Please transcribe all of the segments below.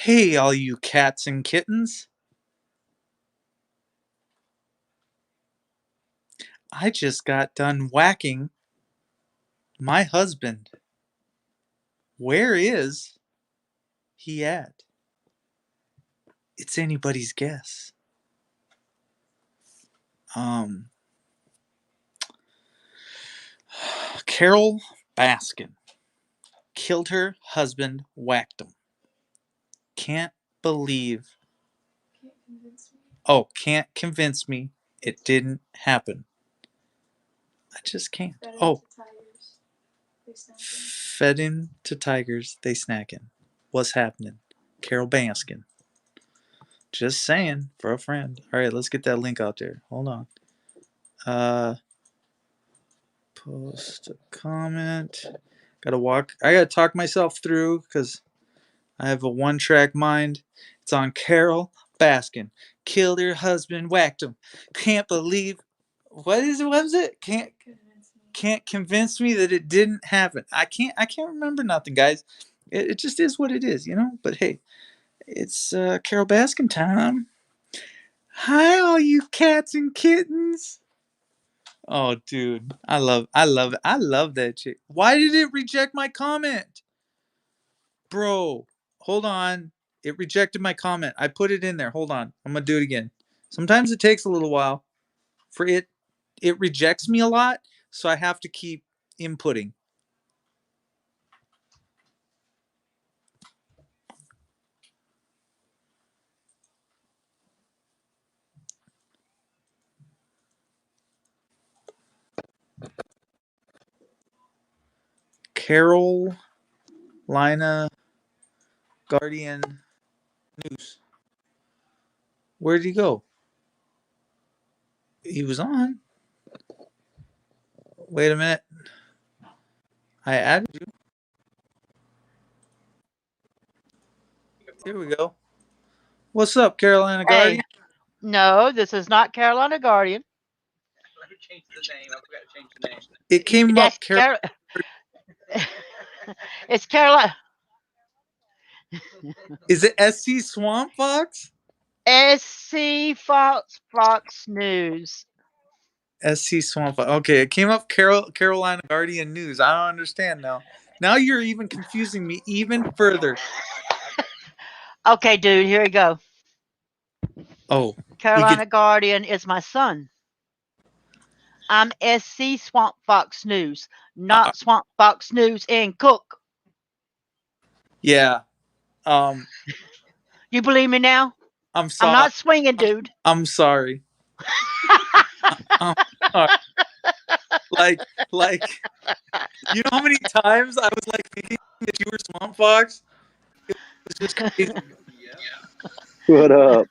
Hey, all you cats and kittens. I just got done whacking my husband. Where is he at? It's anybody's guess. Um, Carol Baskin killed her husband, whacked him. Can't believe. Oh, can't convince me it didn't happen. I just can't. Oh, fed him to tigers, they snacking. What's happening? Carol Baskin. Just saying for a friend. All right, let's get that link out there. Hold on. Post a comment. I gotta talk myself through because I have a one-track mind. It's on Carol Baskin. Killed her husband, whacked him. Can't believe. What was it? Can't convince me that it didn't happen. I can't remember nothing, guys. It just is what it is, you know. But hey, it's Carol Baskin time. Hi, all you cats and kittens. Oh, dude, I love it. I love that chick. Why did it reject my comment, bro? Hold on, it rejected my comment. I put it in there. Hold on, I'm gonna do it again. Sometimes it takes a little while for it. It rejects me a lot, so I have to keep inputting. Carolina Guardian News. Where did he go? He was on. Wait a minute. I added you. Here we go. What's up, Carolina Guardian? Hey, no, this is not Carolina Guardian. It came That's up, Carol. It's Carolina. Is it SC Swamp Fox? SC Fox News. SC Swamp Fox. Okay, it came up Carolina Guardian News. I don't understand now. Now you're even confusing me even further. Okay, dude, here we go. Oh, Carolina Guardian is my son. I'm SC Swamp Fox News, not Swamp Fox News in Cook. Yeah. You believe me now? I'm sorry. I'm not swinging, dude. I'm sorry. I'm sorry. Like, you know how many times I was like thinking that you were Swamp Fox? It was just crazy. What up?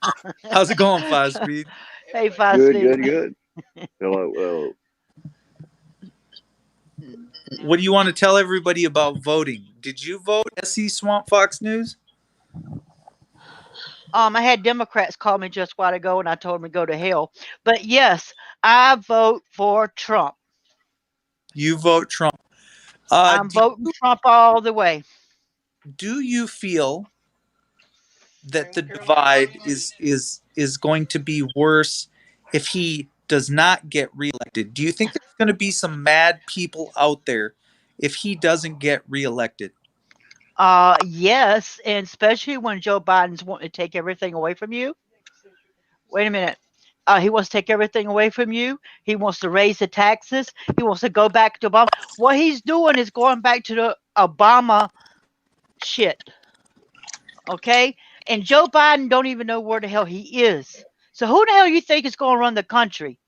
How's it going, 5 Speed? Hey, 5 Speed. Good. Hello. What do you want to tell everybody about voting? Did you vote SC Swamp Fox News? I had Democrats call me just a while ago, and I told them to go to hell. But yes, I vote for Trump. You vote Trump. I'm voting Trump all the way. Do you feel that the divide is going to be worse if he does not get reelected? Do you think there's going to be some mad people out there if he doesn't get reelected? Yes, and especially when Joe Biden's wanting to take everything away from you. Wait a minute. He wants to take everything away from you. He wants to raise the taxes. He wants to go back to Obama. What he's doing is going back to the Obama shit. Okay? And Joe Biden don't even know where the hell he is. So who the hell you think is going to run the country?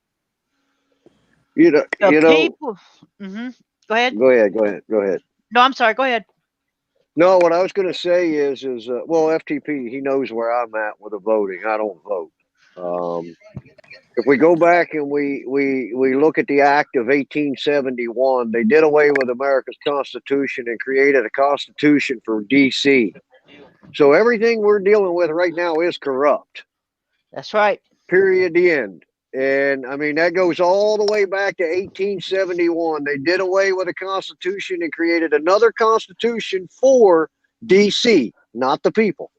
The people. Mm-hmm. Go ahead. Go ahead. No, I'm sorry. Go ahead. No, what I was going to say is well, FTP, he knows where I'm at with the voting. I don't vote. If we go back and we look at the Act of 1871, they did away with America's Constitution and created a Constitution for D.C. So everything we're dealing with right now is corrupt. That's right. Period. The end. And I mean, that goes all the way back to 1871. They did away with the Constitution and created another Constitution for D.C., not the people.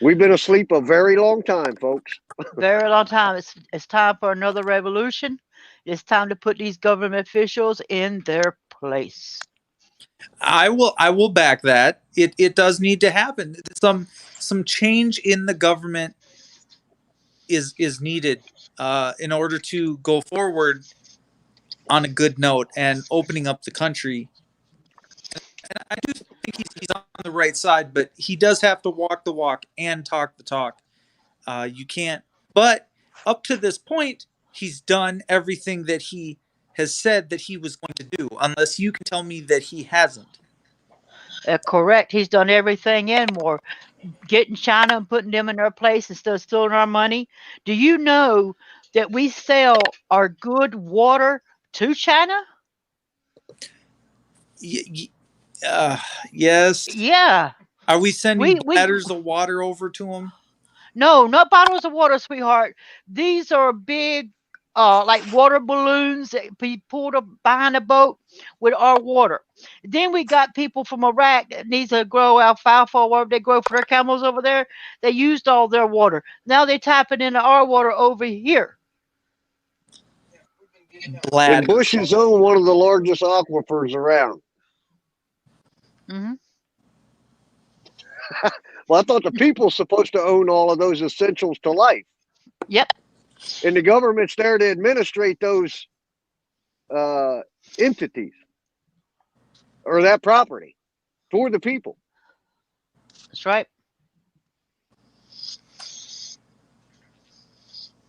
We've been asleep a very long time, folks. Very long time. It's time for another revolution. It's time to put these government officials in their place. I will back that. It does need to happen. Some change in the government is needed in order to go forward on a good note and opening up the country. And I do think he's on the right side, but he does have to walk the walk and talk the talk. You can't. But up to this point, he's done everything that he has said that he was going to do. Unless you can tell me that he hasn't. Correct. He's done everything and more. Getting China and putting them in their place instead of stealing our money. Do you know that we sell our good water to China? Yes. Yeah. Are we sending We bladders of water over to him? no, not bottles of water, sweetheart. These are big, like water balloons that be pulled up behind a boat with our water. Then we got people from Iraq that needs to grow alfalfa or whatever they grow for their camels over there. They used all their water. Now they tap it into our water over here. And Bladders. Bush's own one of the largest aquifers around. Hmm. Well, I thought the people's supposed to own all of those essentials to life. Yep. And the government's there to administrate those entities or that property for the people. That's right.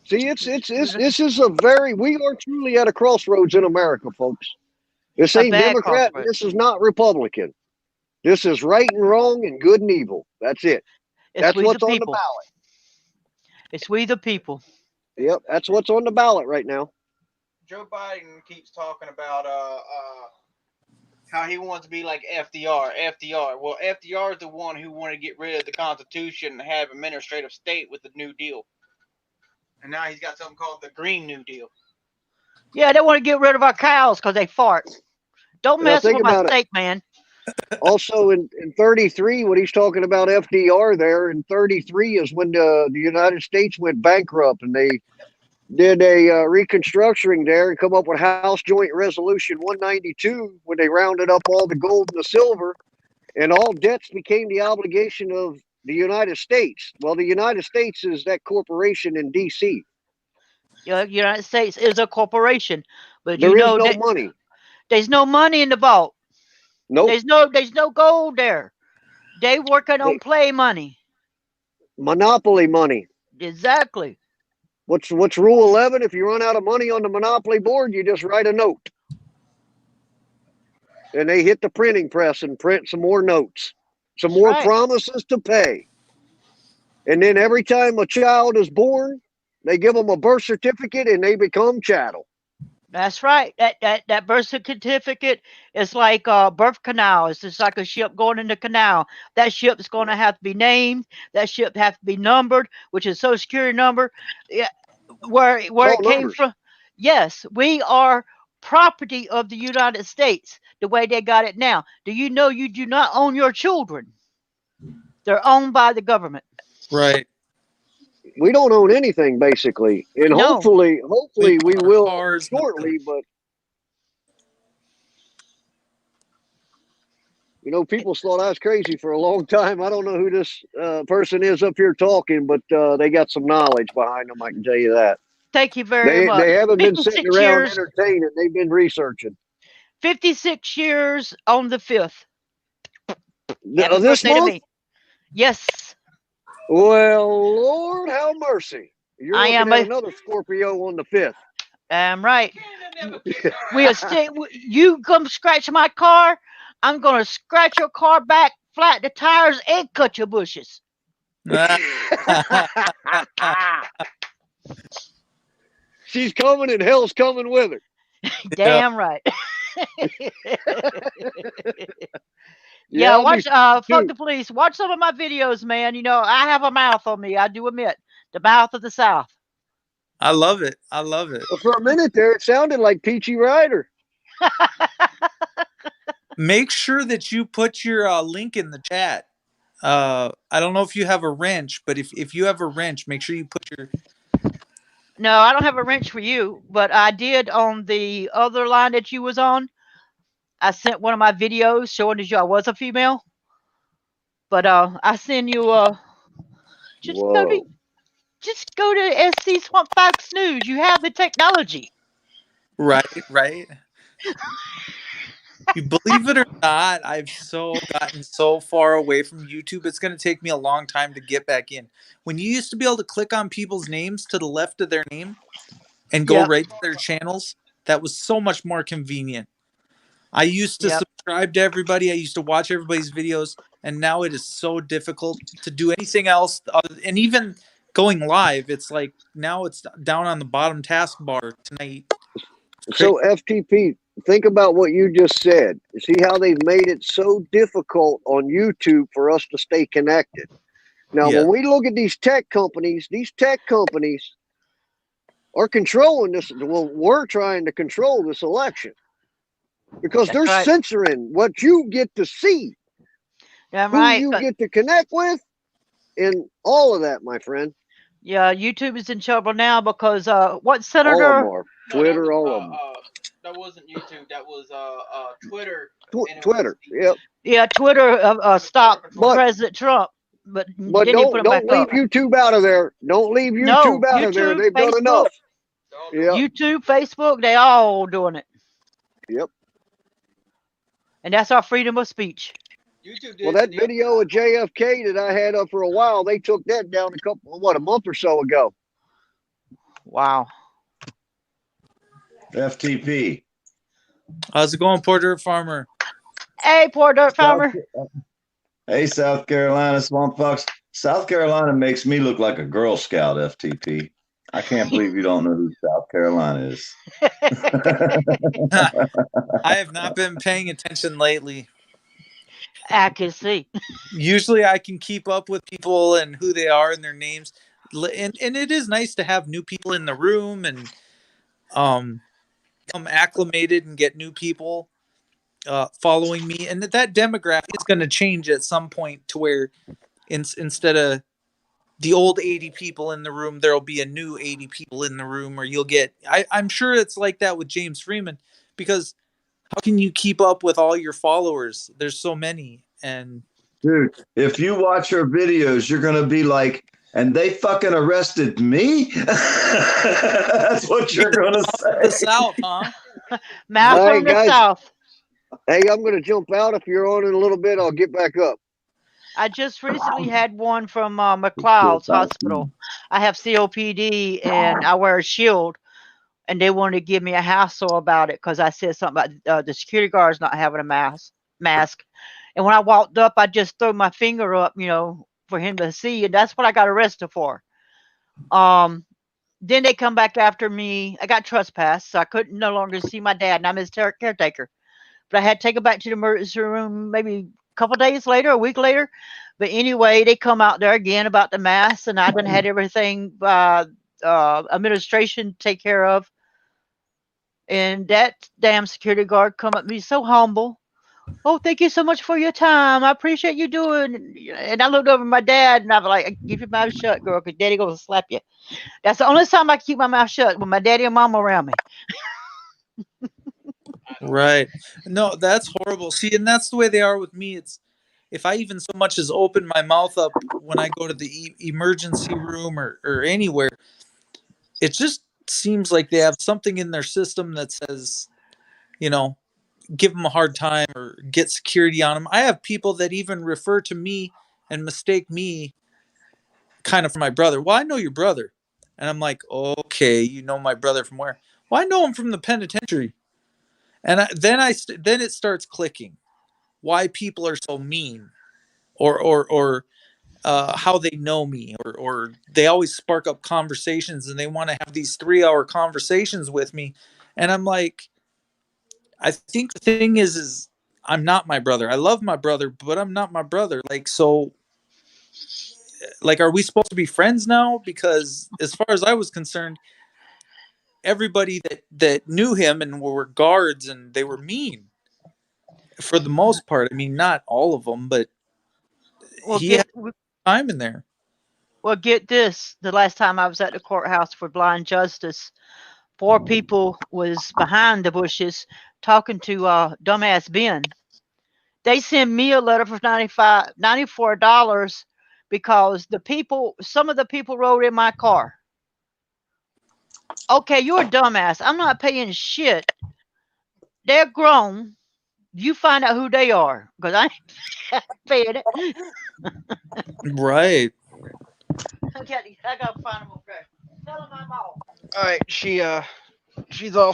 See, this is a we are truly at a crossroads in America, folks. This A ain't bad Democrat. crossroads. This is not Republican. This is right and wrong and good and evil. That's it. It's That's we what's the on the people. ballot. It's we the people. Yep, that's what's on the ballot right now. Joe Biden keeps talking about how he wants to be like FDR. FDR. Well, FDR is the one who wanted to get rid of the Constitution and have administrative state with the New Deal. And now he's got something called the Green New Deal. Yeah, they want to get rid of our cows because they fart. Don't Now, mess think with my about it. steak, man. Also, in 33, when he's talking about FDR there, in 33 is when the United States went bankrupt and they did a reconstructing there and come up with House Joint Resolution 192 when they rounded up all the gold and the silver and all debts became the obligation of the United States. Well, the United States is that corporation in D.C. United States is a corporation, but There you is know no that money. there's no money in the vault. Nope. There's no gold there. They working on play money. Monopoly money. Exactly. What's Rule 11? If you run out of money on the Monopoly board, you just write a note. And they hit the printing press and print some more notes, some more right. promises to pay. And then every time a child is born, they give them a birth certificate and they become chattel. That's right. That birth certificate is like a birth canal. It's just like a ship going in the canal. That ship is going to have to be named. That ship has to be numbered, which is Social Security number. Yeah, where it came numbers. from. Yes, we are property of the United States. The way they got it now. Do you know you do not own your children? They're owned by the government. Right. We don't own anything basically, and No. hopefully we will cars, shortly. But you know, people thought I was crazy for a long time. I don't know who this person is up here talking, but they got some knowledge behind them. I can tell you that. Thank you very much. They haven't been 56 sitting around years. entertaining. They've been researching. 56 years on the 5th. Now, this Birthday to month? me. Yes. Well, Lord have mercy. You're I looking am at a- another Scorpio on the 5th. I'm right. We are you come scratch my car, I'm gonna scratch your car back, flat the tires, and cut your bushes. She's coming and hell's coming with her. Damn right. Yeah, I'll watch be fuck too. the police. Watch some of my videos, man. You know, I have a mouth on me. I do admit. The mouth of the South. I love it. I love it. For a minute there, it sounded like Peachy Rider. Make sure that you put your link in the chat. I don't know if you have a wrench, but if you have a wrench, make sure you put your. No, I don't have a wrench for you, but I did on the other line that you was on. I sent one of my videos showing that you I was a female. But I send you just go to Whoa. just go to SC Swamp Fox News. You have the technology. Right. You believe it or not, I've gotten so far away from YouTube. It's going to take me a long time to get back in. When you used to be able to click on people's names to the left of their name and go Yep. right to their channels, that was so much more convenient. I used to Yep. subscribe to everybody. I used to watch everybody's videos, and now it is so difficult to do anything else. And even going live, it's like now it's down on the bottom taskbar tonight. So FTP, think about what you just said. See how they've made it so difficult on YouTube for us to stay connected. Now, Yeah. when we look at these tech companies are controlling this. Well, we're trying to control this election because That's they're right. censoring what you get to see, Damn who right. you get to connect with, and all of that, my friend. Yeah, YouTube is in trouble now because what All of them senator? are. No, Twitter, that was, all of them. that wasn't YouTube. That was Twitter. And it Twitter, was yep. Yeah, Twitter stopped But President Trump, but but then they put him don't back leave up. YouTube out of there. Don't leave No, YouTube out of there. YouTube, They've done Facebook, enough. Yep. YouTube, Facebook, they all doing it, Yep. and that's our freedom of speech. YouTube Well, did that the video of JFK that I had up for a while, they took that down a month or so ago. Wow. FTP. How's it going, Porter Farmer? Hey, poor dirt farmer. Hey, South Carolina Swamp Fox. South Carolina makes me look like a Girl Scout, FTP. I can't believe you don't know who South Carolina is. I have not been paying attention lately. I can see. Usually I can keep up with people and who they are and their names. And it is nice to have new people in the room and become acclimated and get new people following me. And that demographic is going to change at some point to where instead of the old 80 people in the room, there'll be a new 80 people in the room, or you'll get, I'm sure it's like that with James Freeman, because how can you keep up with all your followers? There's so many. And dude, if you watch her videos, you're going to be like, and they fucking arrested me? That's what you're going to the say. South, huh? Mal Hey, from the guys. South. Hey, I'm going to jump out. If you're on in a little bit, I'll get back up. I just recently had one from McLeod's hospital. I have COPD and I wear a shield, and they wanted to give me a hassle about it because I said something about the security guards not having a mask. And when I walked up, I just threw my finger up, for him to see, and that's what I got arrested for. Then they come back after me. I got trespassed, so I couldn't no longer see my dad, and I'm his caretaker. But I had to take him back to the emergency room maybe a couple days later, a week later. But anyway, they come out there again about the mask, and I've been had everything administration take care of. And that damn security guard come up to me so humble. Oh, thank you so much for your time. I appreciate you doing. And I looked over at my dad, and I was like, "Keep your mouth shut, girl, because Daddy gonna slap you." That's the only time I keep my mouth shut, when my daddy and mama around me. Right. No, that's horrible. See, and that's the way they are with me. It's if I even so much as open my mouth up when I go to the emergency room or anywhere, it just seems like they have something in their system that says, give them a hard time or get security on them. I have people that even refer to me and mistake me kind of for my brother. Well, I know your brother. And I'm like, okay, you know my brother from where? Well, I know him from the penitentiary. And then it starts clicking why people are so mean or how they know me or they always spark up conversations and they want to have these 3-hour conversations with me. And I'm like, I think the thing is I'm not my brother. I love my brother, but I'm not my brother. So are we supposed to be friends now? Because as far as I was concerned, everybody that knew him and were guards and they were mean for the most part. I mean, not all of them, but Well, he had time in there. well, get this. The last time I was at the courthouse for blind justice, 4 people was behind the bushes talking to dumbass Ben. They sent me a letter for $94 because some of the people rode in my car. Okay, you're a dumbass. I'm not paying shit. They're grown. You find out who they are because I ain't paying it. Right. I gotta find them. Okay, tell them I'm off. All right, she's off.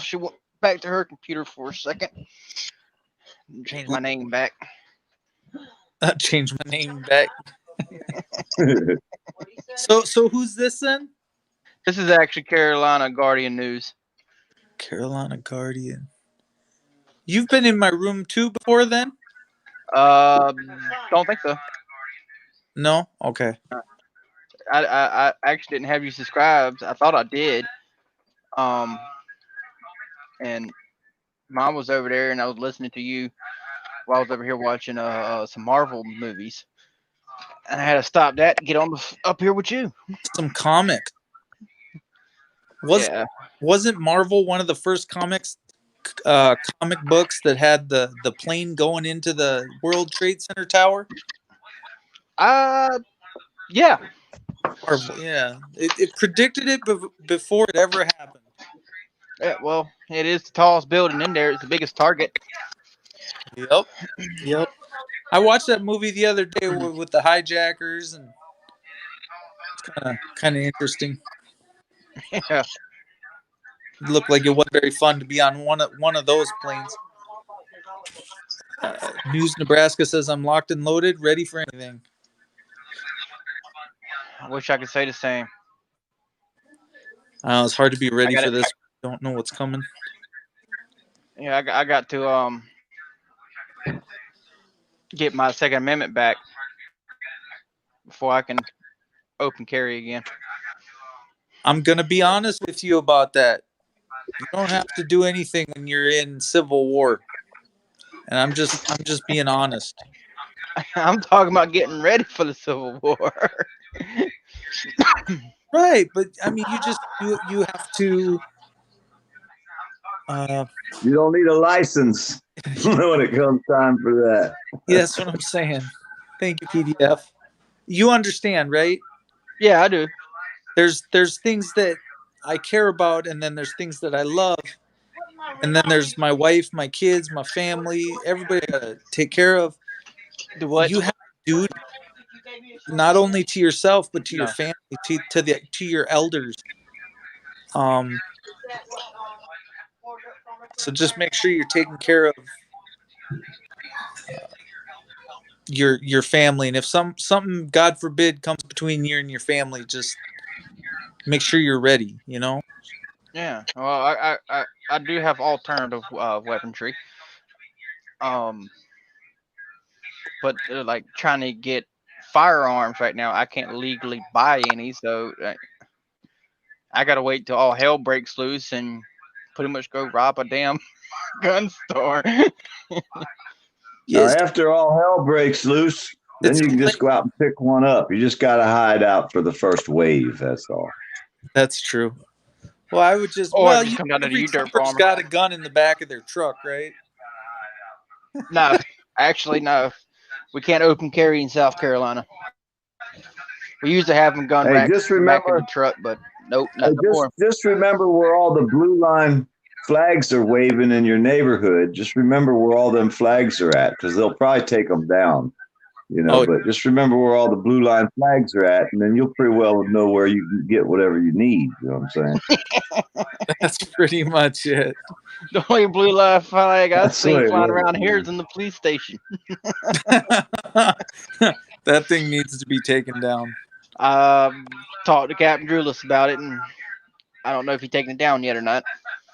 She went back to her computer for a second. Change my name back. I changed my name back. So who's this then? This is actually Carolina Guardian News. Carolina Guardian. You've been in my room too before then? Don't think so. No? Okay. I actually didn't have you subscribed. I thought I did. And Mom was over there, and I was listening to you while I was over here watching some Marvel movies, and I had to stop that to get on up here with you. Some comics. Wasn't Marvel one of the first comic books that had the plane going into the World Trade Center tower? Yeah. Marvel, yeah. It predicted it before it ever happened. Yeah, well, it is the tallest building in there. It's the biggest target. Yep. I watched that movie the other day with the hijackers, and it's kind of interesting. Yeah. It looked like it wasn't very fun to be on one of those planes. News Nebraska says I'm locked and loaded, ready for anything. I wish I could say the same. It's hard to be ready for this. Don't know what's coming. Yeah, I got to get my Second Amendment back before I can open carry again. I'm gonna be honest with you about that. You don't have to do anything when you're in civil war, and I'm just being honest. I'm talking about getting ready for the Civil War. Right, but I mean, you have to. You don't need a license when it comes time for that. Yeah, that's what I'm saying. Thank you, PDF. You understand, right? Yeah, I do. There's things that I care about, and then there's things that I love, and then there's my wife, my kids, my family, everybody I gotta take care of. You have to do not only to yourself but to your family, to your elders. So just make sure you're taking care of your family, and if something, God forbid, comes between you and your family, just make sure you're ready. Yeah. Well, I do have alternative weaponry. But like trying to get firearms right now, I can't legally buy any, so I gotta wait till all hell breaks loose and pretty much go rob a damn gun store. Now, after all hell breaks loose, then you can just go out and pick one up. You just got to hide out for the first wave. That's all. That's true. Well, I would just. You come down to the dirt farmer's got a gun in the back of their truck, right? No, actually, no. We can't open carry in South Carolina. We used to have them gun racks back in the truck, but nope, not anymore. Just remember where all the blue line flags are waving in your neighborhood. Just remember where all them flags are at, because they'll probably take them down. But just remember where all the blue line flags are at, and then you'll pretty well know where you can get whatever you need. You know what I'm saying? That's pretty much it. The only blue line flag I've seen flying around here is in the police station. That thing needs to be taken down. Talked to Captain Drulis about it, and I don't know if he's taken it down yet or not.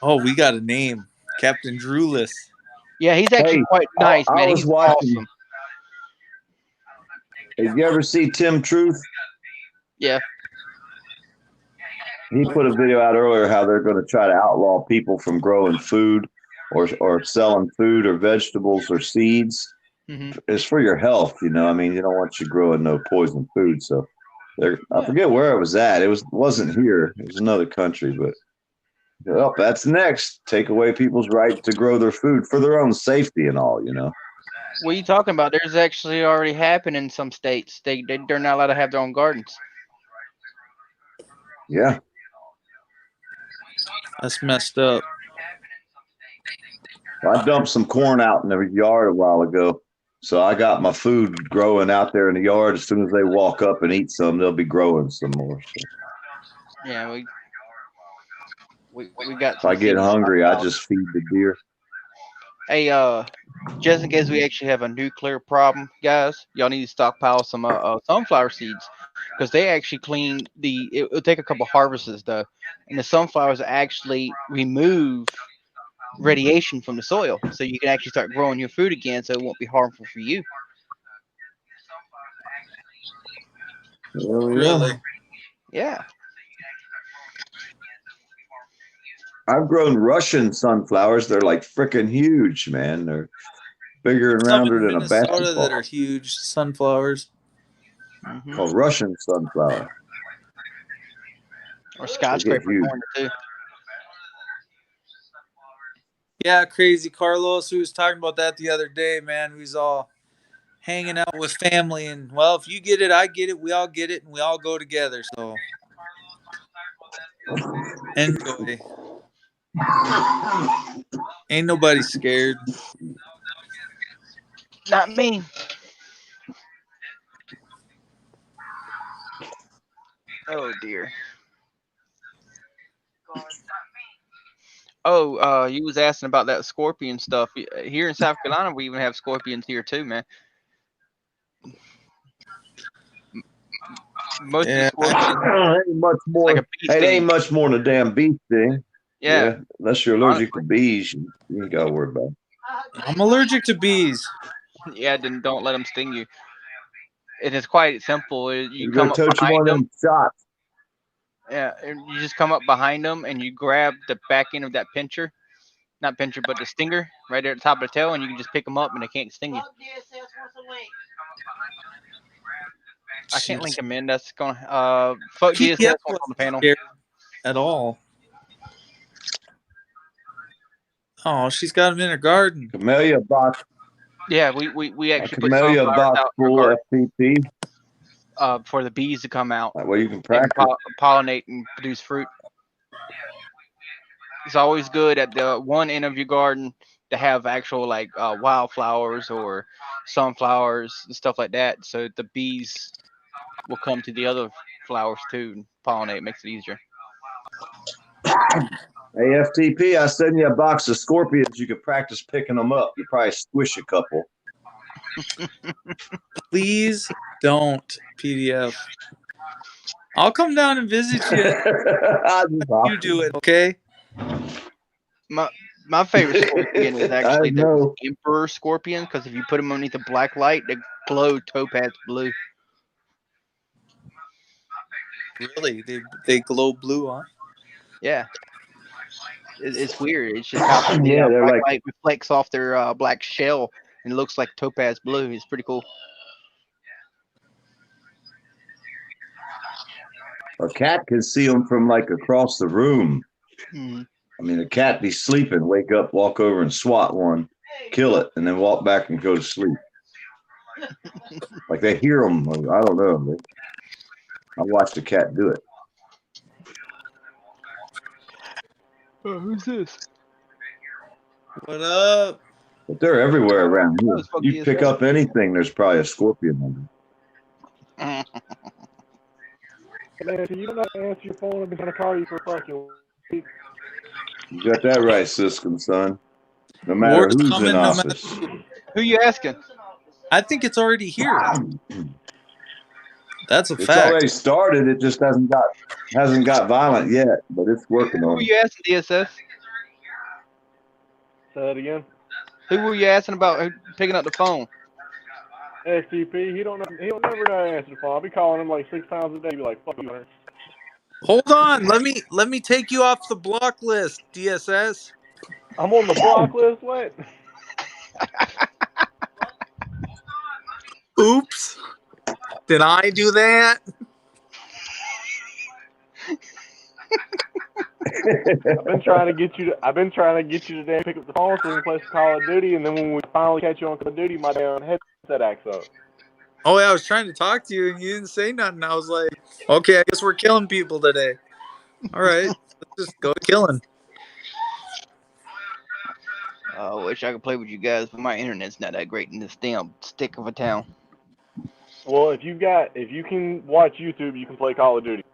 Oh, we got a name, Captain Drulis. Yeah, he's actually quite nice, man. He's awesome. Have you ever see Tim Truth? Yeah. He put a video out earlier how they're going to try to outlaw people from growing food or selling food or vegetables or seeds. it's for your health. You know, I mean, you don't want you growing no poison food. So I forget where it was at. Wasn't here. It was another country, but well, that's next. Take away people's right to grow their food for their own safety and all. You know. What are you talking about? There's actually already happened in some states. They're not allowed to have their own gardens. Yeah. That's messed up. I dumped some corn out in the yard a while ago. So I got my food growing out there in the yard. As soon as they walk up and eat some, they'll be growing some more. So. Yeah, we got. If I get hungry, I just feed the deer. Hey, just in case we actually have a nuclear problem, guys, y'all need to stockpile some sunflower seeds because they actually clean the. It'll take a couple harvests though, and the sunflowers actually remove radiation from the soil, so you can actually start growing your food again, so it won't be harmful for you. Really? Yeah. I've grown Russian sunflowers. They're like freaking huge, man. They're bigger and Some rounder in than a Minnesota basketball. that are huge sunflowers. Called Russian sunflower. Or skyscraper huge. corn too. Yeah, crazy Carlos, who was talking about that the other day, man. Who's all hanging out with family, and well, if you get it, I get it, we all get it, and we all go together. So enjoy. Ain't nobody scared. Not me. Oh dear. Oh, you was asking about that scorpion stuff. Here in South Carolina, we even have scorpions here too, man. Most of the scorpions, Ain't much more. like a bee It sting. ain't much more than a damn bee sting. Yeah. Unless you're allergic to bees, you ain't got to worry about it. I'm allergic to bees. Yeah, then don't let them sting you. It is quite simple. You You come go up touch one behind of them. them shots. Yeah, and you just come up behind them and you grab the back end of that pincher, not pincher, but the stinger right there at the top of the tail, and you can just pick them up and they can't sting you. I can't link them in. That's gonna fuck DSS PDF on the panel. scared at all. Oh, she's got them in her garden. Camellia box. Yeah, we A actually put camellia sunflowers box out in our full garden, FTP. for the bees to come out That way you can and practice. pollinate and produce fruit. It's always good at the one end of your garden to have actual like wildflowers or sunflowers and stuff like that, so the bees will come to the other flowers too and pollinate. It makes it easier. Hey, FTP, I send you a box of scorpions. You could practice picking them up. You probably squish a couple. Please don't PDF. I'll come down and visit you. You do it, okay? My favorite scorpion is actually I know. the emperor scorpion, because if you put them underneath the black light, they glow topaz blue. Really? They glow blue, huh? Yeah. It's weird. It's just how the Yeah, they're black like- light reflects off their black shell and it looks like topaz blue. It's pretty cool. A cat can see them from like across the room. Mhm. I mean, a cat be sleeping, wake up, walk over and swat one, kill it, and then walk back and go to sleep. Like they hear them. I don't know. I watched a cat do it. Oh, who's this? What up? But they're everywhere around here. Those fuck You pick DSL. up anything, there's probably a scorpion under it. Man, if you don't know how to answer your phone, I've been trying to call you for fucking week. You got that right, Siscom, son. No matter War's who's coming, in no office. Who you asking? I think it's already here. That's a It's fact. already started. It just hasn't got violent yet, but it's working Who on were it. you asking, DSS? Say that again. Who were you asking about picking up the phone? STP, he don't never know how to answer the phone. I'll be calling him like 6 times a day. Be like, fuck you. Hold on. Let me take you off the block list, DSS. I'm on the block list. What? Oops. Did I do that? I've been trying to get you to pick up the phone so we can play some Call of Duty, and then when we finally catch you on Call of Duty, my damn headset acts up. Oh, yeah, I was trying to talk to you and you didn't say nothing. I was like, okay, I guess we're killing people today. All right, let's just go killing. I wish I could play with you guys, but my internet's not that great in this damn stick of a town. Well, if you can watch YouTube, you can play Call of Duty.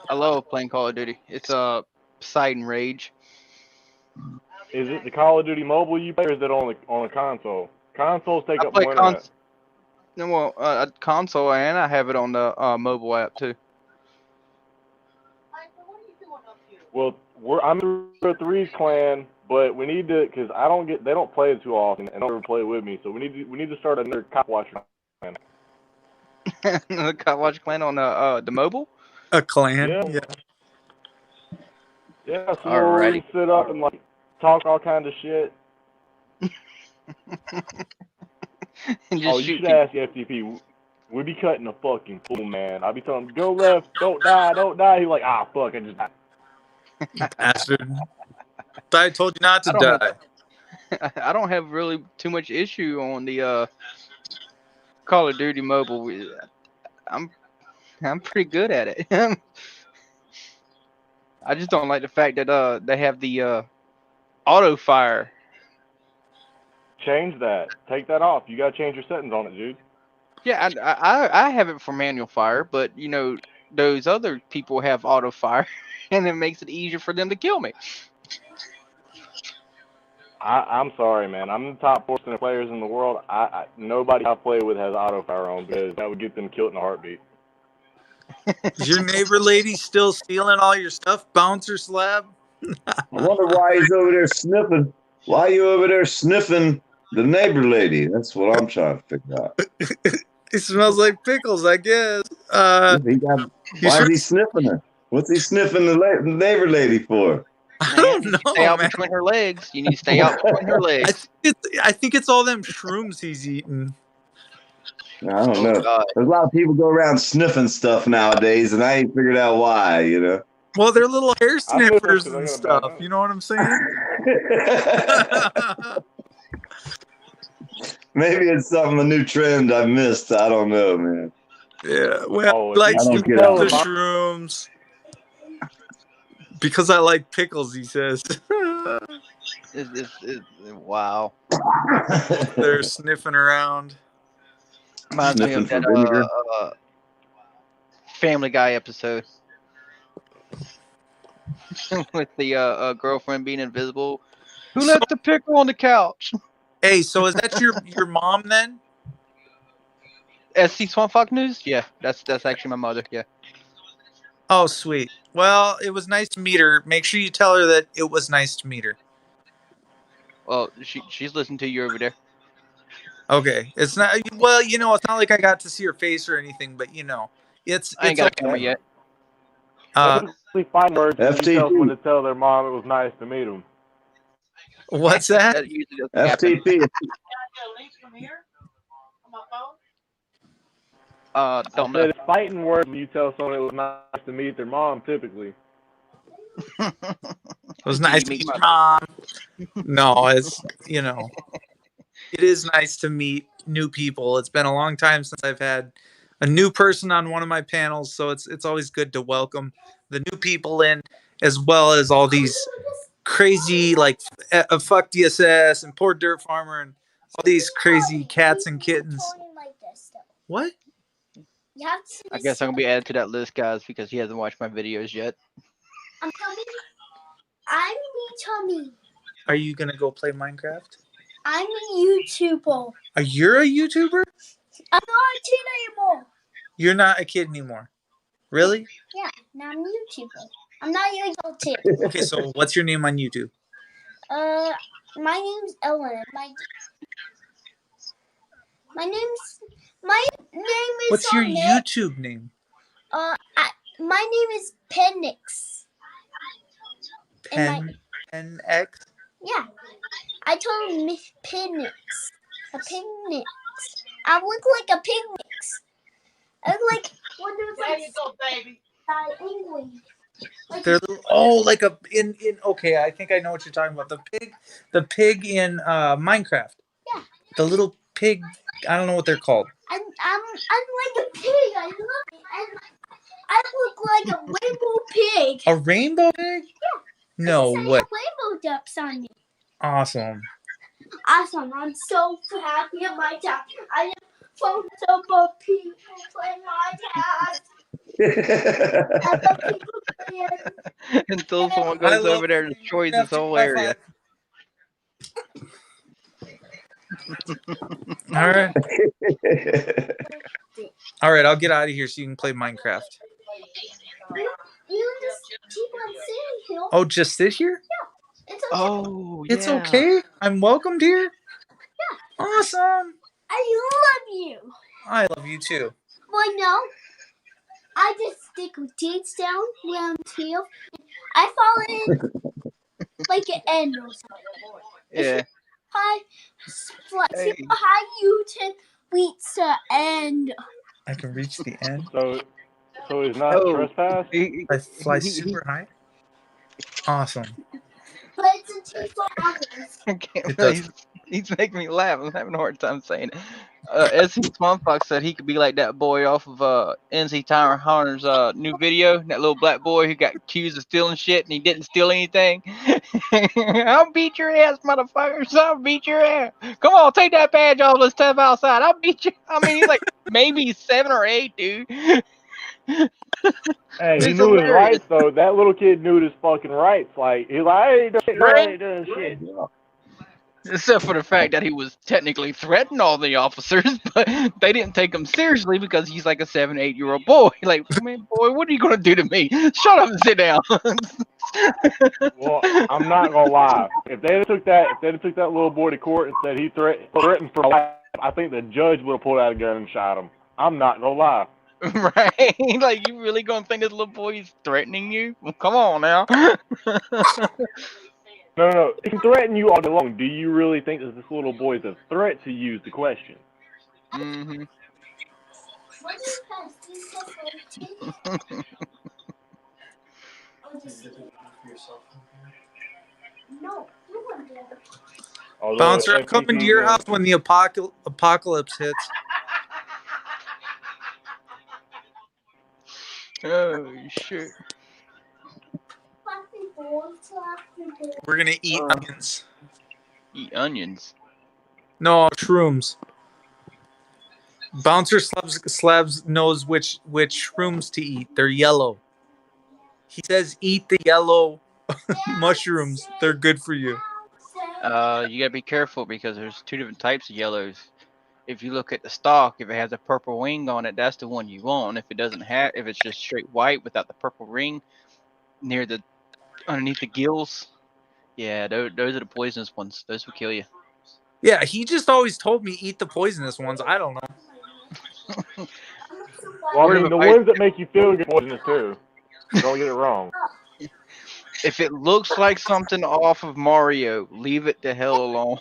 I love playing Call of Duty. It's Poseidon Rage. Is it the Call of Duty mobile you play, or is it on a console? Consoles take I up play more internet. console, and I have it on the mobile app too. Well, I'm in the Threes clan, but we need to, because they don't play it too often and don't ever play with me, so we need to start another Cop Watcher clan. The Cop Watch clan on the mobile. A clan. Yeah. Yeah, so Alrighty. we can sit up and like talk all kinds of shit. And just Oh, you shoot should people. ask FTP. We be cutting a fucking fool, man. I be telling him, go left, don't die. He's like, fuck, I just died. Bastard. I told you not to I don't die. I don't have really too much issue on the Call of Duty mobile. I'm pretty good at it. I just don't like the fact that they have the auto fire. Change that. Take that off. You gotta change your settings on it, dude. Yeah, I have it for manual fire, but you know those other people have auto fire, and it makes it easier for them to kill me. I'm sorry, man. I'm the top 4% players in the world. Nobody I play with has auto fire on because that would get them killed in a heartbeat. Is your neighbor lady still stealing all your stuff, Bouncer Slab? I wonder why he's over there sniffing. Why are you over there sniffing the neighbor lady? That's what I'm trying to figure out. It smells like pickles, I guess. Why is he sniffing her? What's he sniffing the neighbor lady for? I don't You know, stay out man. between her legs. You need to stay out between her legs. I think it's all them shrooms he's eating. I don't know. God. There's a lot of people go around sniffing stuff nowadays, and I ain't figured out why, you know. Well, they're little hair I know sniffers because I and got a bad stuff. nose. You know what I'm saying? Maybe it's a new trend I missed. I don't know, man. Yeah, well, Oh, I like I don't get the it. shrooms because I like pickles. He says Wow. they're sniffing around. Reminds me Sniffing of for that vinegar. Family Guy episode with the girlfriend being invisible. Who So- left the pickle on the couch? Hey, so is that your mom then? SC Swamp Fox News? Yeah, that's actually my mother. Yeah. Oh, sweet. Well, it was nice to meet her. Make sure you tell her that it was nice to meet her. Well, she's listening to you over there. Okay, it's not. Well, you know, it's not like I got to see her face or anything, but you know, it's I ain't it's got a okay. camera yet. Typically, find words when you FTP. tell someone to tell their mom it was nice to meet them. What's that? That usually doesn't happen. FTP. Don't I know. said it's fighting words when you tell someone it was nice to meet their mom. Typically, It was nice to meet your mom. No, it's you know, it is nice to meet new people. It's been a long time since I've had a new person on one of my panels, so it's always good to welcome the new people in, as well as all these crazy like fuck DSS and poor Dirt Farmer and all these crazy cats and kittens. What? I guess I'm gonna be added to that list, guys, because he hasn't watched my videos yet. I'm Tommy. Are you gonna go play Minecraft? I'm a YouTuber. You're a YouTuber? I'm not a kid anymore. You're not a kid anymore. Really? Yeah, now I'm a YouTuber. I'm not a little kid. Okay, so what's your name on YouTube? My name's Ellen. My name is. What's your on it. YouTube name? My name is Penix. And NX? Yeah, I told him Penix. A Penix. I look like a pig mix. I look like one of those There you go, baby. England. Like They're little, like a in okay, I think I know what you're talking about. The pig in Minecraft. Yeah. The little pig. I don't know what they're called. I'm like a pig. I love it. And I look like a rainbow pig. A rainbow pig? Yeah. No I way. have rainbow ducks on me. Awesome. Awesome. I'm so happy in my town. I have photos of people playing Minecraft. Other people playing. Until someone I goes love over there and destroys this Minecraft, whole high area. All right. All right, I'll get out of here so you can play Minecraft. You just keep on sitting here. Oh, just sit here? It's okay. Oh, yeah. It's okay. I'm welcomed here. Yeah. Awesome. I love you. I love you too. Well, no. I just stick with teeth down when I'm here. I fall in like an end or something. Yeah. Hi, Hey. how you can reach the end. I can reach the end. So it's not Oh. trespass? I fly super high. Awesome. But it's a teeth for others. It does. He's making me laugh. I'm having a hard time saying it. SC Swamfox said he could be like that boy off of NC Tyler Hunter's new video. That little black boy who got accused of stealing shit and he didn't steal anything. I'll beat your ass, motherfuckers. I'll beat your ass. Come on, take that badge off. Let's step outside. I'll beat you. I mean, he's like maybe 7 or 8, dude. Hey, It's he knew his hilarious. rights though. That little kid knew his fucking rights. Like he's like, I ain't doing shit. I ain't doing shit. Except for the fact that he was technically threatening all the officers, but they didn't take him seriously because he's like a 7, 8-year-old boy. Like, man, boy, what are you gonna do to me? Shut up and sit down. Well, I'm not gonna lie. If they took that little boy to court and said he threatened for life, I think the judge would have pulled out a gun and shot him. I'm not gonna lie. Right? Like, you really gonna think this little boy is threatening you? Well, come on now. No. He can threaten you all day long. Do you really think that this little boy is a threat to you? Is the question. Mm-hmm. What do you pass? Do you pass my teeth? Or just no, you wouldn't do it. Although Bouncer, I'm FTP coming to your man- house when the apocalypse hits. Oh, shit. We're gonna eat onions. Eat onions. No, shrooms. Bouncer Slabs knows which shrooms to eat. They're yellow. He says eat the yellow mushrooms. They're good for you. You gotta be careful because there's 2 different types of yellows. If you look at the stalk, if it has a purple wing on it, that's the one you want. If it doesn't have, if it's just straight white without the purple ring near the underneath the gills, yeah, those are the poisonous ones. Those will kill you. Yeah, he just always told me eat the poisonous ones. I don't know. Well, I Word mean, of the advice- ones that make you feel good poisonous too. Don't get it wrong. If it looks like something off of Mario, leave it the hell alone.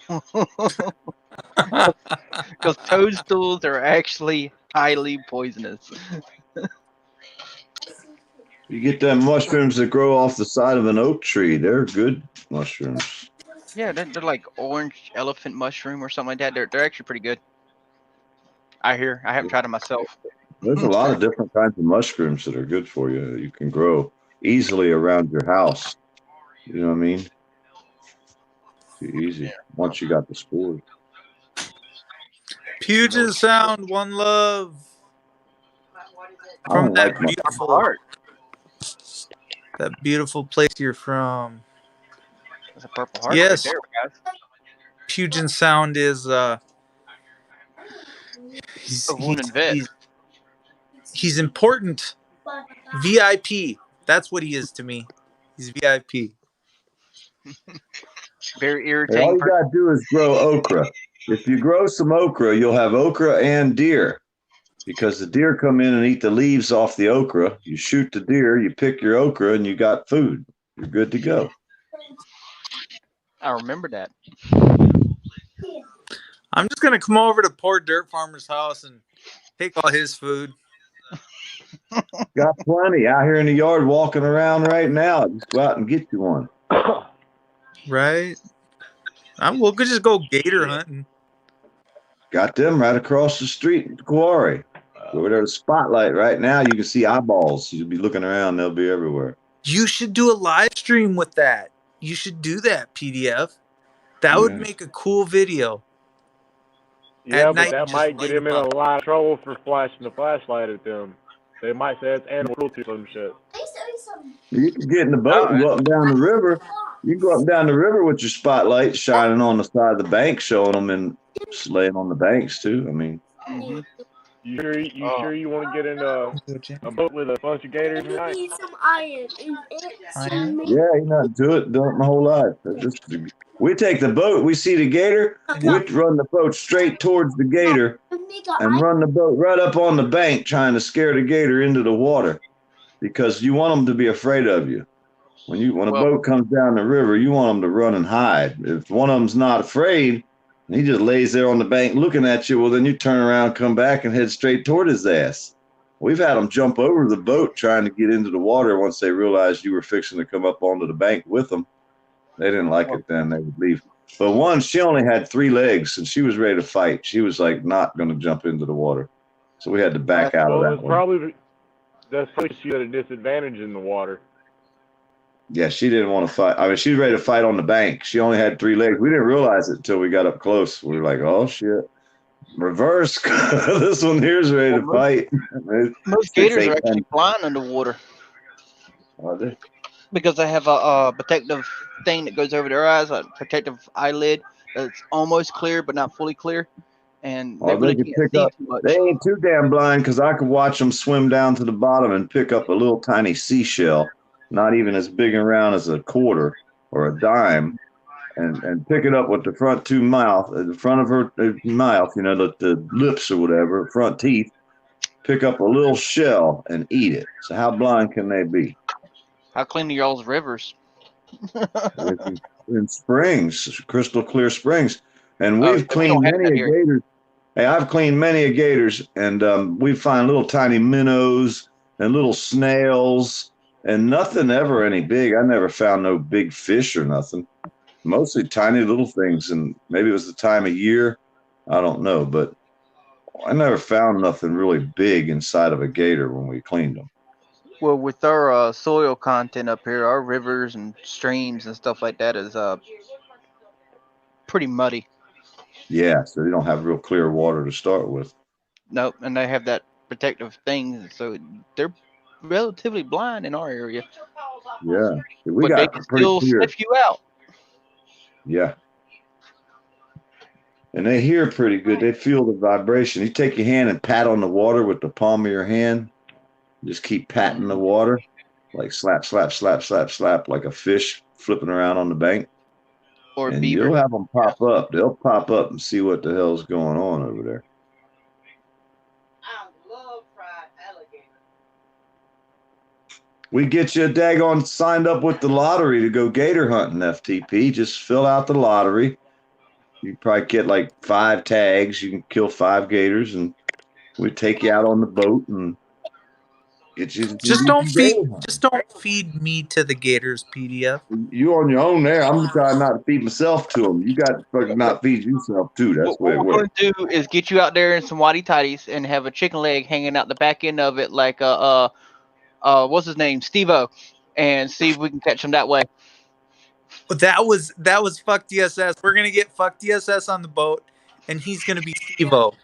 Because toadstools are actually highly poisonous. You get them mushrooms that grow off the side of an oak tree. They're good mushrooms. Yeah, they're like orange elephant mushroom or something like that. They're actually pretty good. I hear. I haven't tried it myself. There's a lot of different kinds of mushrooms that are good for you. You can grow easily around your house. You know what I mean? Easy. Once you got the spores. Puget Sound, one love. I From don't that like my beautiful place you're from. That's a purple heart. Yes. Right there, guys. Puget Sound is he's important. VIP. That's what he is to me. He's VIP. Very Hey, all irritating. you gotta do is grow okra. If you grow some okra, you'll have okra and deer. Because the deer come in and eat the leaves off the okra. You shoot the deer, you pick your okra, and you got food. You're good to go. I remember that. I'm just gonna come over to poor Dirt Farmer's house and take all his food. Got plenty out here in the yard walking around right now. Just go out and get you one. Right? We'll just go gator hunting. Got them right across the street at the quarry. Over there, the spotlight right now. You can see eyeballs. You'll be looking around. They'll be everywhere. You should do a live stream with that. You should do that, PDF. That would make a cool video. Yeah, At but night, that just might get light him in them a up. lot of trouble for flashing the flashlight at them. They might say it's animal cruelty or some shit. You can get in the boat and go up and down the river. You can go up and down the river with your spotlight shining on the side of the bank, showing them and laying on the banks too. I mean, You sure you want to get in a boat with a bunch of gators You tonight? need some iron. Iron? yeah, you're not do it. Done it my whole life. We take the boat. We see the gator. We run the boat straight towards the gator and run the boat right up on the bank, trying to scare the gator into the water, because you want them to be afraid of you. When a boat comes down the river, you want them to run and hide. If one of them's not afraid, and he just lays there on the bank looking at you, well, then you turn around, come back, and head straight toward his ass. We've had them jump over the boat trying to get into the water once they realized you were fixing to come up onto the bank with them. They didn't like it then. They would leave. But one, she only had 3 legs, and she was ready to fight. She was like not going to jump into the water. So we had to back out of that one. That's probably she had a disadvantage in the water. Yeah, she didn't want to fight. I mean, she was ready to fight on the bank. She only had 3 legs. We didn't realize it until we got up close. We were like, oh, shit. Reverse. This one here's ready to fight. Most gators are actually blind underwater. Are they? Because they have a protective thing that goes over their eyes, a protective eyelid that's almost clear but not fully clear. And they really can't see too much. They ain't too damn blind, because I could watch them swim down to the bottom and pick up a little tiny seashell, not even as big and round as a quarter or a dime, and pick it up with the front 2 mouth, the front of her mouth, you know, the lips or whatever, front teeth, pick up a little shell and eat it. So how blind can they be? How clean are y'all's rivers? In springs, crystal clear springs. And we've cleaned many gators. Hey, I've cleaned many gators, and we find little tiny minnows and little snails, and nothing ever any big. I never found no big fish or nothing. Mostly tiny little things, and maybe it was the time of year. I don't know, but I never found nothing really big inside of a gator when we cleaned them. Well, with our soil content up here, our rivers and streams and stuff like that is pretty muddy. Yeah, so they don't have real clear water to start with. Nope, and they have that protective thing, so they're relatively blind in our area. Yeah, we but got they can pretty still clear. sniff you out. Yeah. And they hear pretty good. They feel the vibration. You take your hand and pat on the water with the palm of your hand. Just keep patting the water, like slap, slap, slap, slap, slap, like a fish flipping around on the bank. Or and beaver. you'll have them pop up. They'll pop up and see what the hell's going on over there. I love fried alligator. We get you a daggone signed up with the lottery to go gator hunting, FTP. Just fill out the lottery. You probably get like 5 tags. You can kill 5 gators, and we take you out on the boat and get you. Just don't feed me to the gators, PDF. You on your own there. I'm trying not to feed myself to them. You got to fucking not feed yourself too. That's What the way we're it works. going to do is get you out there in some whitey tighties and have a chicken leg hanging out the back end of it, like what's his name, Steve-O, and see if we can catch him that way. But that was Fuck DSS. We're gonna get Fuck DSS on the boat, and he's gonna be Steve-O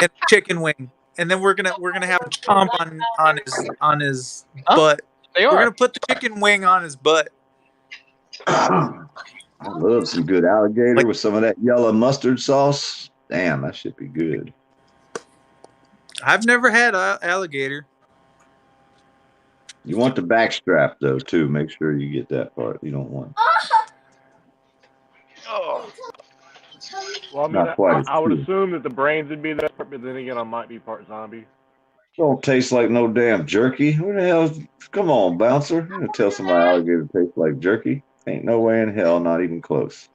and chicken wing, and then we're gonna have a chomp on his butt. They We're are. gonna put the chicken wing on his butt. I love some good alligator with some of that yellow mustard sauce. Damn, that should be good. I've never had alligator. You want the back strap though too. Make sure you get that part. You don't want. Oh. Well, I mean, Not quite as I would cute. assume that the brains would be there, but then again, I might be part zombie. Don't taste like no damn jerky. Who the hell? Come on, bouncer. You gonna tell somebody alligator tastes like jerky? Ain't no way in hell, not even close.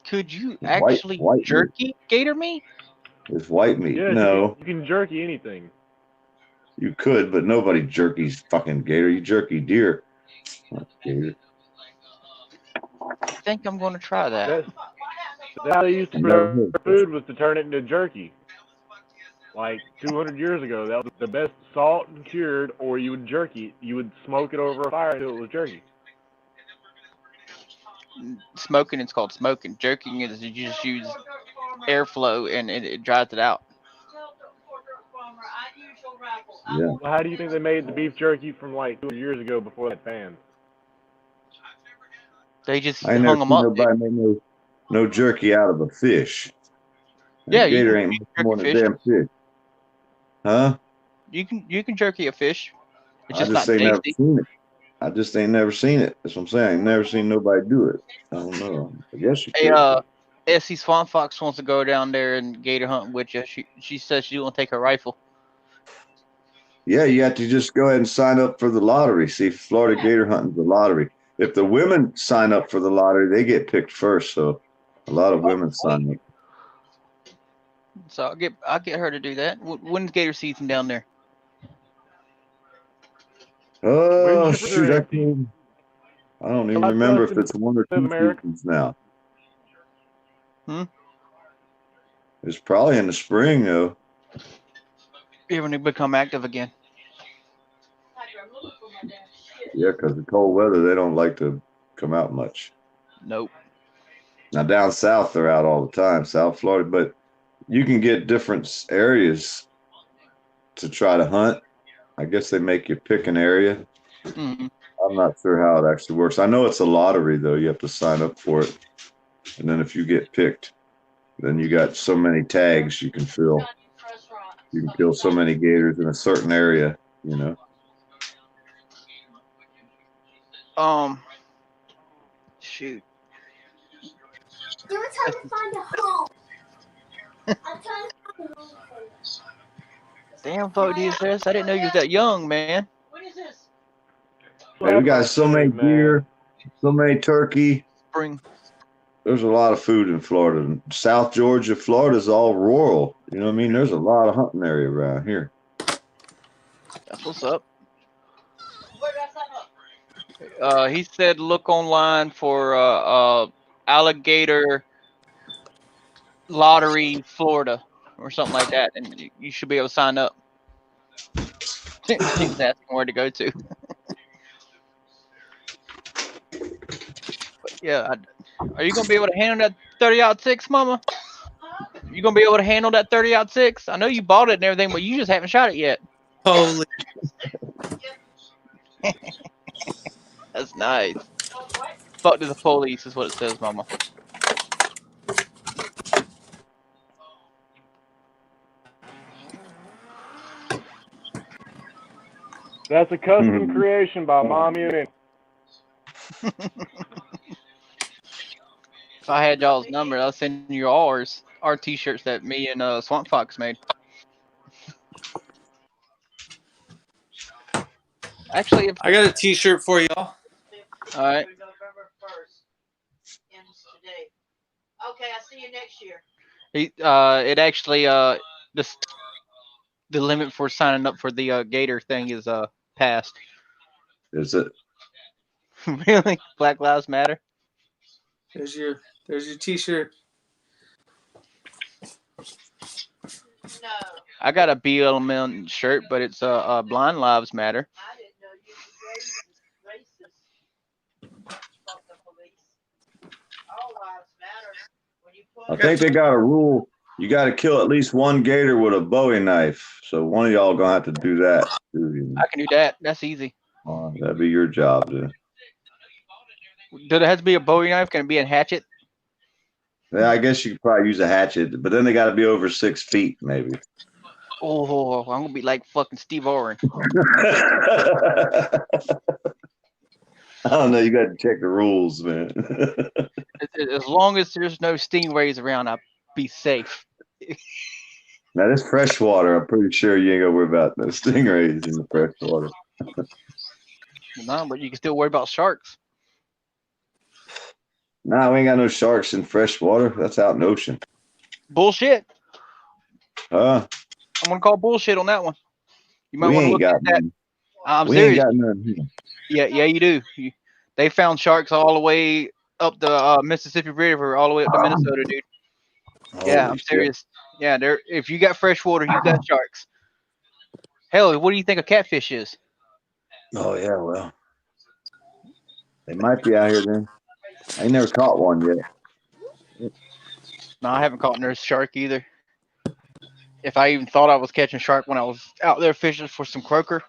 Could you White- actually white meat. jerky gator meat? It's white meat. Yeah, No, you can jerky anything. you could, but nobody jerkies fucking gator. You jerky deer. Not gator. I think I'm going to try that. That's how they used to Never prepare heard. food, was to turn it into jerky. Like 200 years ago, that was the best, salt and cured, or you would jerky. You would smoke it over a fire until it was jerky. Smoking, it's called smoking. Jerking is you just use airflow and it dries it out. Yeah. Well, how do you think they made the beef jerky from like 200 years ago before that fans? They just I ain't hung never them seen up. nobody make no jerky out of a fish. Yeah, you gator can ain't jerky much more than a fish. damn fish. Huh? You can jerky a fish. It's I just just not ain't never tasty. seen it. I just ain't never seen it. That's what I'm saying. I ain't never seen nobody do it. I don't know. I guess you Hey, could. Essie Swamp Fox wants to go down there and gator hunt with you. She says she won't take her rifle. Yeah, you have to just go ahead and sign up for the lottery. See, Florida gator hunting's the lottery. If the women sign up for the lottery, they get picked first. So a lot of women sign up. So I'll get her to do that. When's gator season down there? Oh When's your shoot! empty? I don't even South remember if Western it's one or two America? seasons now. Hmm? It's probably in the spring though. You're going to become active again. Yeah, because the cold weather, they don't like to come out much. Nope. Now down south, they're out all the time, South Florida. But you can get different areas to try to hunt. I guess they make you pick an area. Mm-hmm. I'm not sure how it actually works. I know it's a lottery though. You have to sign up for it, and then if you get picked, then you got so many tags you can fill. You can kill so many gators in a certain area. You know. Shoot. They were trying to find a home. I'm trying to find a home for you. Damn, fuck is this? I didn't know you was that young, man. Hey, we got so many deer, so many turkey. Spring. There's a lot of food in Florida. South Georgia, Florida's all rural. You know what I mean? There's a lot of hunting area around here. That's what's up. He said look online for alligator lottery Florida or something like that, and you should be able to sign up. She's asking where to go to. But yeah, are you gonna be able to handle that 30-06, Mama? You gonna be able to handle that 30-06? I know you bought it and everything, but you just haven't shot it yet. Holy. That's nice. Fuck to the police is what it says, Mama. That's a custom creation by Mommy and Ann. If I had y'all's number, I'll send you ours. Our t-shirts that me and Swamp Fox made. Actually, if I got a T-shirt for y'all. all right, November 1st. Ends today. Okay, I'll see you next year. it actually the limit for signing up for the Gator thing is passed. Is it? Really? Black Lives Matter. There's your T-shirt. No, I got a BLM shirt, but it's Blind Lives Matter. I didn't know you was racist. Fuck the police. All lives matter. When you put I think they got a rule. You got to kill at least one gator with a Bowie knife. So one of y'all gonna have to do that. I can do that. That's easy. That'd be your job, dude. Does it have to be a Bowie knife? Can it be a hatchet? Yeah, I guess you could probably use a hatchet, but then they got to be over 6 feet, maybe. Oh, I'm gonna be like fucking Steve Oren. I don't know. You got to check the rules, man. As long as there's no stingrays around, I'll be safe. Now this freshwater, I'm pretty sure you ain't gonna worry about no stingrays in the freshwater. No, but you can still worry about sharks. Nah, we ain't got no sharks in fresh water. That's out in the ocean. Bullshit. Huh? I'm gonna call bullshit on that one. You might We want to ain't look got at that. none. I'm We ain't serious. got none here. Yeah, you do. They found sharks all the way up the Mississippi River, all the way up to Minnesota, dude. Yeah, Holy I'm shit. serious. Yeah, there. If you got fresh water, you got sharks. Hell, what do you think a catfish is? Oh yeah, well, they might be out here then. I ain't never caught one yet. No, I haven't caught no shark either. If I even thought I was catching shark when I was out there fishing for some croaker,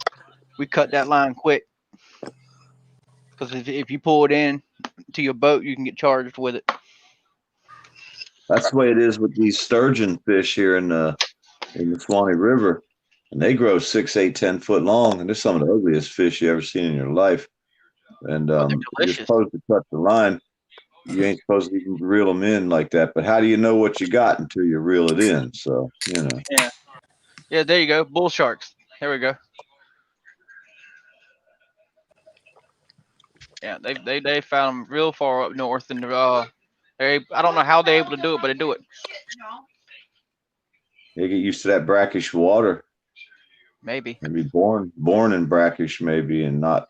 we cut that line quick. Because if you pull it in to your boat, you can get charged with it. That's the way it is with these sturgeon fish here in the Swanee River, and they grow 6, 8, 10 foot long, and they're some of the ugliest fish you ever seen in your life. And Oh, they're you're delicious. supposed to cut the line. You ain't supposed to even reel them in like that. But how do you know what you got until you reel it in? So Yeah, there you go. Bull sharks. There we go. Yeah, they found them real far up north, and I don't know how they're able to do it, but they do it. they get used to that brackish water. Maybe. Maybe born in brackish, maybe, and not.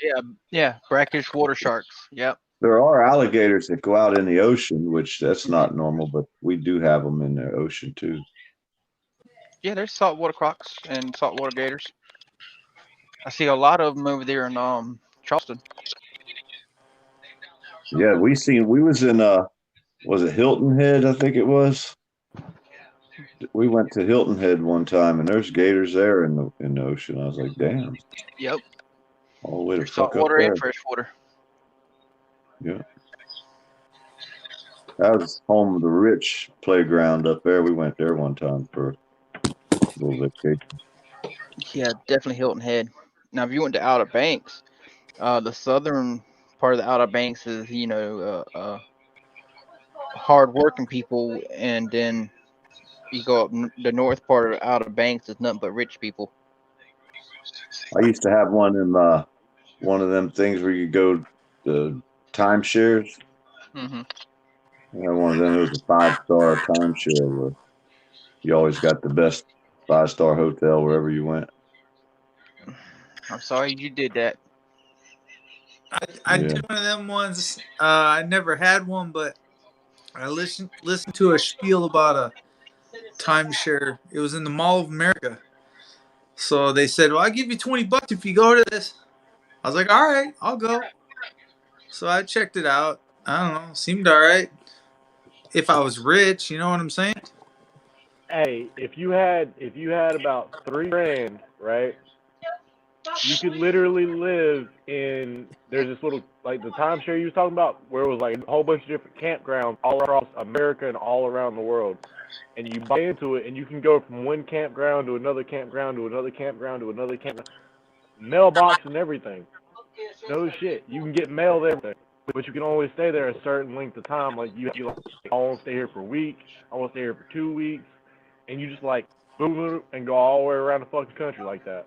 Yeah, brackish water sharks. Yep. There are alligators that go out in the ocean, which that's not normal, but we do have them in the ocean too. Yeah, there's saltwater crocs and saltwater gators. I see a lot of them over there in Charleston. Yeah, we was in was it Hilton Head? I think it was. We went to Hilton Head one time, and there's gators there in the ocean. I was like, damn. Yep. All the way to There's fuck up saltwater there. and freshwater. Yeah. That was home of the rich playground up there. We went there one time for a little vacation. Yeah, definitely Hilton Head. Now, if you went to Outer Banks, the southern part of the Outer Banks is, hard-working people, and then you go up the north part of Outer Banks is nothing but rich people. I used to have one in one of them things where you go to timeshares. Mm-hmm. I had one of them. It was a 5-star timeshare where you always got the best 5-star hotel wherever you went. I'm sorry you did that. I did one of them ones. I never had one, but I listened to a spiel about a timeshare. It was in the Mall of America. So they said, "Well, I'll give you $20 if you go to this." I was like, "All right, I'll go." So I checked it out. I don't know, seemed all right. If I was rich, you know what I'm saying? Hey, if you had about $3,000, right? You could literally live in. There's this little, like the timeshare you was talking about, where it was like a whole bunch of different campgrounds all across America and all around the world, and you buy into it, and you can go from one campground to another campground to another campground to another campground, mailbox and everything. No shit, you can get mail there, but you can only stay there a certain length of time. Like you like, I want to stay here for a week, I want to stay here for 2 weeks, and you just like boom, boom, and go all the way around the fucking country like that.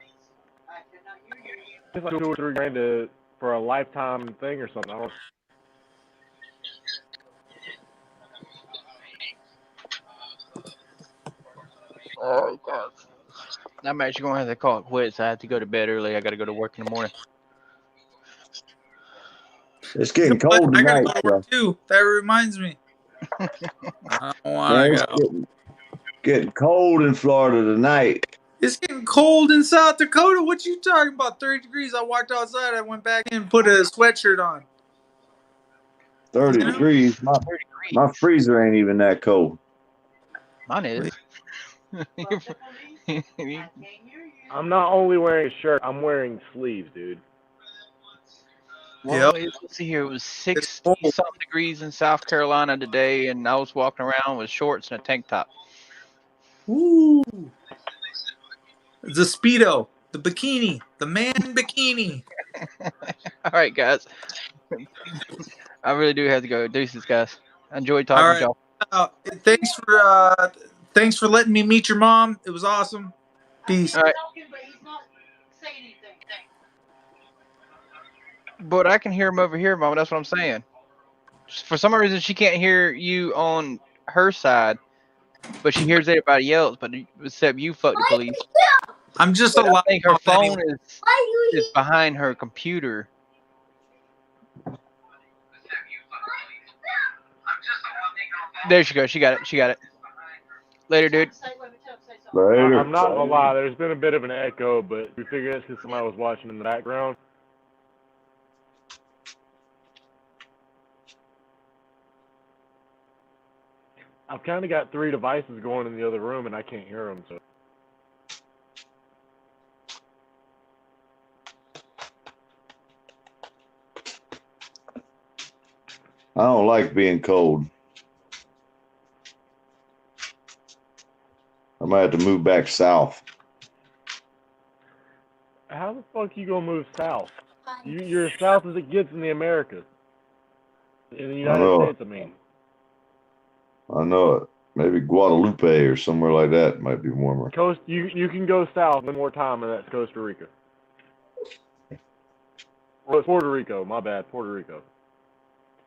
It's like $2 or $3,000 for a lifetime thing or something. I don't. Oh God. I'm actually gonna have to call it quits. I have to go to bed early. I got to go to work in the morning. It's getting But cold I gotta tonight. go to work too. That reminds me. I don't Man, want it's to go. getting cold in Florida tonight. It's getting cold in South Dakota. What you talking about? 30 degrees. I walked outside. I went back in and put a sweatshirt on. 30 You know? degrees. My freezer ain't even that cold. Mine is. I'm not only wearing a shirt, I'm wearing sleeves, dude. Well, Yep. let's see here. It was It's 60 cold. something degrees in South Carolina today, and I was walking around with shorts and a tank top. Ooh. The Speedo. The bikini. The man bikini. All right, guys. I really do have to go. Deuces, guys. I enjoyed All talking right. with y'all. Thanks for letting me meet your mom. It was awesome. Peace. All right. But I can hear him over here, Mama. That's what I'm saying. For some reason, she can't hear you on her side, but she hears everybody else. But except you, fuck the police. I'm just But a I lot. think her phone Why you is behind her computer. There she goes. She got it. She got it. Later, dude. Later. I'm not gonna lie, there's been a bit of an echo, but we figured that's because somebody was watching in the background. I've kind of got 3 devices going in the other room, and I can't hear them. So I don't like being cold. I might have to move back south. how the fuck you gonna move south? You're as south as it gets in the Americas. In the United know. States, I mean. I know it. Maybe Guadalupe or somewhere like that might be warmer. You can go south one more time, and that's Costa Rica. Well, it's Puerto Rico. My bad, Puerto Rico.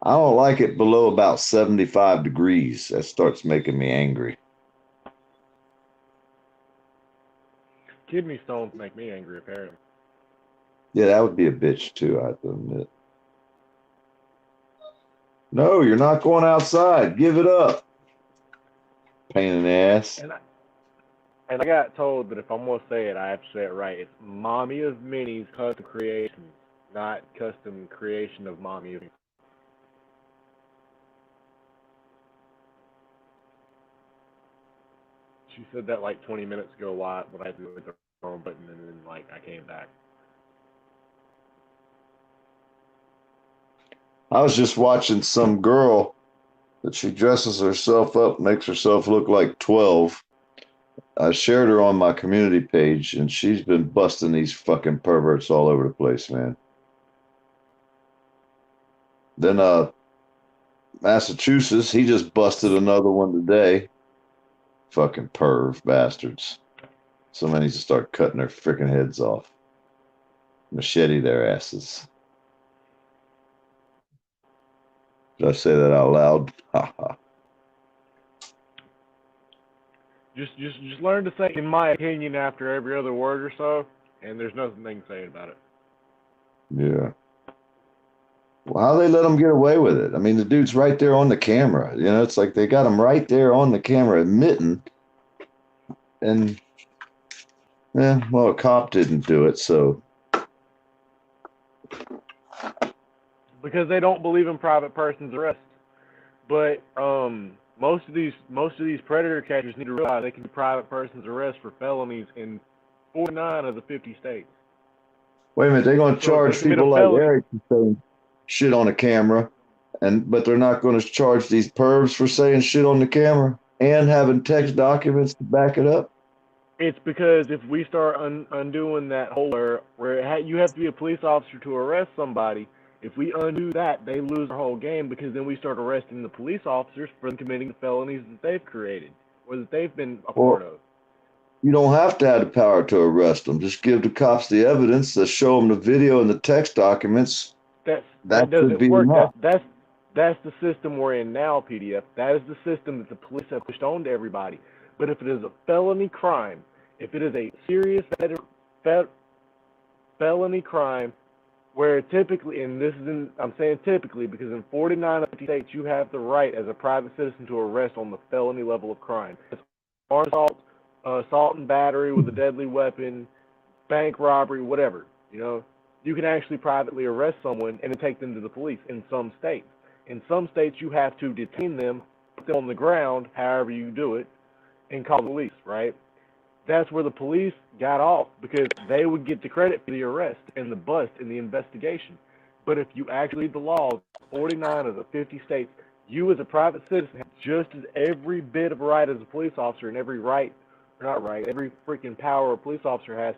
I don't like it below about 75 degrees. That starts making me angry. Kidney stones make me angry, apparently. Yeah, that would be a bitch too, I have to admit. No, you're not going outside. Give it up. Pain in the ass. And I got told that if I'm gonna say it, I have to say it right. It's Mommy of Minnie's custom creation, not custom creation of Mommy of Minnie. She said that like 20 minutes ago when I had to hit the wrong button, and then like I came back. I was just watching some girl that she dresses herself up, makes herself look like 12. I shared her on my community page, and she's been busting these fucking perverts all over the place, man. Then Massachusetts, he just busted another one today. Fucking perv bastards. Somebody needs to start cutting their freaking heads off. Machete their asses. Did I say that out loud? Ha ha. Just learn to say, in my opinion, after every other word or so, and there's nothing they can say about it. Yeah. Well, how they let him get away with it? I mean, the dude's right there on the camera. You know, it's like they got him right there on the camera admitting. And, well, a cop didn't do it, so. Because they don't believe in private person's arrest. But most of these predator catchers need to realize they can do private person's arrest for felonies in 49 of the 50 states. Wait a minute, they're going to charge people like Eric for saying shit on the camera, but they're not going to charge these pervs for saying shit on the camera and having text documents to back it up? It's because if we start undoing that whole where you have to be a police officer to arrest somebody, if we undo that, they lose their whole game, because then we start arresting the police officers for committing the felonies that they've created or that they've been a part of. You don't have to have the power to arrest them. Just give the cops the evidence, to show them the video and the text documents. That doesn't be work. enough. That's the system we're in now, PDF. That is the system that the police have pushed on to everybody. But if it is a felony crime, if it is a serious felony crime, where typically, and I'm saying typically, because in 49 of the states you have the right as a private citizen to arrest on the felony level of crime. It's armed assault and battery with a deadly weapon, bank robbery, whatever. You know, you can actually privately arrest someone and then take them to the police in some states. In some states, you have to detain them, put them on the ground, however you do it, and call the police, right? That's where the police got off, because they would get the credit for the arrest and the bust in the investigation. But if you actually read the laws, 49 of the 50 states, you as a private citizen have just as every bit of right as a police officer, and every every freaking power a police officer has,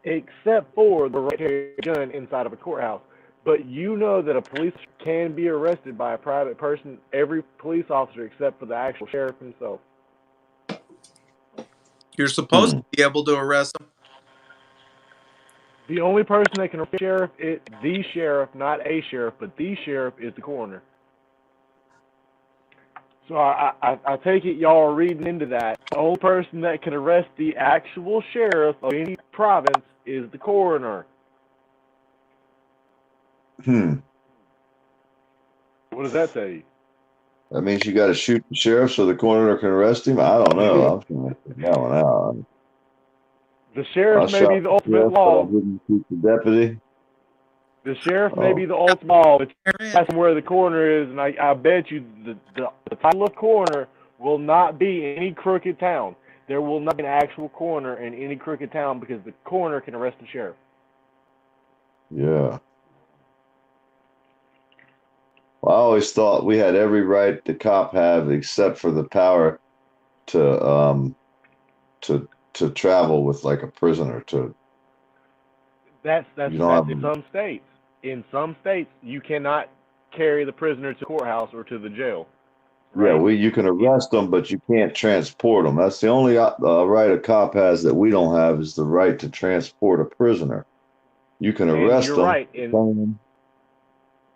except for the right to carry a gun inside of a courthouse. But you know that a police can be arrested by a private person, every police officer except for the actual sheriff himself. You're supposed to be able to arrest them. The only person that can arrest the sheriff, not a sheriff, but the sheriff, is the coroner. So I take it y'all are reading into that. The only person that can arrest the actual sheriff of any province is the coroner. Hmm. What does that tell you? That means you got to shoot the sheriff so the coroner can arrest him. I don't know. I'm trying to figure that one out. The I sheriff may shot be the the ultimate sheriff, but I law. didn't shoot the deputy. The sheriff may Oh. be the ultimate law, but that's where the coroner is, and I bet you the title of coroner will not be in any crooked town. There will not be an actual coroner in any crooked town because the coroner can arrest the sheriff. Yeah. Well, I always thought we had every right the cop have except for the power to travel with like a prisoner to. That's You don't in have- some states. In some states, you cannot carry the prisoner to the courthouse or to the jail. Yeah, Right? you can arrest them, but you can't transport them. That's the only right a cop has that we don't have is the right to transport a prisoner. You can And arrest you're them, right.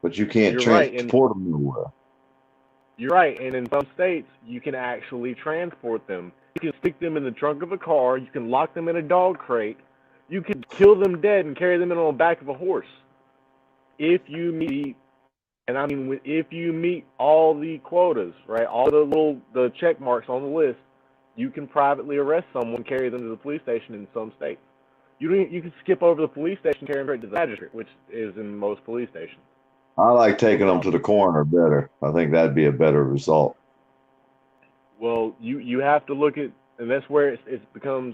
but you can't You're right, transport them nowhere. You're right, and in some states, you can actually transport them. You can stick them in the trunk of a car. You can lock them in a dog crate. You can kill them dead and carry them in on the back of a horse. If you meet, and I mean, if you meet all the quotas, right, all the check marks on the list, you can privately arrest someone, carry them to the police station in some states. You can skip over the police station, carry them right to the magistrate, which is in most police stations. I like taking them to the coroner better. I think that'd be a better result. Well, you have to look at, and that's where it becomes,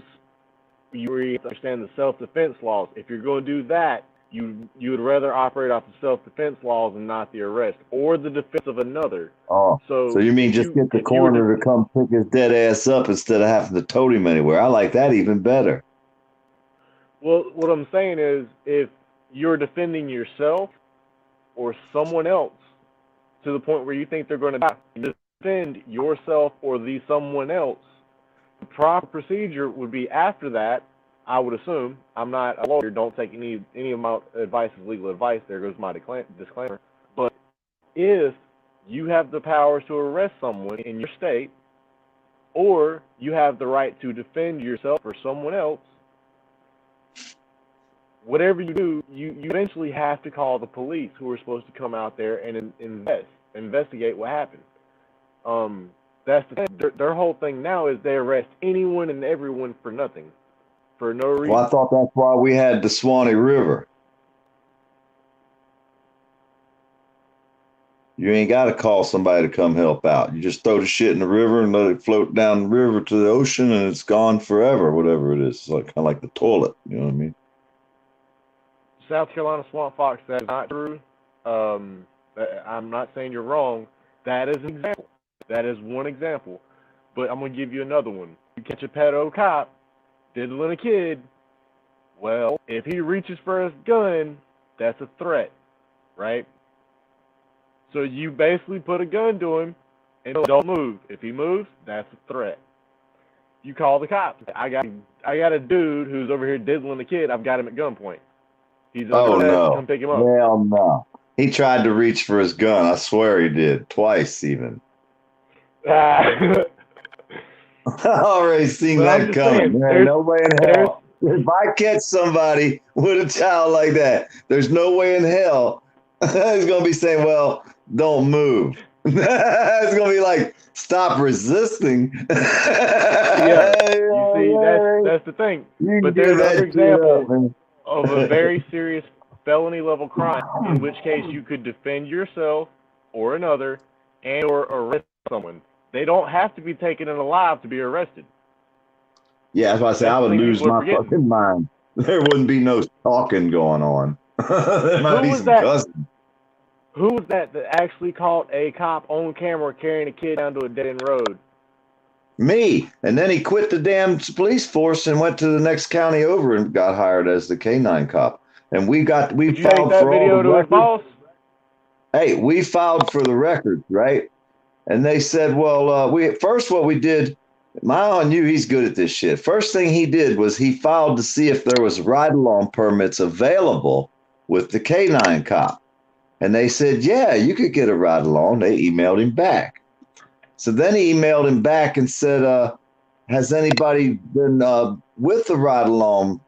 you really have to understand the self-defense laws. If you're going to do that, you would rather operate off the self-defense laws and not the arrest or the defense of another. Oh, so you mean just get the coroner to come pick his dead ass up instead of having to tote him anywhere? I like that even better. Well, what I'm saying is, if you're defending yourself or someone else to the point where you think they're going to die, you defend yourself or the someone else, the proper procedure would be after that, I would assume. I'm not a lawyer. Don't take any of my advice as legal advice. There goes my disclaimer. But if you have the powers to arrest someone in your state, or you have the right to defend yourself or someone else, whatever you do, you eventually have to call the police, who are supposed to come out there and investigate what happened. That's the thing. Their whole thing now is they arrest anyone and everyone for nothing, for no reason. Well, I thought that's why we had the Swanee River. You ain't got to call somebody to come help out. You just throw the shit in the river and let it float down the river to the ocean, and it's gone forever, whatever it is. It's like kind of like the toilet. You know what I mean? South Carolina swamp fox, that is not true. I'm not saying you're wrong. That is an example. That is one example. But I'm going to give you another one. You catch a pedo cop diddling a kid. Well, if he reaches for his gun, that's a threat, right? So you basically put a gun to him and don't move. If he moves, that's a threat. You call the cops. I got a dude who's over here diddling a kid. I've got him at gunpoint. He's under arrest. Come pick him up. Hell no. He tried to reach for his gun. I swear he did. Twice even. I already seen that coming. There ain't no way in hell. If I catch somebody with a child like that, there's no way in hell he's going to be saying, well, don't move. It's going to be like, stop resisting. Yeah. You see, that's the thing. But there's another example of a very serious felony level crime, in which case you could defend yourself or another and or arrest someone. They don't have to be taken in alive to be arrested. Yeah, that's why I say I would lose my fucking mind. There wouldn't be no talking going on. There might be some cussing. Who was that actually caught a cop on camera carrying a kid down to a dead-end road? Me. And then he quit the damn police force and went to the next county over and got hired as the K-9 cop. And we filed for all the records. Hey, we filed for the records, right? And they said, well, what we did, my on you, he's good at this shit. First thing he did was he filed to see if there was ride-along permits available with the K-9 cop. And they said, yeah, you could get a ride-along. They emailed him back. So then he emailed him back and said, has anybody been with the ride along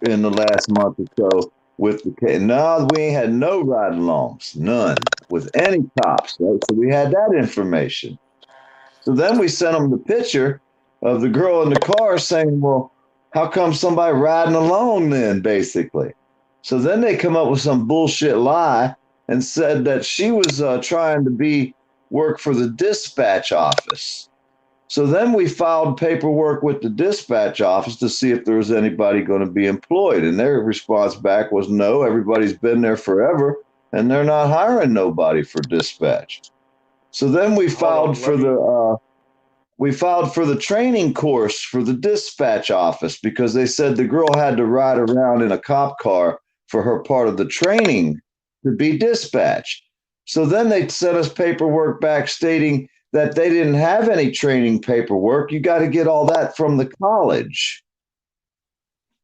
in the last month or so with the case? No, we ain't had no ride alongs, none with any cops. Right? So we had that information. So then we sent him the picture of the girl in the car saying, well, how come somebody riding along then, basically? So then they come up with some bullshit lie and said that she was trying to work for the dispatch office. So then we filed paperwork with the dispatch office to see if there was anybody going to be employed. And their response back was, no, everybody's been there forever and they're not hiring nobody for dispatch. So then we filed for the training course for the dispatch office because they said the girl had to ride around in a cop car for her part of the training to be dispatched. So then they sent us paperwork back stating that they didn't have any training paperwork. You got to get all that from the college.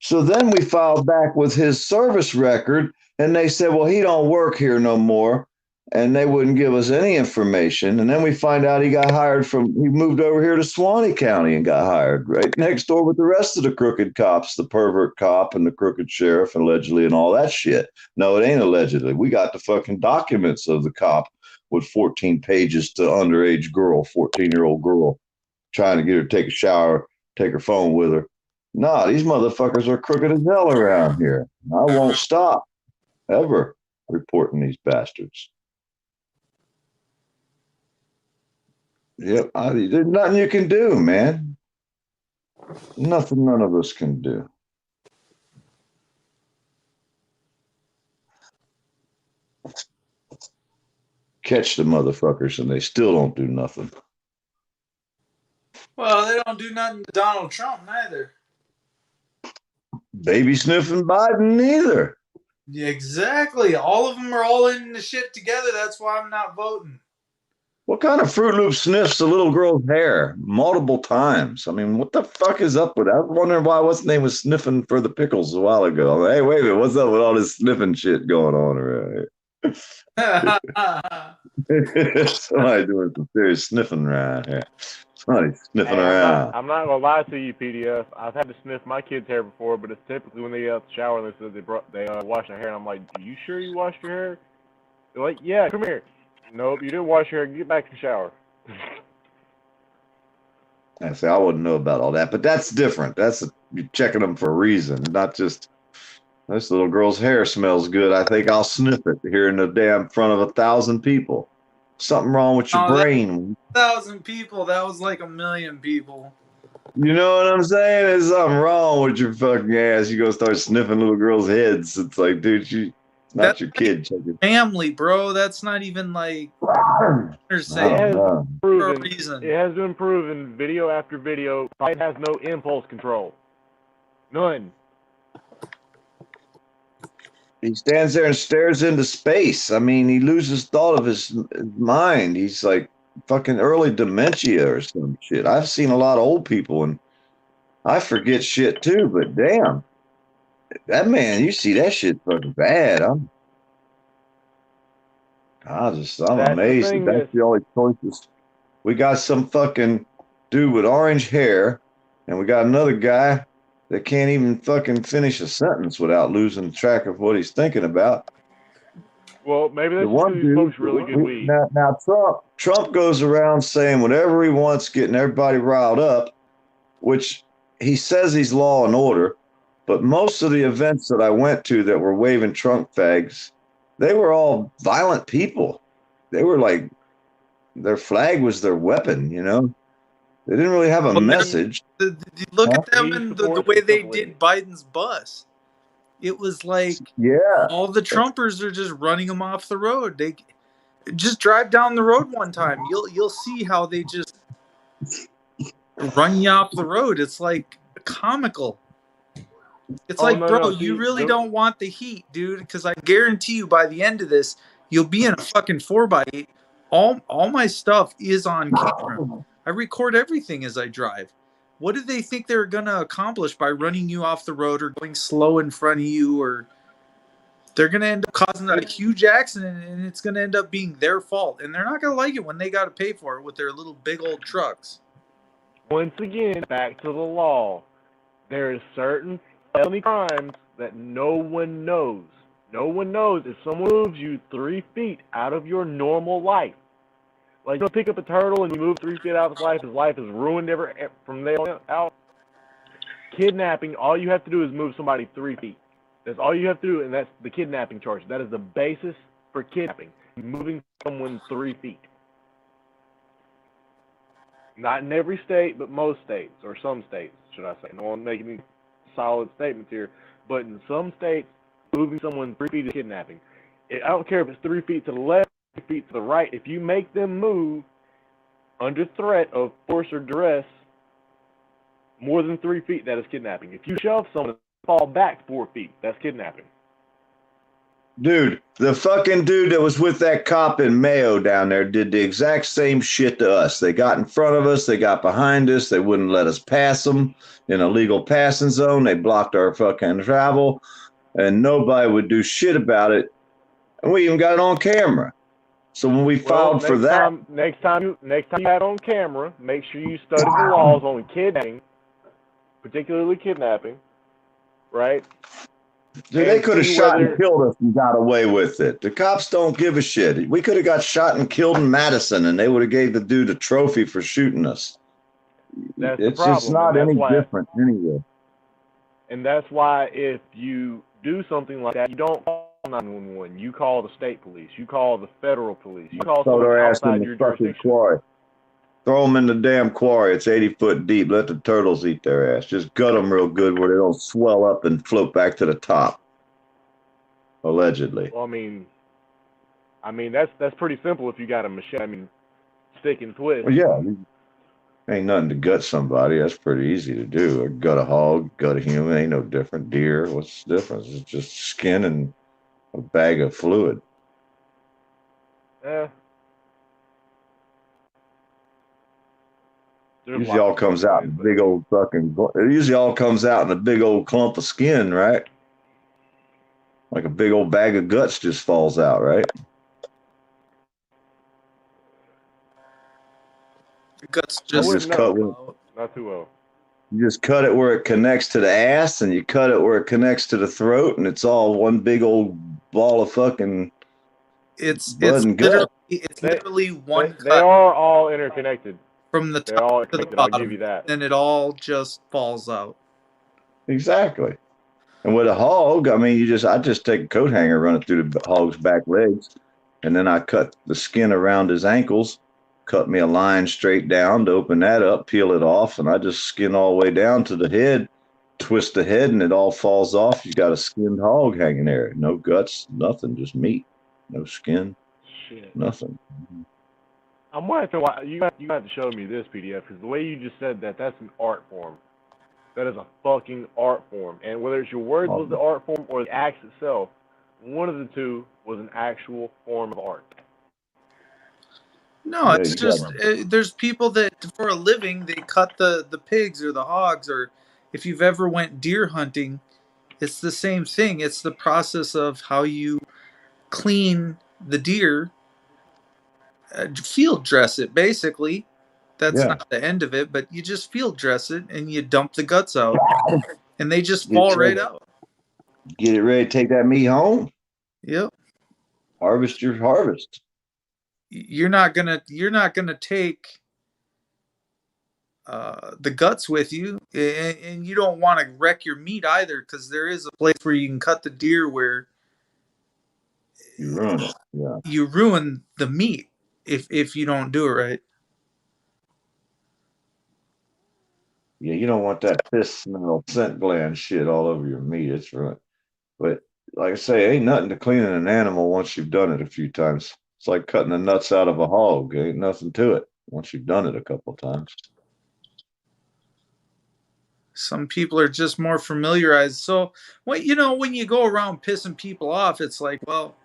So then we filed back with his service record and they said, well, he don't work here no more. And they wouldn't give us any information. And then we find out he moved over here to Suwannee County and got hired right next door with the rest of the crooked cops, the pervert cop and the crooked sheriff, allegedly, and all that shit. No, it ain't allegedly. We got the fucking documents of the cop with 14 pages to underage girl, 14-year-old girl, trying to get her to take a shower, take her phone with her. Nah, these motherfuckers are crooked as hell around here. I won't stop ever reporting these bastards. Yep, there's nothing you can do, man. Nothing none of us can do. Catch the motherfuckers and they still don't do nothing. Well, they don't do nothing to Donald Trump neither. Baby sniffing Biden neither. Yeah, exactly. All of them are all in the shit together. That's why I'm not voting. What kind of Fruit Loop sniffs a little girl's hair multiple times? I mean, what the fuck is up with that? I was wondering why what's his name was sniffing for the pickles a while ago. Hey, wait a minute, what's up with all this sniffing shit going on around here? Somebody doing some serious sniffing around here. Somebody sniffing around. I'm not gonna lie to you, PDF. I've had to sniff my kids' hair before, but it's typically when they get out the shower and they said they wash their hair, and I'm like, "Are you sure you washed your hair?" They're like, "Yeah, come here." Nope, you didn't wash your hair. Get back in the shower. I say I wouldn't know about all that, but that's different. You're checking them for a reason, not just this little girl's hair smells good. I think I'll sniff it here in the damn front of 1,000 people. Something wrong with your brain. 1,000 people. That was like 1,000,000 people. You know what I'm saying? There's something wrong with your fucking ass. You go start sniffing little girls' heads. It's like, dude, that's your kid. Family, bro. That's not even like it has been proven video after video. Biden has no impulse control. None. He stands there and stares into space. I mean, he loses thought of his mind. He's like fucking early dementia or some shit. I've seen a lot of old people and I forget shit too, but damn. That man, you see that shit fucking bad. I'm amazed. That's the only choices. We got some fucking dude with orange hair, and we got another guy that can't even fucking finish a sentence without losing track of what he's thinking about. Well, maybe that's because he smokes really good weed. Now Trump goes around saying whatever he wants, getting everybody riled up, which he says he's law and order. But most of the events that I went to that were waving Trump flags, they were all violent people. They were like, their flag was their weapon, you know? They didn't really have a message. Look at them and the way they did Biden's bus. It was like all the Trumpers are just running them off the road. They just drive down the road one time. You'll see how they just run you off the road. It's like comical. It's you really don't want the heat, dude, because I guarantee you by the end of this, you'll be in a fucking 4x8. All my stuff is on camera. I record everything as I drive. What do they think they're going to accomplish by running you off the road or going slow in front of you? Or they're going to end up causing a huge accident, and it's going to end up being their fault. And they're not going to like it when they got to pay for it with their little big old trucks. Once again, back to the law. There are certain felony crimes that no one knows. No one knows if someone moves you 3 feet out of your normal life. Like, you pick up a turtle and you move 3 feet out of his life is ruined from there on out. Kidnapping, all you have to do is move somebody 3 feet. That's all you have to do, and that's the kidnapping charge. That is the basis for kidnapping, moving someone 3 feet. Not in every state, but most states, or some states, should I say. No one making any solid statements here, but in some states, moving someone 3 feet is kidnapping. I don't care if it's 3 feet to the left, 3 feet to the right. If you make them move under threat of force or duress more than 3 feet, that is kidnapping. If you shove someone and fall back 4 feet, that's kidnapping. Dude, the fucking dude that was with that cop in Mayo down there did the exact same shit to us. They got in front of us. They got behind us. They wouldn't let us pass them in a legal passing zone. They blocked our fucking travel, and nobody would do shit about it. And we even got it on camera. So when we filed for that, next time you had on camera, make sure you study the laws on kidnapping, particularly kidnapping, right? dude, they could have shot and killed us and got away with it. The cops don't give a shit. We could have got shot and killed in Madison, and they would have gave the dude a trophy for shooting us. It's just not any different anyway. And that's why if you do something like that, you don't call 911. You call the state police. You call the federal police. You call someone outside your jurisdiction. Quarry. Throw them in the damn quarry. It's 80 foot deep. Let the turtles eat their ass. Just gut them real good where they don't swell up and float back to the top. Allegedly. Well, I mean that's pretty simple if you got a machete. I mean, stick and twist. Well, yeah. Ain't nothing to gut somebody. That's pretty easy to do. Or gut a hog, gut a human. Ain't no different. Deer. What's the difference? It's just skin and a bag of fluid. Yeah. It usually all comes out in a big old fucking. It usually all comes out in a big old clump of skin, right? Like a big old bag of guts just falls out, right? The guts just cut not too well. You just cut it where it connects to the ass, and you cut it where it connects to the throat, and it's all one big old ball of fucking. It's literally one cut. They are all interconnected. From the top to the bottom, I'll give you that. And it all just falls out. Exactly. And with a hog, I mean, I just take a coat hanger, run it through the hog's back legs, and then I cut the skin around his ankles, cut me a line straight down to open that up, peel it off, and I just skin all the way down to the head, twist the head, and it all falls off. You got a skinned hog hanging there. No guts, nothing, just meat. No skin, nothing. I'm wondering why you have to show me this PDF, because the way you just said that's an art form. That is a fucking art form. And whether it's your words was the art form or the act itself, one of the two was an actual form of art. No, it's just there's people that for a living they cut the pigs or the hogs, or if you've ever went deer hunting, it's the same thing. It's the process of how you clean the deer. Field dress it, basically. That's not the end of it, but you just field dress it and you dump the guts out, and they just fall right out. Get it ready to take that meat home. Yep. Harvest your harvest. You're not gonna take the guts with you, and you don't want to wreck your meat either, because there is a place where you can cut the deer where you ruin it. Yeah. You ruin the meat if you don't do it right. Yeah, you don't want that piss smell, scent gland shit all over your meat. It's ruined. But like I say, ain't nothing to cleaning an animal once you've done it a few times. It's like cutting the nuts out of a hog. Ain't nothing to it once you've done it a couple of times. Some people are just more familiarized. So, when you go around pissing people off, it's like, well,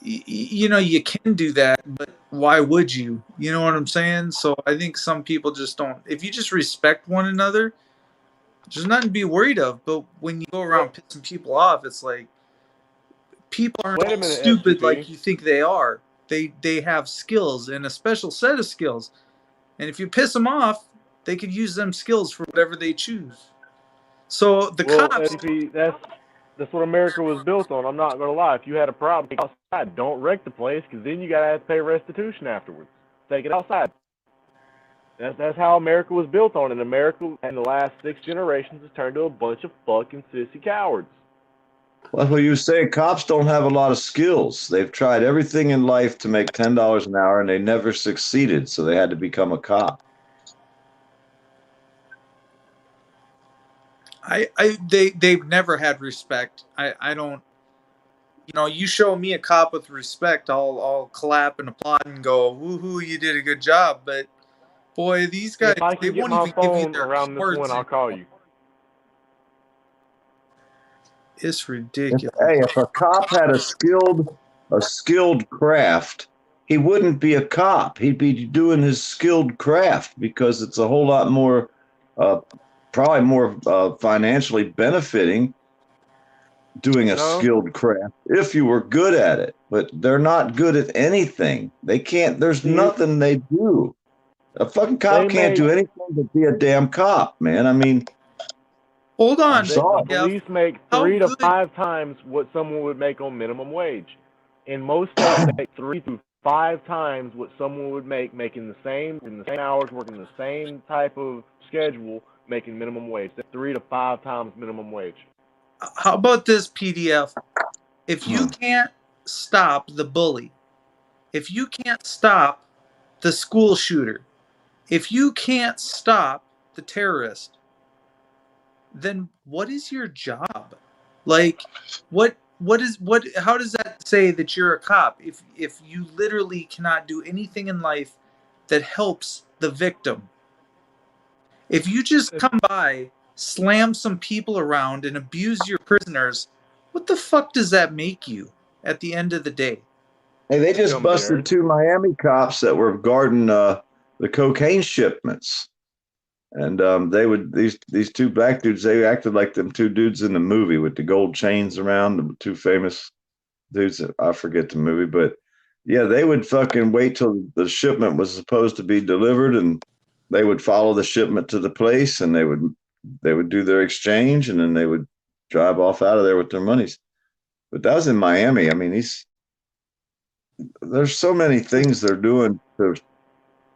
you can do that, but why would you? You know what I'm saying? So I think some people just don't. If you just respect one another, there's nothing to be worried of. But when you go around pissing people off, it's like, people aren't Wait a all minute, stupid SCP. like you think they are. They have skills and a special set of skills. And if you piss them off, they could use them skills for whatever they choose. So the Well, cops, SCP, that's what America was built on. I'm not gonna lie. If you had a problem, take it outside. Don't wreck the place, because then you gotta have to pay restitution afterwards. Take it outside. That's how America was built on. And America, in the last 6 generations, has turned to a bunch of fucking sissy cowards. Well, what you say, cops don't have a lot of skills. They've tried everything in life to make $10 an hour, and they never succeeded, so they had to become a cop. they've never had respect. I don't. You know, you show me a cop with respect, I'll clap and applaud and go, woohoo, you did a good job. But boy, these guys, If I they can get won't my even give you phone their around this cards. one, I'll call you. It's ridiculous. Hey, if a cop had a skilled craft, he wouldn't be a cop. He'd be doing his skilled craft, because it's a whole lot more, probably more financially benefiting doing a skilled craft if you were good at it. But they're not good at anything. They can't. There's nothing they do. A fucking cop can't do anything but be a damn cop, man. I mean, hold on. The police make 3 to 5 times what someone would make on minimum wage. In most states, they make 3 to 5 times what someone would make making the same hours, working the same type of schedule, making minimum wage. That's 3 to 5 times minimum wage. How about this, PDF? If you can't stop the bully, if you can't stop the school shooter, if you can't stop the terrorist, then what is your job? Like, how does that say that you're a cop if you literally cannot do anything in life that helps the victim? If you just come by, slam some people around, and abuse your prisoners, what the fuck does that make you at the end of the day? Hey, they just busted 2 Miami cops that were guarding the cocaine shipments. And these 2 black dudes, they acted like them 2 dudes in the movie with the gold chains around, the 2 famous dudes. I forget the movie, but yeah, they would fucking wait till the shipment was supposed to be delivered, and they would follow the shipment to the place, and they would do their exchange, and then they would drive off out of there with their monies. But that was in Miami. I mean, there's so many things they're doing.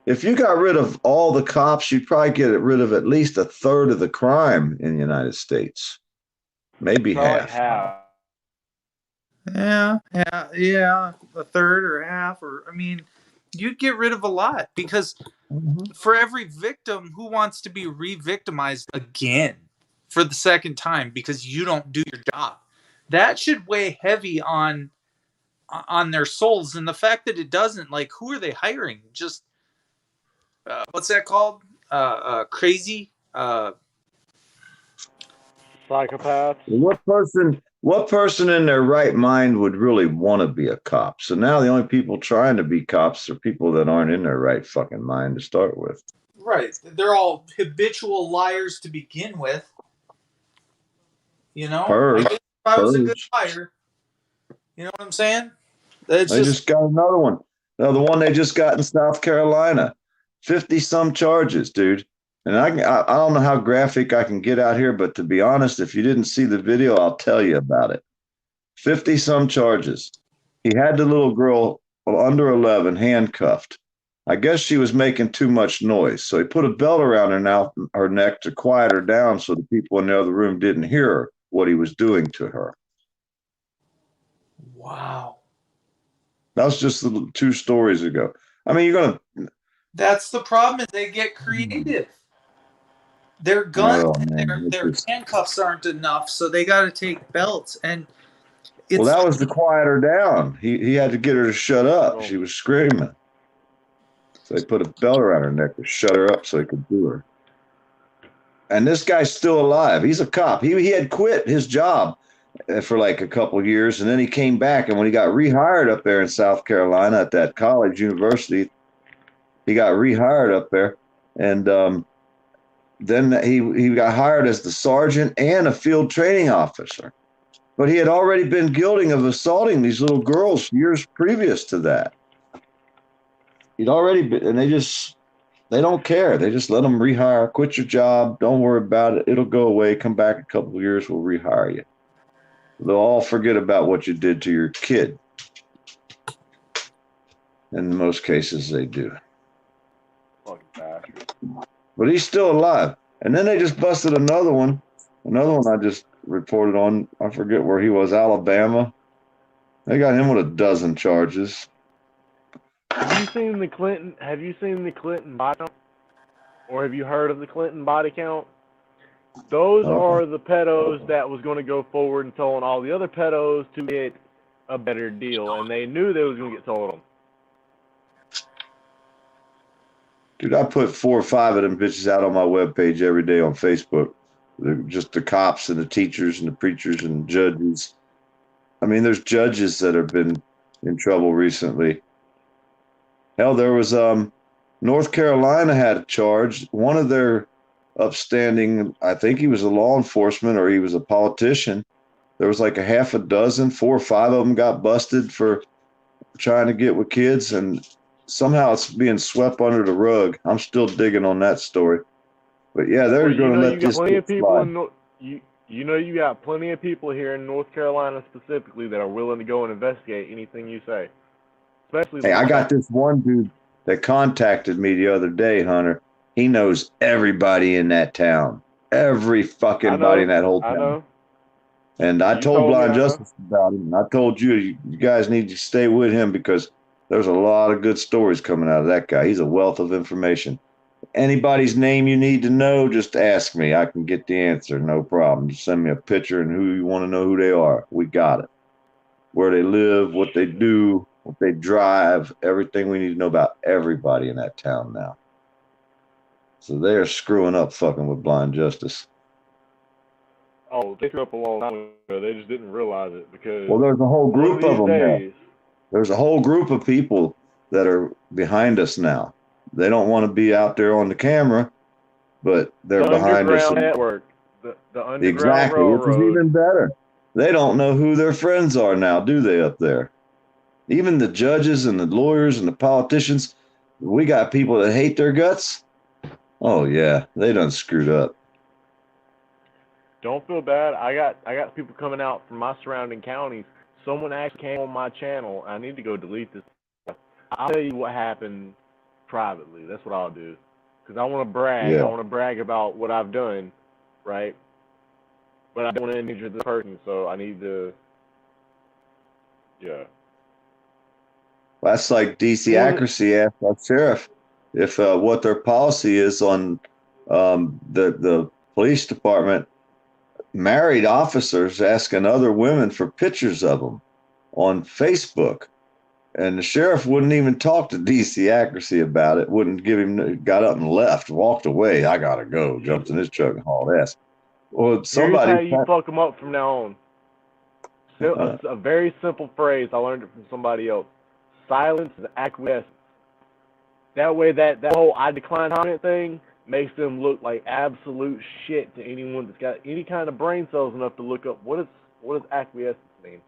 If you got rid of all the cops, you'd probably get rid of at least 1/3 of the crime in the United States. Maybe half. Yeah, 1/3 or half, or I mean, you'd get rid of a lot, because for every victim, who wants to be re-victimized again for the second time because you don't do your job? That should weigh heavy on their souls, and the fact that it doesn't, like, who are they hiring? Just what's that called? Crazy psychopaths. What person in their right mind would really want to be a cop? So now the only people trying to be cops are people that aren't in their right fucking mind to start with. Right. They're all habitual liars to begin with. You know? I guess if I was a good liar, you know what I'm saying? They just got another one. No, the one they just got in South Carolina. 50-some charges, dude. And I don't know how graphic I can get out here, but to be honest, if you didn't see the video, I'll tell you about it. 50-some charges. He had the little girl under 11 handcuffed. I guess she was making too much noise, so he put a belt around her neck to quiet her down so the people in the other room didn't hear what he was doing to her. Wow. That was just 2 stories ago. I mean, you're going to... That's the problem, is they get creative. Their guns and their handcuffs aren't enough, so they got to take belts. And well, that was to quiet her down. He had to get her to shut up. She was screaming. So they put a belt around her neck to shut her up so he could do her. And this guy's still alive. He's a cop. He had quit his job for like a couple of years, and then he came back. And when he got rehired up there in South Carolina at that college university, he got rehired up there. And then he got hired as the sergeant and a field training officer. But he had already been guilty of assaulting these little girls years previous to that. He'd already been, and they don't care. They just let them rehire. Quit your job. Don't worry about it. It'll go away. Come back a couple of years. We'll rehire you. They'll all forget about what you did to your kid. In most cases, they do. Fucking bastard. But he's still alive. And then they just busted another one. Another one I just reported on. I forget where he was, Alabama. They got him with a dozen charges. Have you seen the Clinton body count? Or have you heard of the Clinton body count? Those are the pedos that was going to go forward and telling all the other pedos to get a better deal, and they knew they was going to get told them. Dude, I put 4 or 5 of them bitches out on my webpage every day on Facebook. They're just the cops and the teachers and the preachers and judges. I mean, there's judges that have been in trouble recently. Hell, there was North Carolina had a charge. One of their upstanding, I think he was a law enforcement or he was a politician. There was like a half a dozen, 4 or 5 of them got busted for trying to get with kids, and somehow it's being swept under the rug. I'm still digging on that story. But yeah, they're going to let this slide. You know you got plenty of people here in North Carolina specifically that are willing to go and investigate anything you say. Especially hey, I got this one dude that contacted me the other day, Hunter. He knows everybody in that town. Every fucking body in that whole town. I know. And I told Blind Justice about him. And I told you guys need to stay with him because there's a lot of good stories coming out of that guy. He's a wealth of information. Anybody's name you need to know, just ask me. I can get the answer, no problem. Just send me a picture and who you want to know who they are. We got it. Where they live, what they do, what they drive, everything we need to know about everybody in that town now. So they're screwing up fucking with Blind Justice. Oh, they threw up a long time ago. They just didn't realize it because... Well, there's a whole group of them now. There's a whole group of people that are behind us now. They don't want to be out there on the camera, but they're behind us. Network, the Underground exactly, Railroad. Which is even better. They don't know who their friends are now, do they, up there? Even the judges and the lawyers and the politicians, we got people that hate their guts. Oh, yeah, they done screwed up. Don't feel bad. I got people coming out from my surrounding counties. Someone actually came on my channel. I need to go delete this. I'll tell you what happened privately. That's what I'll do. Because I want to brag. Yeah. I want to brag about what I've done, right? But I don't want to injure this person, so I need to, yeah. Well, that's like DC Accuracy asked our sheriff if what their policy is on the police department. Married officers asking other women for pictures of them on Facebook. And the sheriff wouldn't even talk to DC Accuracy about it, wouldn't give him, got up and left, walked away. I got to go, jumped in his truck and hauled ass. Well, somebody. Here's how you fuck them up from now on. A very simple phrase. I learned it from somebody else. Silence is acquiescence. That way, that whole I decline comment thing makes them look like absolute shit to anyone that's got any kind of brain cells enough to look up what does acquiescence mean.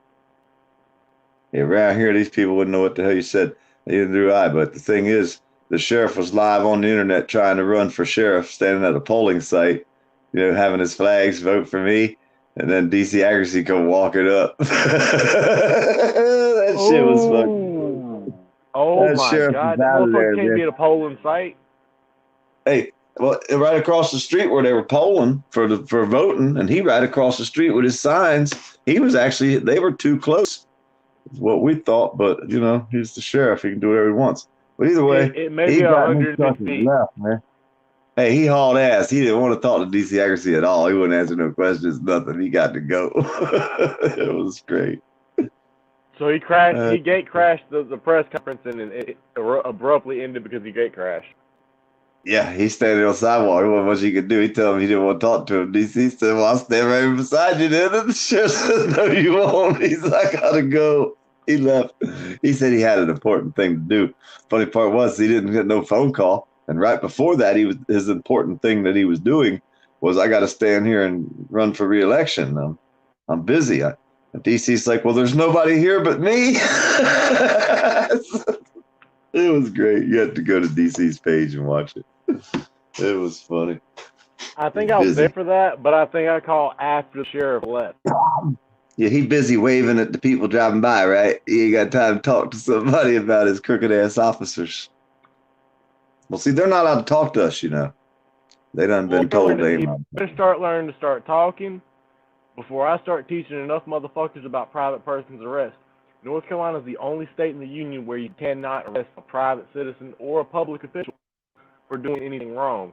Yeah, around here, these people wouldn't know what the hell you said. Neither do I. But the thing is, the sheriff was live on the internet trying to run for sheriff, standing at a polling site, having his flags, vote for me, and then DC Accuracy come walking up. That shit was fucking. Oh my God! That motherfucker can't be at a polling site. Hey, well, right across the street where they were polling for voting, and he right across the street with his signs. He was actually, they were too close. Is what we thought, but he's the sheriff. He can do whatever he wants. But either way, it may be 150 feet. Left, man. Hey, he hauled ass. He didn't want to talk to DC Accuracy at all. He wouldn't answer no questions, nothing. He got to go. It was great. So he crashed. He gate crashed the press conference, and it abruptly ended because he gate crashed. Yeah, he's standing on the sidewalk. There wasn't much he could do. He told him he didn't want to talk to him. DC said, "Well, I'll stand right beside you then." And the sheriff said, "No, you won't." He's like, "I gotta go." He left. He said he had an important thing to do. Funny part was he didn't get no phone call. And right before that, his important thing that he was doing was, "I got to stand here and run for re-election. I'm busy." DC's like, well, there's nobody here but me. It was great. You had to go to DC's page and watch it. It was funny. I think I was busy. there for that, but I think I called after the sheriff left. Yeah, he busy waving at the people driving by, right? He ain't got time to talk to somebody about his crooked ass officers. Well, see, they're not allowed to talk to us, you know. They done been told they ain't allowed to. Better start learning to start talking before I start teaching enough motherfuckers about private person's arrest. North Carolina is the only state in the union where you cannot arrest a private citizen or a public official for doing anything wrong.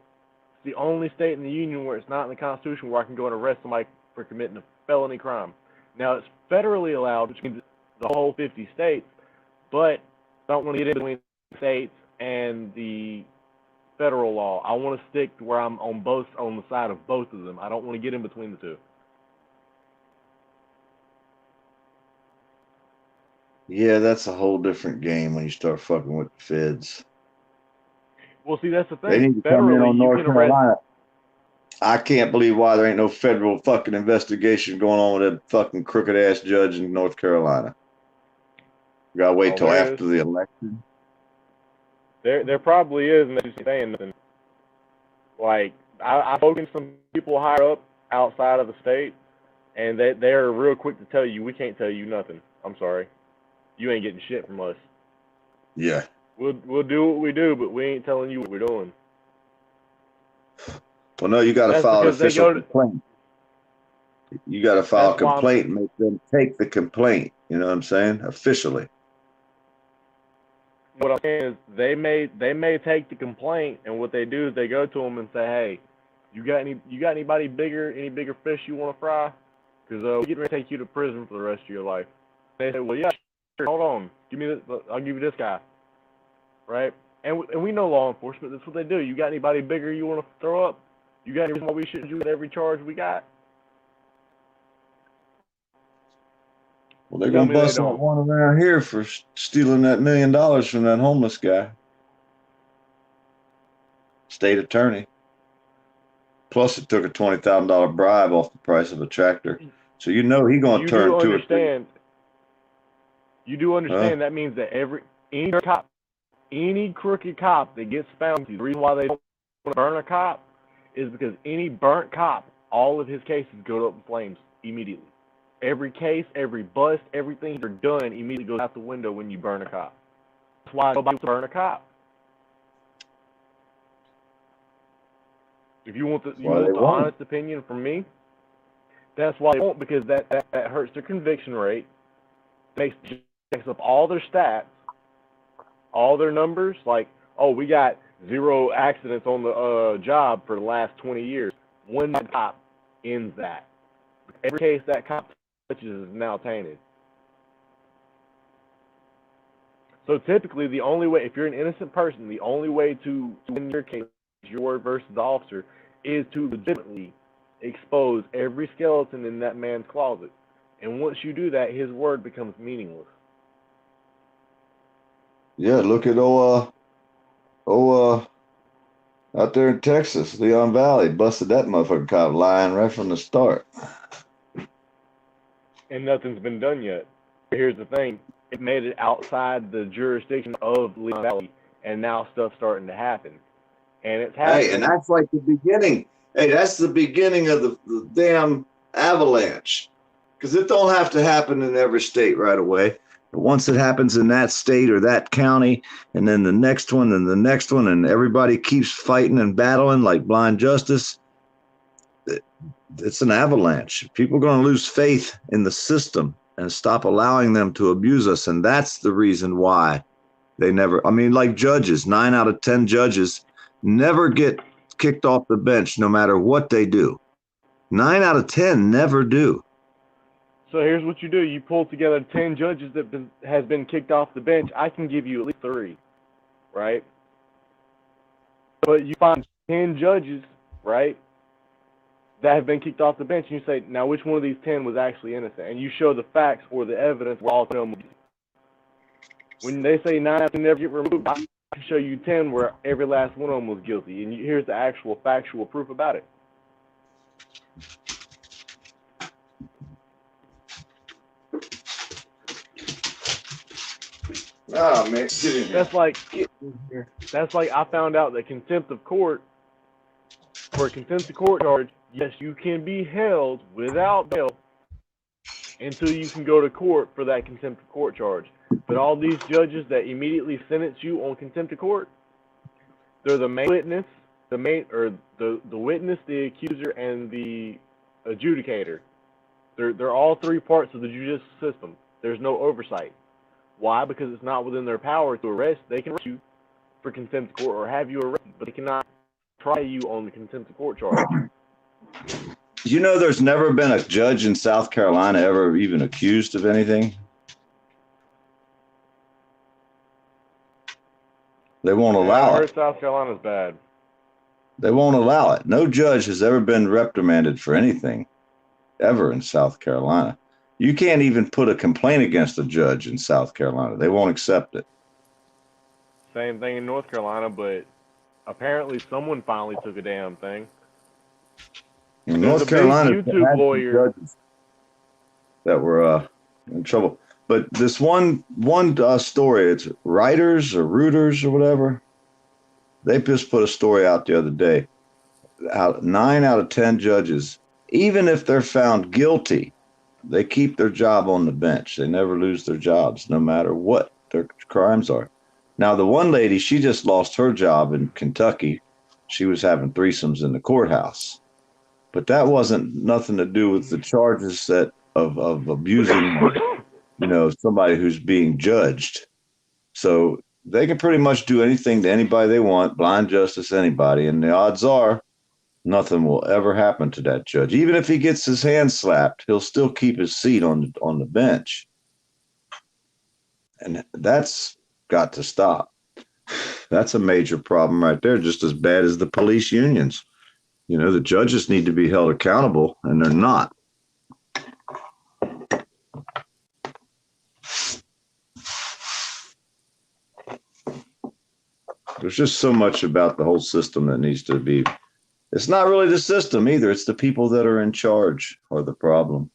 It's the only state in the union where it's not in the Constitution where I can go and arrest somebody for committing a felony crime. Now, it's federally allowed, which means the whole 50 states, but I don't want to get in between the states and the federal law. I want to stick to where I'm on the side of both of them. I don't want to get in between the two. Yeah, that's a whole different game when you start fucking with the feds. Well, see, that's the thing. They need to come in Federally, on you North can arrest. Carolina. I can't believe why there ain't no federal fucking investigation going on with that fucking crooked ass judge in North Carolina. We gotta wait till there after is. the election. There probably is, and they're just saying nothing. Like, I've spoken to some people higher up outside of the state, and they're real quick to tell you, we can't tell you nothing. I'm sorry. You ain't getting shit from us. Yeah. We'll do what we do, but we ain't telling you what we're doing. Well, no, you got to That's file an because they official go to- complaint. You got to file a That's why I'm- complaint and make them take the complaint. You know what I'm saying? Officially. What I'm saying is they may take the complaint, and what they do is they go to them and say, hey, you got anybody bigger, any bigger fish you want to fry? Because we're getting ready to take you to prison for the rest of your life. They say, well, yeah, sure, hold on, give me this, I'll give you this guy, right? And we know law enforcement. That's what they do. You got anybody bigger you want to throw up? You got any reason why we shouldn't do every charge we got? Well, they're Tell going to me they bust that don't. one around here for stealing that $1 million from that homeless guy. State attorney. Plus, it took a $20,000 bribe off the price of a tractor. So you know he's going to turn You two or three. You do understand that means that any crooked cop that gets found, the reason why they don't want to burn a cop is because any burnt cop, all of his cases go up in flames immediately. Every case, every bust, everything you're done immediately goes out the window when you burn a cop. That's why nobody wants to burn a cop. If you want the honest opinion from me, that's why they won't, because that hurts their conviction rate, makes up all their stats, all their numbers. Like, oh, we got 0 accidents on the job for the last 20 years. One cop ends that. Every case that cop touches is now tainted. So typically, the only way, if you're an innocent person, the only way to win your case, your word versus the officer, is to legitimately expose every skeleton in that man's closet. And once you do that, his word becomes meaningless. Yeah, look at out there in Texas, Leon Valley, busted that motherfucking cop lying right from the start. And nothing's been done yet. Here's the thing. It made it outside the jurisdiction of Leon Valley, and now stuff's starting to happen. And it's happening. Hey, and that's like the beginning. Hey, that's the beginning of the damn avalanche. Because it don't have to happen in every state right away. But once it happens in that state or that county, and then the next one and the next one, and everybody keeps fighting and battling like blind justice, it's an avalanche. People are going to lose faith in the system and stop allowing them to abuse us. And that's the reason why they never, I mean, like judges, 9 out of 10 judges never get kicked off the bench no matter what they do. 9 out of 10 never do. So here's what you do. You pull together 10 judges that has been kicked off the bench. I can give you at least 3, right? But you find 10 judges, right, that have been kicked off the bench, and you say, now which one of these 10 was actually innocent? And you show the facts or the evidence where all 10 of them. When they say 9 out of 10 never get removed, I can show you 10 where every last one of them was guilty. And here's the actual factual proof about it. Oh man, get in here. That's like I found out that contempt of court, for a contempt of court charge, yes, you can be held without bail until you can go to court for that contempt of court charge. But all these judges that immediately sentence you on contempt of court, they're the main witness, the witness, the accuser, and the adjudicator. They're all three parts of the judicial system. There's no oversight. Why? Because it's not within their power to arrest. They can arrest you for contempt of court or have you arrested, but they cannot try you on the contempt of court charge. You know, there's never been a judge in South Carolina ever even accused of anything. They won't allow I it. heard South Carolina's bad. They won't allow it. No judge has ever been reprimanded for anything, ever in South Carolina. You can't even put a complaint against a judge in South Carolina. They won't accept it. Same thing in North Carolina, but apparently someone finally took a damn thing. In North Carolina, YouTube lawyer judges that were in trouble. But this one story, it's Reuters or Reuters or whatever. They just put a story out the other day. 9 out of 10 judges, even if they're found guilty, they keep their job on the bench. They never lose their jobs, no matter what their crimes are. Now, the one lady, she just lost her job in Kentucky. She was having threesomes in the courthouse. But that wasn't nothing to do with the charges of abusing, somebody who's being judged. So they can pretty much do anything to anybody they want, blind justice anybody, and the odds are nothing will ever happen to that judge. Even if he gets his hand slapped, he'll still keep his seat on the bench. And that's got to stop. That's a major problem right there, just as bad as the police unions. The judges need to be held accountable, and they're not. There's just so much about the whole system that needs to be. It's not really the system either. It's the people that are in charge are the problem.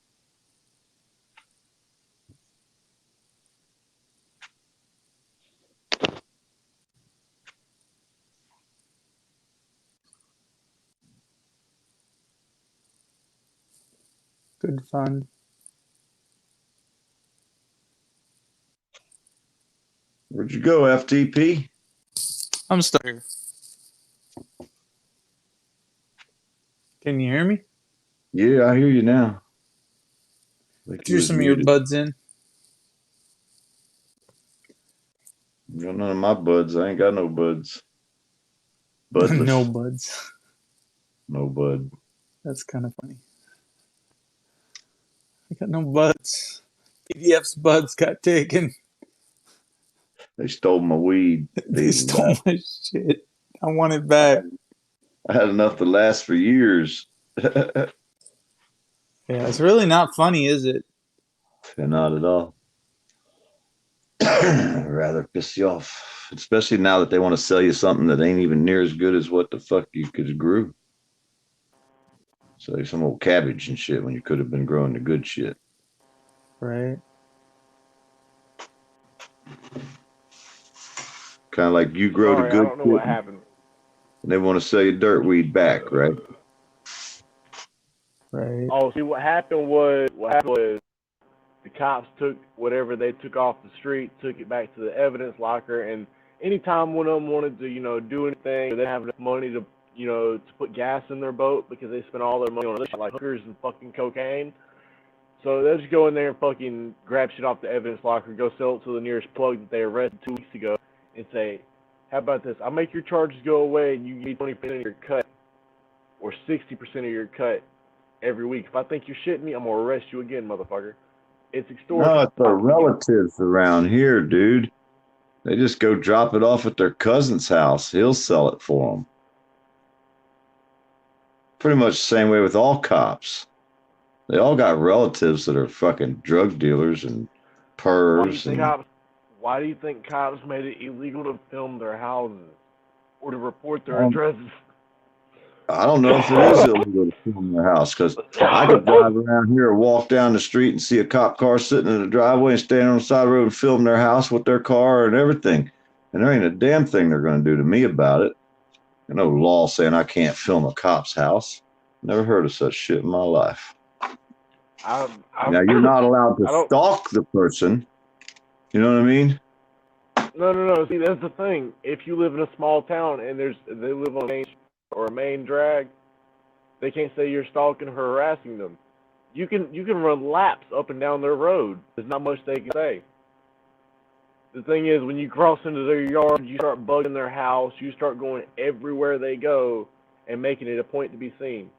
Good fun. Where'd you go, FTP? I'm stuck here. Can you hear me? Yeah, I hear you now. Threw some earbuds in. Got none of my buds. I ain't got no buds. Budless. No buds. No bud. That's kind of funny. I got no buds. PDF's buds got taken. They stole my weed. They stole my shit. I want it back. I had enough to last for years. Yeah, it's really not funny, is it? Not at all. I'd rather piss you off. Especially now that they want to sell you something that ain't even near as good as what the fuck you could have grew. So some old cabbage and shit when you could have been growing the good shit. Right. Kind of like you grow the good I don't know what happened. And they want to sell you dirt weed back, right? Right. Oh, see, what happened was the cops took whatever they took off the street, took it back to the evidence locker, and anytime one of them wanted to, do anything, they have enough money to, to put gas in their boat because they spent all their money on other shit like hookers and fucking cocaine. So they'll just go in there and fucking grab shit off the evidence locker, go sell it to the nearest plug that they arrested 2 weeks ago, and say, how about this? I'll make your charges go away and you give me 20% of your cut or 60% of your cut every week. If I think you're shitting me, I'm going to arrest you again, motherfucker. It's extortion. No, it's the relatives around here, dude. They just go drop it off at their cousin's house. He'll sell it for them. Pretty much the same way with all cops. They all got relatives that are fucking drug dealers and pervs. Why do you think cops made it illegal to film their houses or to report their addresses? I don't know if it is illegal to film their house because I could drive around here or walk down the street and see a cop car sitting in the driveway and stand on the side of the road and film their house with their car and everything. And there ain't a damn thing they're going to do to me about it. There's no law saying I can't film a cop's house. Never heard of such shit in my life. Now, you're not allowed to stalk the person. You know what I mean? No. See, that's the thing. If you live in a small town and they live on a main or a main drag, they can't say you're stalking or harassing them. You can run laps up and down their road. There's not much they can say. The thing is, when you cross into their yard, you start bugging their house. You start going everywhere they go and making it a point to be seen.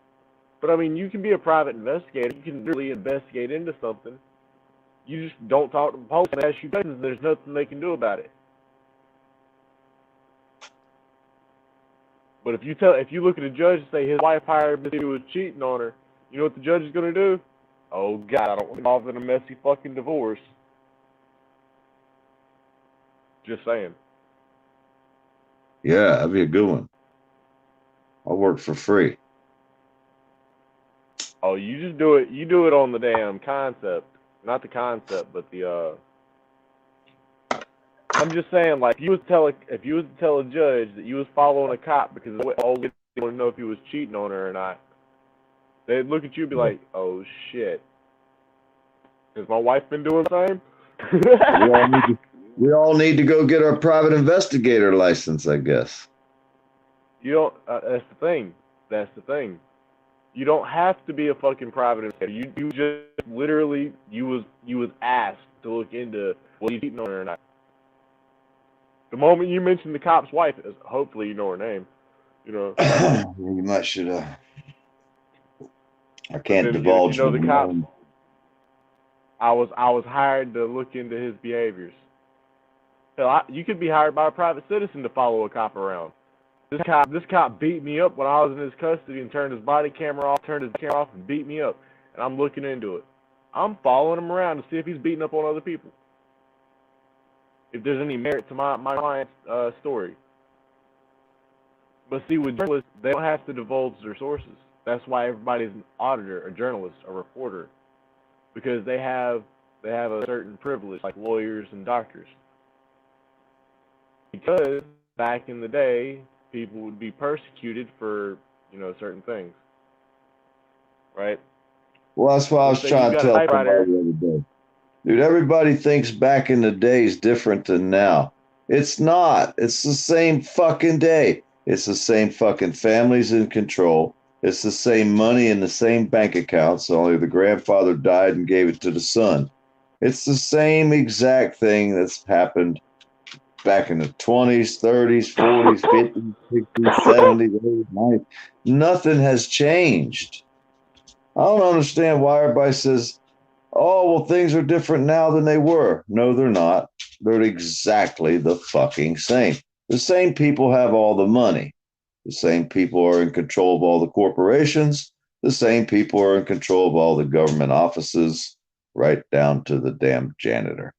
But I mean, you can be a private investigator. You can really investigate into something. You just don't talk to the police and ask you questions. There's nothing they can do about it. But if you look at a judge and say his wife hired me, he was cheating on her, you know what the judge is going to do? Oh God, I don't want to get involved in a messy fucking divorce. Just saying. Yeah, that'd be a good one. I'll work for free. Oh, you just do it. You do it on the damn concept, not the concept, but the. I'm just saying, like, if you was to tell a judge that you was following a cop because all they want to know if he was cheating on her or not, they'd look at you and be like, "Oh shit, has my wife been doing the same?" We all need to go get our private investigator license, I guess. You don't. That's the thing. That's the thing. You don't have to be a fucking private investigator. You just literally you was asked to look into whether he's cheating on her or not. The moment you mention the cop's wife, hopefully you know her name. You know. You might should. I can't divulge. You know the cop. I was hired to look into his behaviors. Hell, you could be hired by a private citizen to follow a cop around. This cop beat me up when I was in his custody and turned his body camera off, and beat me up. And I'm looking into it. I'm following him around to see if he's beating up on other people. If there's any merit to my client's story. But see, with journalists, they don't have to divulge their sources. That's why everybody's an auditor, a journalist, a reporter. Because they have a certain privilege, like lawyers and doctors. Because back in the day, people would be persecuted for, certain things. Right? Well, that's what I was trying to tell somebody the other day. Dude, everybody thinks back in the day is different than now. It's not. It's the same fucking day. It's the same fucking families in control. It's the same money in the same bank accounts, only the grandfather died and gave it to the son. It's the same exact thing that's happened back in the 20s, 30s, 40s, 50s, 60s, 70s, 80s, 90s. Nothing has changed. I don't understand why everybody says, oh, well, things are different now than they were. No, they're not. They're exactly the fucking same. The same people have all the money. The same people are in control of all the corporations. The same people are in control of all the government offices, right down to the damn janitor.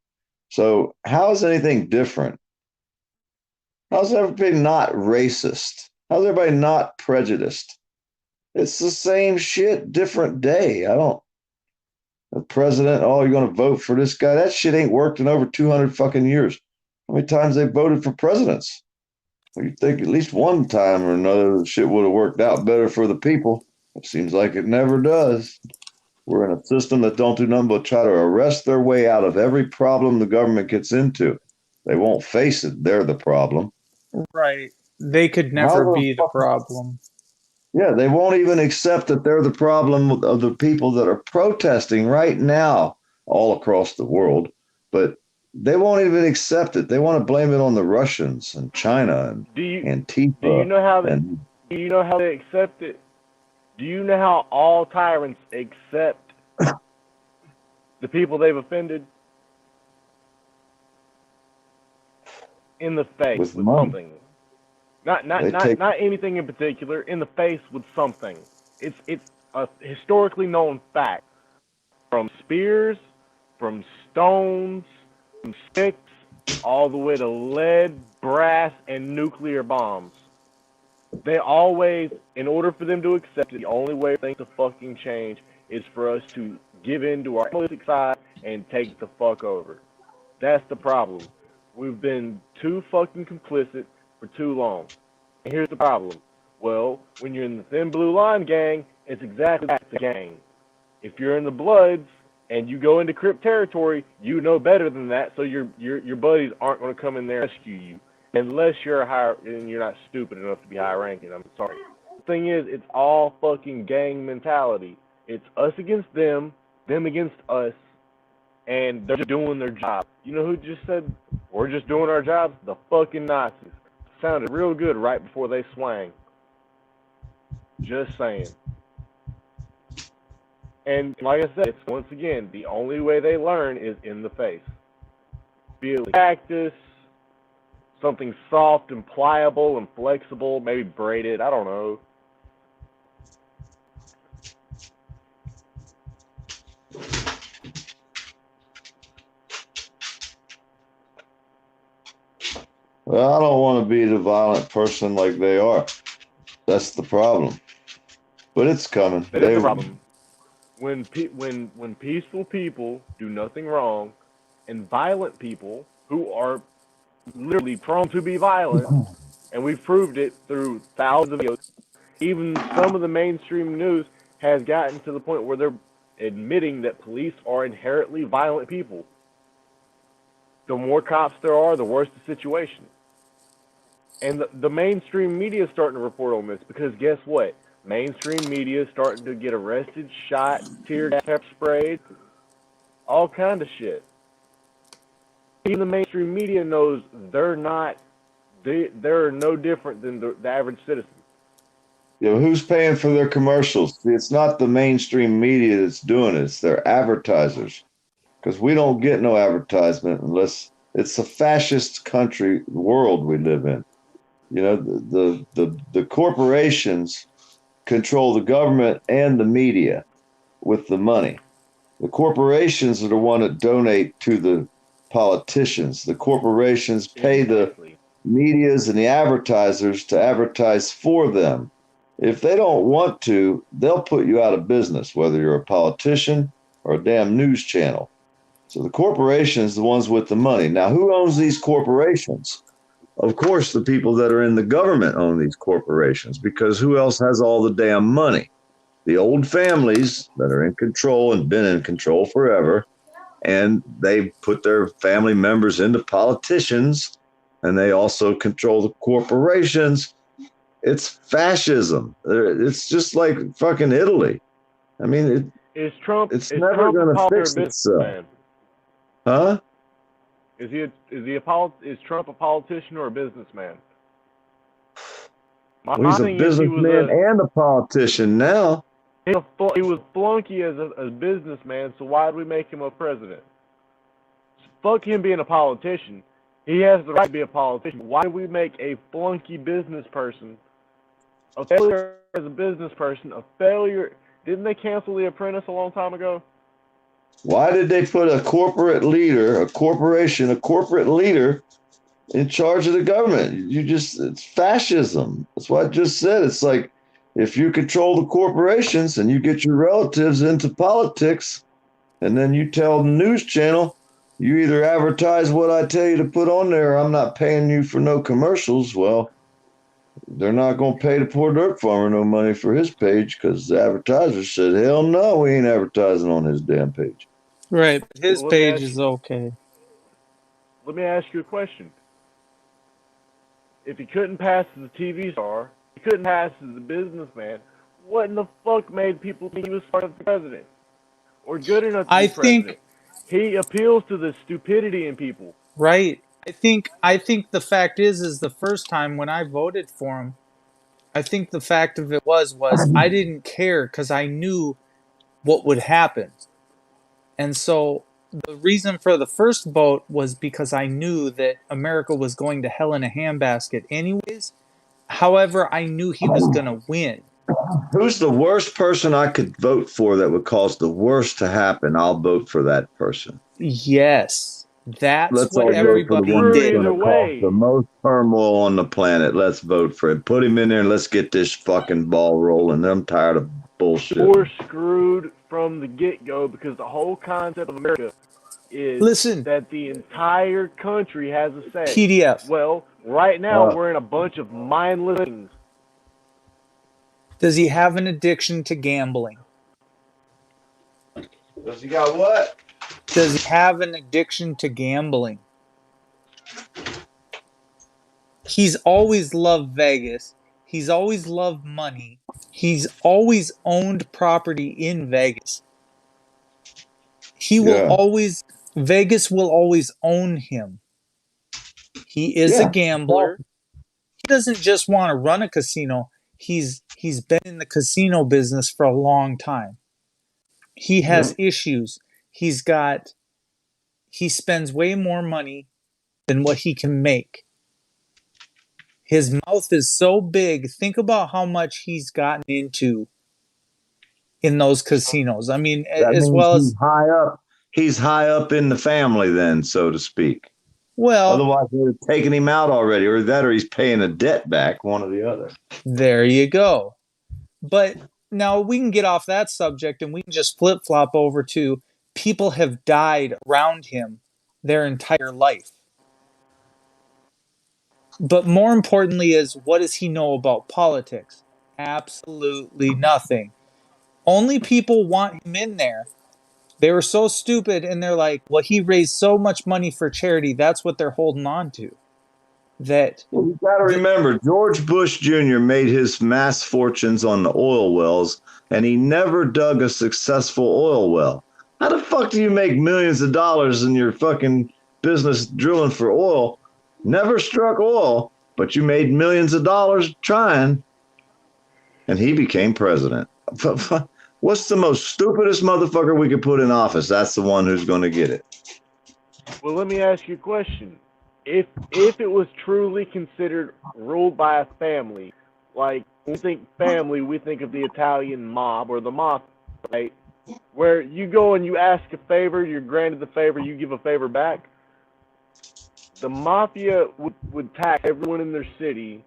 So how is anything different? How's everybody not racist? How's everybody not prejudiced? It's the same shit, different day. The president, oh, you're going to vote for this guy? That shit ain't worked in over 200 fucking years. How many times they voted for presidents? Well, you'd think at least one time or another the shit would have worked out better for the people. It seems like it never does. We're in a system that don't do nothing but try to arrest their way out of every problem the government gets into. They won't face it. They're the problem. Right. They could never be the problem. Yeah, they won't even accept that they're the problem of the people that are protesting right now all across the world. But they won't even accept it. They want to blame it on the Russians and China and Antifa. Do you know how they accept it? Do you know how all tyrants accept the people they've offended? In the face with something. Not anything in particular. In the face with something. It's a historically known fact. From spears, from stones, from sticks, all the way to lead, brass, and nuclear bombs. They always, in order for them to accept it, the only way for things to fucking change is for us to give in to our animalistic side and take the fuck over. That's the problem. We've been too fucking complicit for too long. And here's the problem. Well, when you're in the Thin Blue Line gang, it's exactly that, it's a gang. If you're in the Bloods and you go into Crip territory, you know better than that, so your buddies aren't going to come in there and rescue you. Unless you're higher and you're not stupid enough to be high ranking. I'm sorry. The thing is, it's all fucking gang mentality. It's us against them against us, and they're just doing their job. You know who just said, we're just doing our jobs? The fucking Nazis. Sounded real good right before they swang. Just saying. And like I said, it's once again, the only way they learn is in the face. Be it cactus, something soft and pliable and flexible, maybe braided, I don't know. Well, I don't want to be the violent person like they are. That's the problem. But it's coming. That is the problem. When peaceful people do nothing wrong, and violent people who are literally prone to be violent, and we've proved it through thousands of videos. Even some of the mainstream news has gotten to the point where they're admitting that police are inherently violent people. The more cops there are, the worse the situation. And the mainstream media is starting to report on this because guess what? Mainstream media is starting to get arrested, shot, tear gas, pepper sprayed, all kind of shit. Even the mainstream media knows they're no different than the average citizen. Yeah, who's paying for their commercials? See, it's not the mainstream media that's doing it. It's their advertisers. Because we don't get no advertisement unless it's a fascist country world we live in. You know, the corporations control the government and the media with the money. The corporations are the one that donate to the politicians. The corporations pay the medias and the advertisers to advertise for them. If they don't want to, they'll put you out of business, whether you're a politician or a damn news channel. So the corporations are the ones with the money. Now, who owns these corporations? Of course, the people that are in the government own these corporations, because who else has all the damn money? The old families that are in control and been in control forever, and they put their family members into politicians, and they also control the corporations. It's fascism. It's just like fucking Italy. I mean, it's never going to fix itself. Huh? Is Trump a politician or a businessman? Well, he's a businessman and a politician now. He was flunky as a businessman, so why did we make him a president? Fuck him being a politician. He has the right to be a politician. Why did we make a flunky business person a failure as a business person? A failure. Didn't they cancel The Apprentice a long time ago? Why did they put a corporate leader, a corporate leader in charge of the government? It's fascism. That's what I just said. It's like, if you control the corporations and you get your relatives into politics, and then you tell the news channel, you either advertise what I tell you to put on there, or I'm not paying you for no commercials. Well, they're not going to pay the poor dirt farmer no money for his page because the advertiser said, hell no, we ain't advertising on his damn page. Right. His page is okay. Let me ask you a question. If he couldn't pass as a TV star, he couldn't pass as a businessman, what in the fuck made people think he was part of the president? Or good enough to be president? He appeals to the stupidity in people. Right. I think the fact is the first time when I voted for him, I think the fact of it was I didn't care because I knew what would happen. And so the reason for the first vote was because I knew that America was going to hell in a handbasket anyways. However, I knew he was going to win. Who's the worst person I could vote for that would cause the worst to happen? I'll vote for that person. Yes. That's Let's what all vote for the everybody one that's did. going to Either cause way. the most turmoil on the planet. Let's vote for it. Put him in there and let's get this fucking ball rolling. I'm tired of bullshit. We're screwed from the get-go because the whole concept of America is Listen, that the entire country has a say. PDF. Well, right now we're in a bunch of mindless things. Does he have an addiction to gambling? Does he got what? Does he have an addiction to gambling? He's always loved Vegas. He's always loved money. He's always owned property in Vegas. He will always, Vegas will always own him. He is a gambler. He doesn't just want to run a casino. He's been in the casino business for a long time. He has issues. He spends way more money than what he can make. His mouth is so big. Think about how much he's gotten into in those casinos. I mean, That as means well he's as, high up. He's high up in the family, then, so to speak. well, Otherwise, they'd have taken him out already, or that, or he's paying a debt back, one or the other. there you go. But now we can get off that subject and we can just flip flop over to people have died around him their entire life. But more importantly is, what does he know about politics? Absolutely nothing. Only people want him in there. They were so stupid and they're like, well, he raised so much money for charity. That's what they're holding on to. That, Well, you got to remember, George Bush Jr. made his mass fortunes on the oil wells, and he never dug a successful oil well. How the fuck do you make millions of dollars in your fucking business drilling for oil? Never struck oil, but you made millions of dollars trying, and he became president. What's the most stupidest motherfucker we could put in office? That's the one who's going to get it. Well, let me ask you a question. If it was truly considered ruled by a family, like when we think family, we think of the Italian mob or the mafia, right? Where you go and you ask a favor, you're granted the favor, you give a favor back. The mafia would tax everyone in their city,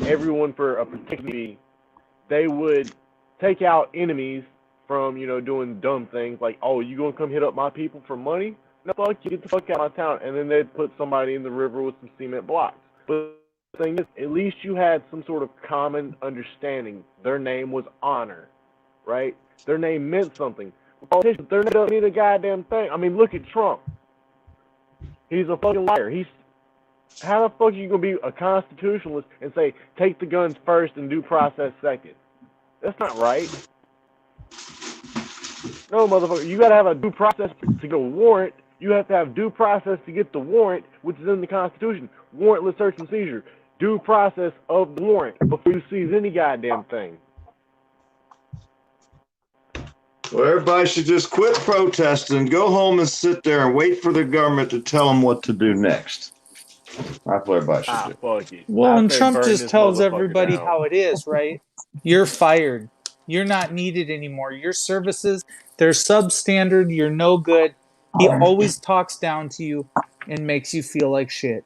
everyone for a particular fee. They would take out enemies from, doing dumb things like, oh, you gonna come hit up my people for money? No, fuck you, get the fuck out of my town. And then they'd put somebody in the river with some cement blocks. But the thing is, at least you had some sort of common understanding. Their name was honor, right? Their name meant something. Politicians, their name doesn't mean a goddamn thing. I mean, look at Trump. He's a fucking liar. How the fuck are you going to be a constitutionalist and say, take the guns first and due process second? That's not right. No, motherfucker. You got to have a due process to get a warrant. You have to have due process to get the warrant, which is in the Constitution. Warrantless search and seizure. Due process of the warrant before you seize any goddamn thing. Well, everybody should just quit protesting, go home and sit there and wait for the government to tell them what to do next. That's what everybody should do. Fuck it. well, and say Trump burn just this tells motherfucker everybody down. how it is, right? You're fired. You're not needed anymore. Your services, they're substandard. You're no good. He always talks down to you and makes you feel like shit.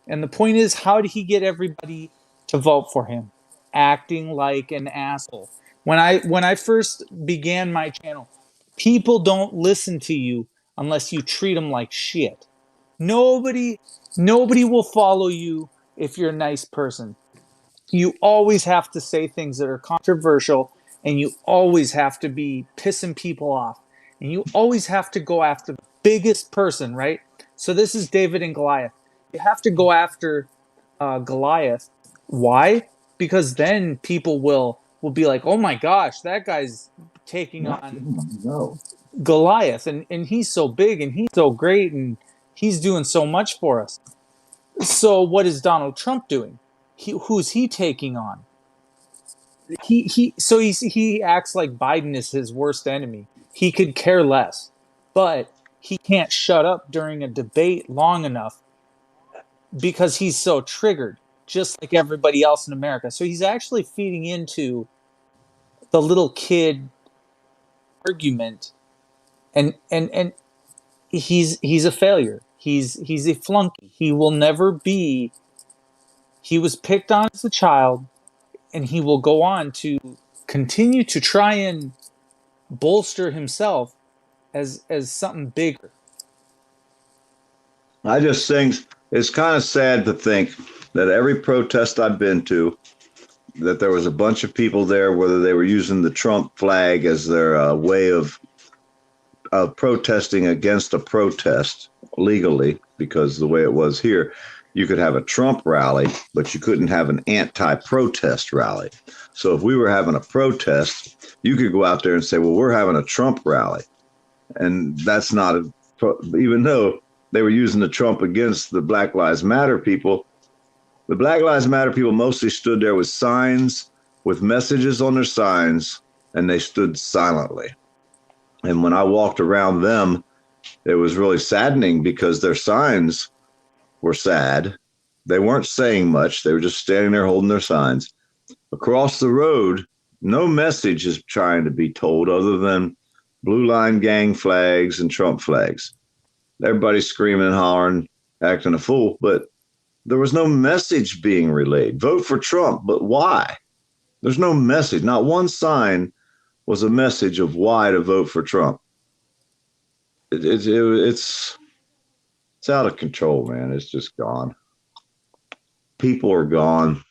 And the point is, how did he get everybody to vote for him? Acting like an asshole. When I first began my channel, people don't listen to you unless you treat them like shit. Nobody will follow you if you're a nice person. You always have to say things that are controversial, and you always have to be pissing people off, and you always have to go after the biggest person, right? So this is David and Goliath. You have to go after Goliath. Why? Because then people will be like, oh my gosh, that guy's taking on Goliath, and he's so big and he's so great and he's doing so much for us. So what is Donald Trump doing? Who's he taking on? He acts like Biden is his worst enemy. He could care less, but he can't shut up during a debate long enough because he's so triggered, just like everybody else in America. So he's actually feeding into the little kid argument, and he's a failure. He's a flunky. He will never be. He was picked on as a child, and he will go on to continue to try and bolster himself as something bigger. I just think it's kind of sad to think that every protest I've been to, that there was a bunch of people there, whether they were using the Trump flag as their way of protesting against a protest legally, because the way it was here, you could have a Trump rally, but you couldn't have an anti-protest rally. So if we were having a protest, you could go out there and say, well, we're having a Trump rally. And that's not, even though they were using the Trump against the Black Lives Matter people, the Black Lives Matter people mostly stood there with signs, with messages on their signs, and they stood silently. And when I walked around them, it was really saddening because their signs were sad. They weren't saying much. They were just standing there holding their signs. Across the road, no message is trying to be told other than Blue Line Gang flags and Trump flags. Everybody's screaming and hollering, acting a fool, but there was no message being relayed. Vote for Trump, but why? There's no message. Not one sign was a message of why to vote for Trump. It's out of control, man. It's just gone. People are gone.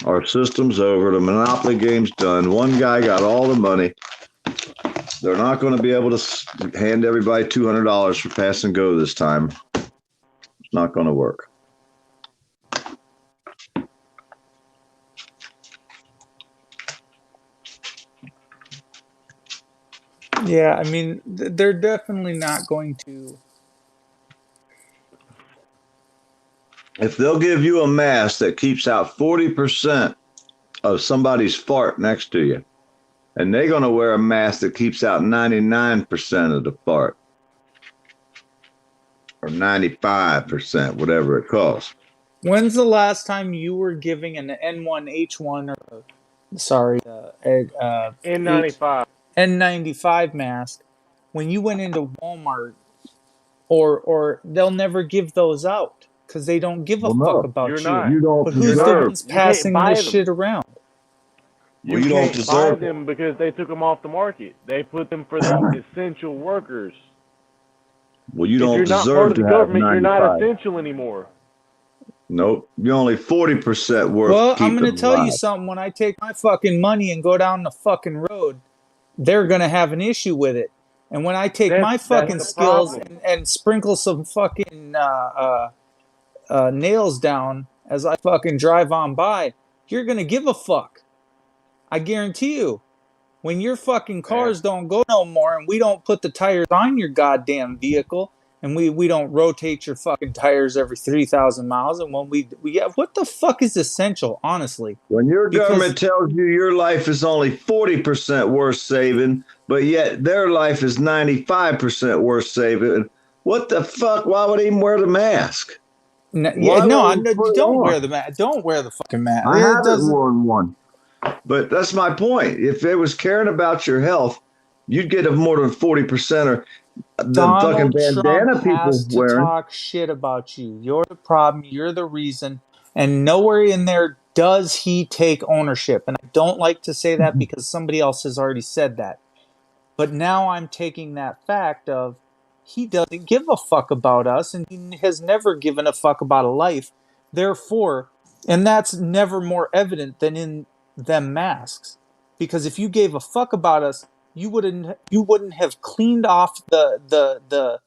Our system's over. The monopoly game's done. One guy got all the money. They're not going to be able to hand everybody $200 for pass and go this time. It's not going to work. Yeah, I mean, they're definitely not going to. If they'll give you a mask that keeps out 40% of somebody's fart next to you, and they're going to wear a mask that keeps out 99% of the fart, or 95%, whatever it costs. When's the last time you were giving an N1H1 or, sorry, N95. N95 mask when you went into Walmart, or they'll never give those out because they don't give a fuck about You're you. not. You don't But who's the deserve. ones passing buy this them. shit around? Well, you can't don't buy deserve them because they took them off the market. They put them for the essential workers. Well, you If don't you're not part deserve of the to have government, you're not 95. essential anymore. Nope. You're only 40% worth. Well, I'm keeping going to tell you alive. something. When I take my fucking money and go down the fucking road, they're going to have an issue with it. And when I take my That's fucking the skills problem. and sprinkle some fucking nails down as I fucking drive on by, you're going to give a fuck. I guarantee you. When your fucking cars don't go no more and we don't put the tires on your goddamn vehicle and we don't rotate your fucking tires every 3,000 miles, and when we have, what the fuck is essential, honestly? When your Because- government tells you your life is only 40% worth saving, but yet their life is 95% worth saving, what the fuck? Why would he even wear the mask? No, Why would he put it don't on? wear the mask. Don't wear the fucking mask. I It haven't doesn't- worn one. But that's my point. If it was caring about your health, you'd get more than 40% or the fucking Donald bandana Trump people has to wearing. talk shit about you. You're the problem. You're the reason. And nowhere in there does he take ownership. And I don't like to say that because somebody else has already said that. But now I'm taking that fact of he doesn't give a fuck about us, and he has never given a fuck about a life. Therefore, and that's never more evident than in them masks. Because if you gave a fuck about us, you wouldn't have cleaned off the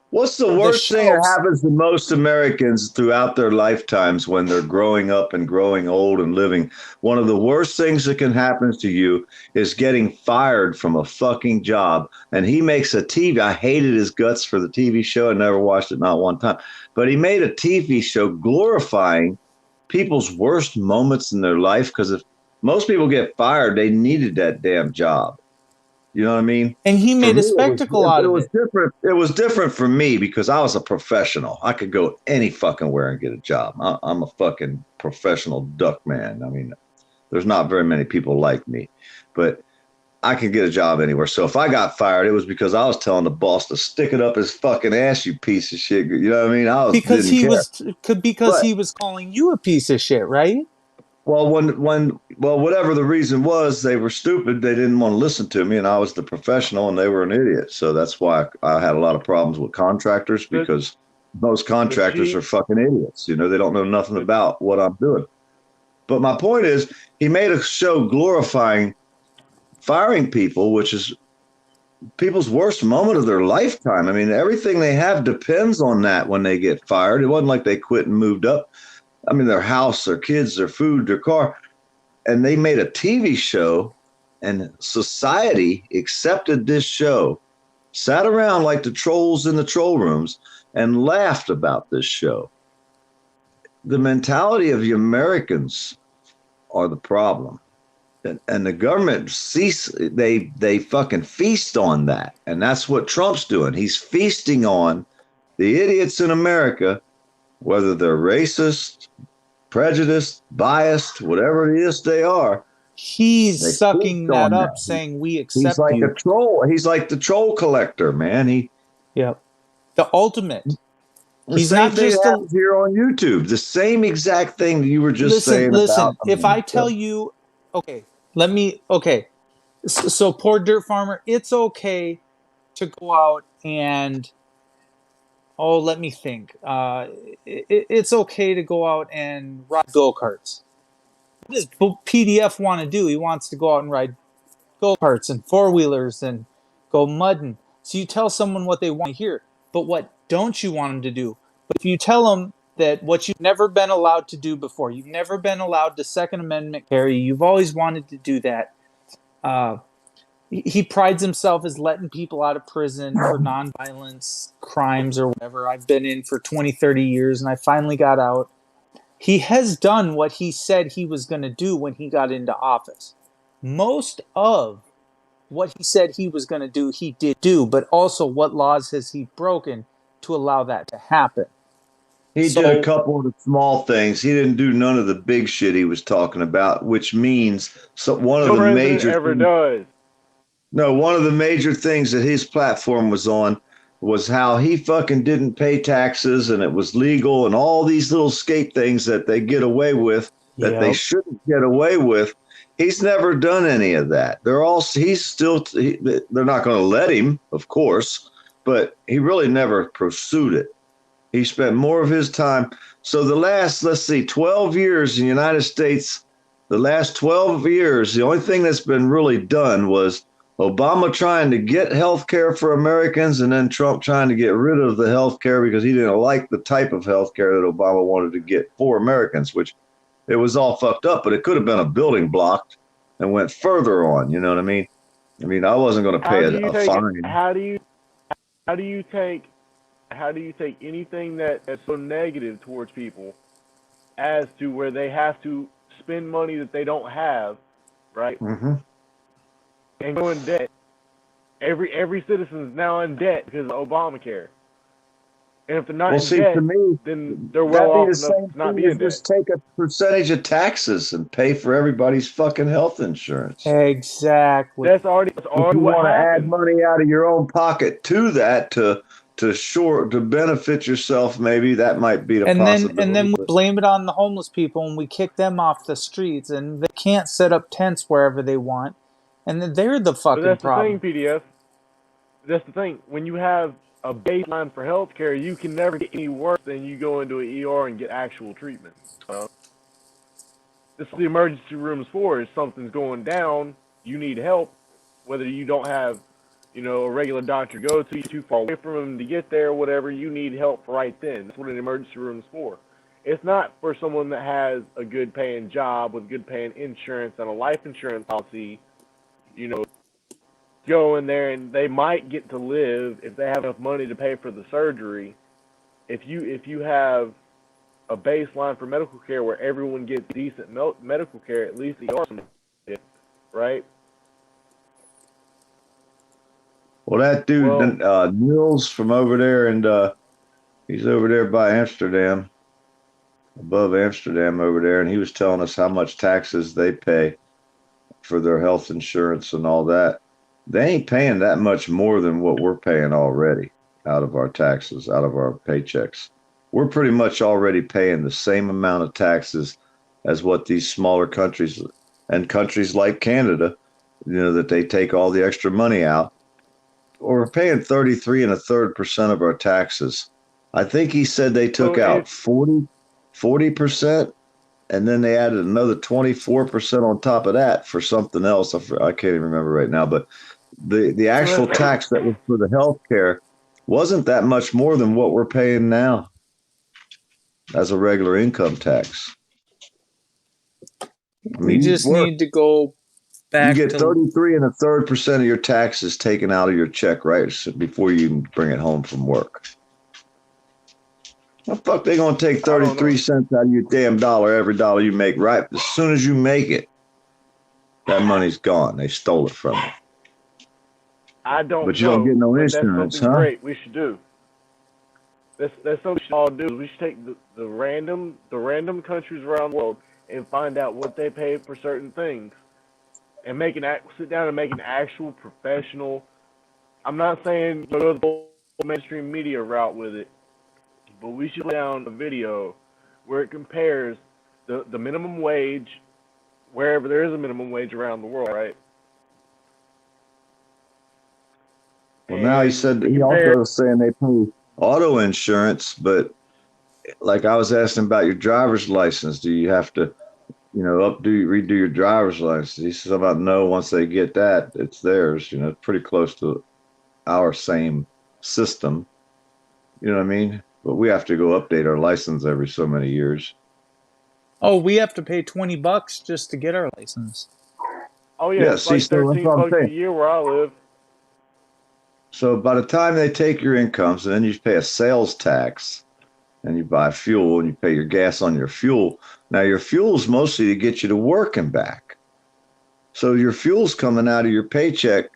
What's the worst thing that shelves. happens to most Americans throughout their lifetimes when they're growing up and growing old and living? One of the worst things that can happen to you is getting fired from a fucking job. And he makes a TV. I hated his guts for the TV show. I never watched it, not one time. But he made a TV show glorifying people's worst moments in their life, because if most people get fired, they needed that damn job. You know what I mean? And he For made me, a spectacle out it of was it. different. It was different for me because I was a professional. I could go any fucking where and get a job. I'm a fucking professional duck man. I mean, there's not very many people like me, but I can get a job anywhere. So if I got fired, it was because I was telling the boss to stick it up his fucking ass, you piece of shit. You know what I mean? Because didn't care. because But he was calling you a piece of shit, right? well, whatever the reason was, they were stupid. They didn't want to listen to me, and I was the professional, and they were an idiot. So that's why I had a lot of problems with contractors, because most contractors are fucking idiots. You know, they don't know nothing about what I'm doing. But my point is, he made a show glorifying firing people, which is people's worst moment of their lifetime. I mean, everything they have depends on that when they get fired. It wasn't like they quit and moved up. I mean, their house, their kids, their food, their car. And they made a TV show, and society accepted this show, sat around like the trolls in the troll rooms, and laughed about this show. The mentality of the Americans are the problem. And the government they fucking feast on that. And that's what Trump's doing. He's feasting on the idiots in America, whether they're racist, prejudiced, biased, whatever it is they are. He's sucking that up, saying we accept He's like you. a troll. He's like the troll collector, man. Yep. The ultimate. He's not just here on YouTube. The same exact thing that you were just saying. Listen, if I tell you, okay, so poor dirt farmer, it's okay to go out and, let me think. It's okay to go out and ride go-karts. What does PDF want to do? He wants to go out and ride go-karts and four-wheelers and go mudding. So you tell someone what they want to hear, but what don't you want them to do? But if you tell them that what you've never been allowed to do before, you've never been allowed to Second Amendment carry, you've always wanted to do that. He prides himself as letting people out of prison for nonviolence crimes or whatever. I've been in for 20, 30 years, and I finally got out. He has done what he said he was going to do when he got into office. Most of what he said he was going to do, he did do, but also what laws has he broken to allow that to happen? He did a couple of the small things. He didn't do none of the big shit he was talking about, which means one of the major things that his platform was on was how he fucking didn't pay taxes, and it was legal, and all these little escape things that they get away with that they shouldn't get away with. He's never done any of that. They're not going to let him, of course, but he really never pursued it. He spent more of his time. So the last, 12 years in the United States, the last 12 years, the only thing that's been really done was Obama trying to get health care for Americans, and then Trump trying to get rid of the health care because he didn't like the type of health care that Obama wanted to get for Americans, which it was all fucked up, but it could have been a building block and went further on. You know what I mean? I mean, I wasn't going to pay a fine. How do you take anything that's so negative towards people as to where they have to spend money that they don't have, right? Mm-hmm. And go in debt. Every citizen is now in debt because of Obamacare. And if they're not in debt, then they're well off enough to not be in debt. Just take a percentage of taxes and pay for everybody's fucking health insurance. Exactly. That's already if you what want to happened. add money out of your own pocket to that to benefit yourself, maybe that might be the possibility. And then we blame it on the homeless people, and we kick them off the streets, and they can't set up tents wherever they want, and then they're the fucking problem. That's the thing, PDF. That's the thing. When you have a baseline for healthcare, you can never get any worse than you go into an ER and get actual treatment. This is what the emergency room is for. If something's going down, you need help, whether you don't have, a regular doctor to go to, you're too far away from them to get there, whatever, you need help right then. That's what an emergency room is for. It's not for someone that has a good paying job with good paying insurance and a life insurance policy, go in there and they might get to live if they have enough money to pay for the surgery. If you have a baseline for medical care where everyone gets decent medical care, at least right? Well, that dude, Niels from over there, and he's over there by Amsterdam, above Amsterdam over there, and he was telling us how much taxes they pay. for their health insurance and all that, they ain't paying that much more than what we're paying already out of our taxes, out of our paychecks. We're pretty much already paying the same amount of taxes as what these smaller countries and countries like Canada, that they take all the extra money out. Or we're paying 33 1/3% of our taxes. I think he said they took out 40%, and then they added another 24% on top of that for something else. I can't even remember right now, but the actual tax that was for the health care wasn't that much more than what we're paying now as a regular income tax. We just need to go back. You get 33 1/3% of your taxes taken out of your check right before you even bring it home from work. The fuck they gonna take 33 cents out of your damn dollar, every dollar you make, right? As soon as you make it, that money's gone. They stole it from you. I don't. But you don't get no insurance, that's something huh? great we should do. That's something we should all do. We should take the random countries around the world and find out what they pay for certain things, and sit down and make an actual professional. I'm not saying go the mainstream media route with it, but we should lay down a video where it compares the minimum wage wherever there is a minimum wage around the world, right? Well, now he also was saying they pay auto insurance, but like I was asking about your driver's license, do you have to, redo your driver's license? He says about no, once they get that, it's theirs. Pretty close to our same system. You know what I mean? But we have to go update our license every so many years. Oh, we have to pay $20 just to get our license. Oh yeah, it's like $13 a year where I live. So by the time they take your incomes, and then you pay a sales tax, and you buy fuel, and you pay your gas on your fuel. Now your fuel's mostly to get you to work and back. So your fuel's coming out of your paycheck,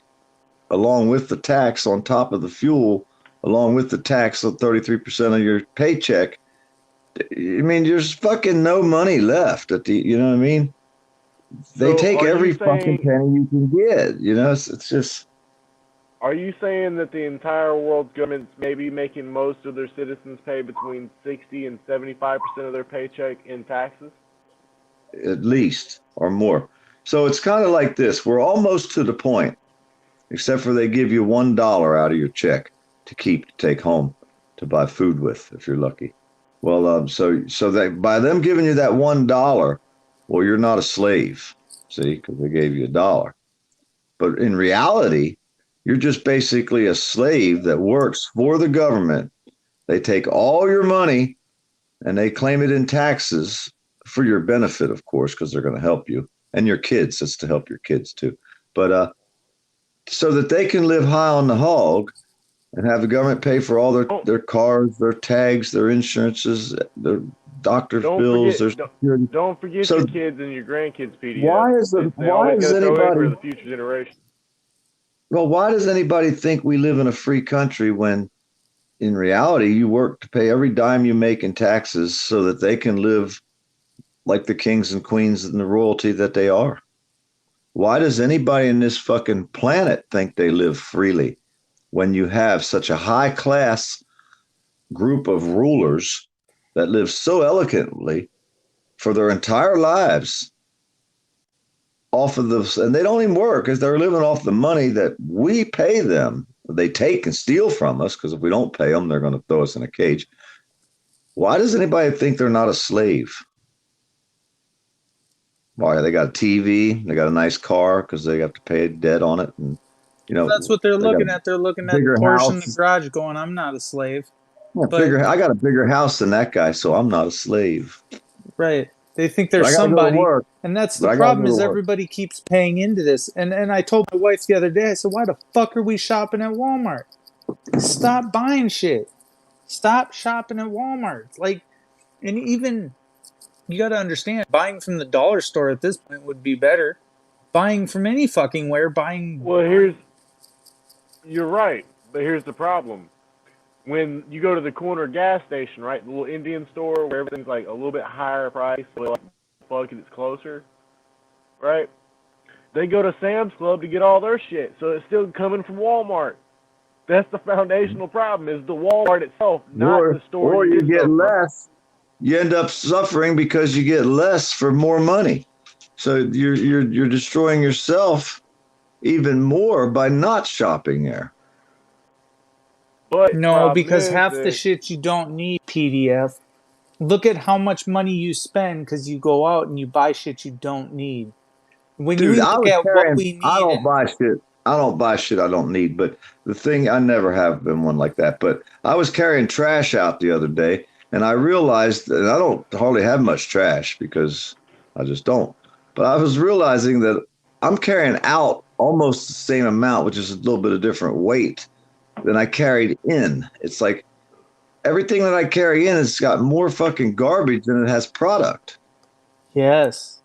along with the tax on top of the fuel, along with the tax of 33% of your paycheck. I mean, there's fucking no money left you know what I mean? They take every fucking penny you can get. It's just. Are you saying that the entire world's government's maybe making most of their citizens pay between 60 and 75% of their paycheck in taxes? At least, or more. So it's kind of like this. We're almost to the point, except for they give you $1 out of your check to take home to buy food with, if you're lucky. Well, so that by them giving you that $1, well, you're not a slave, see, because they gave you $1. But in reality, you're just basically a slave that works for the government. They take all your money and they claim it in taxes for your benefit, of course, because they're going to help you and your kids. It's to help your kids too. But so that they can live high on the hog and have the government pay for all their cars, their tags, their insurances, their doctor's bills. Don't forget your kids and your grandkids, PDF. Why is anybody for the future generation? Well, why does anybody think we live in a free country when in reality you work to pay every dime you make in taxes so that they can live like the kings and queens and the royalty that they are? Why does anybody in this fucking planet think they live freely when you have such a high class group of rulers that live so elegantly for their entire lives off of this, and they don't even work because they're living off the money that we pay them. They take and steal from us because if we don't pay them, they're going to throw us in a cage. Why does anybody think they're not a slave? Why? They got a TV, they got a nice car because they have to pay a debt on it, and that's what they're looking at. They're looking at the Porsche in the garage, going, "I'm not a slave." I got a bigger house than that guy, so I'm not a slave. Right. They think there's somebody, and that's the problem is everybody keeps paying into this. And I told my wife the other day, I said, why the fuck are we shopping at Walmart? Stop buying shit. Stop shopping at Walmart. And even, you got to understand, buying from the dollar store at this point would be better. Buying from any fucking where, Well, you're right, but here's the problem. When you go to the corner gas station, right, the little Indian store where everything's like a little bit higher price, but like fuck it's closer, right? They go to Sam's Club to get all their shit, so it's still coming from Walmart. That's the foundational problem: is the Walmart itself, not the store. Or you get stuff from. less. You end up suffering because you get less for more money. So you're destroying yourself even more by not shopping there. But No, problem because is half the that shit you don't need, PDF. Look at how much money you spend because you go out and you buy shit you don't need. When Dude, we I look was at what carrying. we I need, don't and buy shit. I don't buy shit I don't need. But the thing, I never have been one like that. But I was carrying trash out the other day, and I realized that I don't hardly have much trash because I just don't. But I was realizing that I'm carrying out almost the same amount, which is a little bit of different weight than I carried in. It's like everything that I carry in has got more fucking garbage than it has product. yes,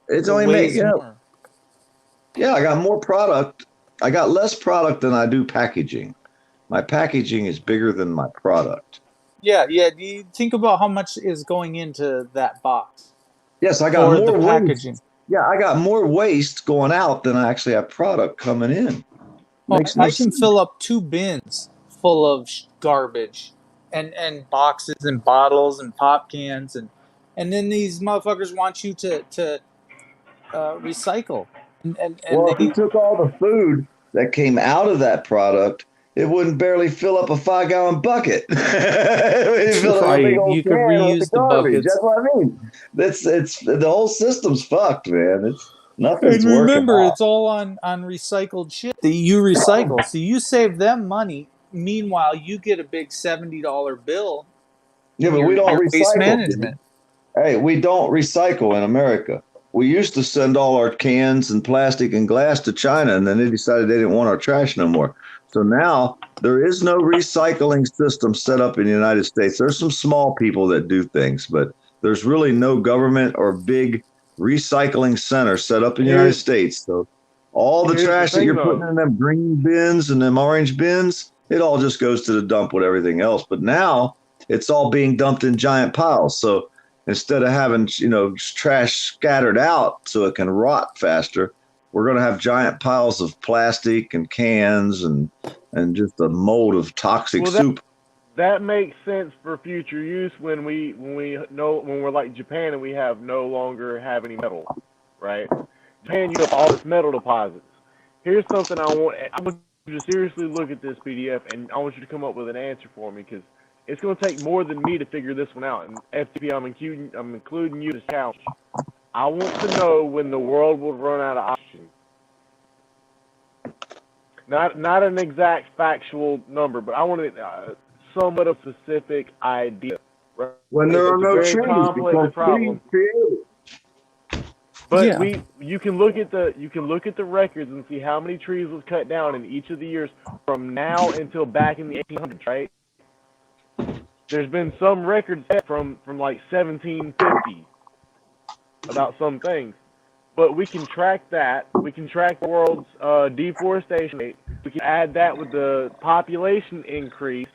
It's it only weighs more. yeah, I got more product. I got less product than I do packaging. My packaging is bigger than my product. Yeah. You think about how much is going into that box Yes, I got for the more waste. packaging. Yeah, I got more waste going out than I actually have product coming in. Oh, Makes no I can sense. fill up 2 bins full of garbage and boxes and bottles and pop cans and then these motherfuckers want you to recycle and Well, if they you took all the food that came out of that product, it wouldn't barely fill up a 5-gallon bucket. It fill up a big right. old You could can with the reuse the garbage. buckets. That's what I mean. It's the whole system's fucked, man. It's nothing's And working remember, out. it's all on recycled shit that you recycle. So you save them money. Meanwhile, you get a big $70 bill Yeah, in but we don't your waste recycle, dude. management. Hey, we don't recycle in America. We used to send all our cans and plastic and glass to China, and then they decided they didn't want our trash no more. So now there is no recycling system set up in the United States. There's some small people that do things, but there's really no government or big recycling center set up in the United here's States. So all the here's the trash that thing you're putting though. in them green bins and them orange bins, it all just goes to the dump with everything else. But now it's all being dumped in giant piles. So instead of having trash scattered out so it can rot faster, we're going to have giant piles of plastic and cans and just a mold of toxic Well, soup. that makes sense for future use when we're like Japan and we no longer have any metal, right? Japan, you have all this metal deposits. Here's something I want you to seriously look at this PDF, and I want you to come up with an answer for me because it's going to take more than me to figure this one out. And FTP, I'm including you as challenge. I want to know when the world will run out of oxygen. Not an exact factual number, but I want somewhat of a specific idea. Right? When there are It's a no very trees complex because problem. trees create. But Yeah. you can look at the records and see how many trees was cut down in each of the years from now until back in the 1800s, right? There's been some records from like 1750 about some things, but we can track that. We can track the world's deforestation rate. We can add that with the population increase,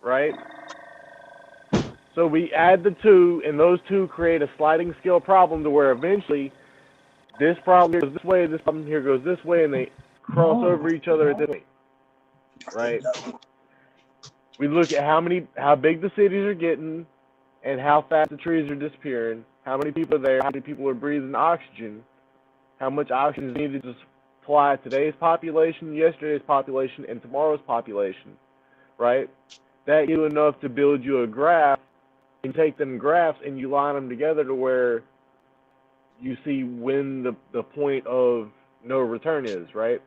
right? So we add the two, and those two create a sliding scale problem to where eventually this problem goes this way, this problem here goes this way, and they cross over each other at this point, right? We look at how big the cities are getting, and how fast the trees are disappearing. How many people are there? How many people are breathing oxygen? How much oxygen is needed to supply today's population, yesterday's population, and tomorrow's population, right? That gives you enough to build you a graph, and take them graphs and you line them together to where you see when the point of no return is, right?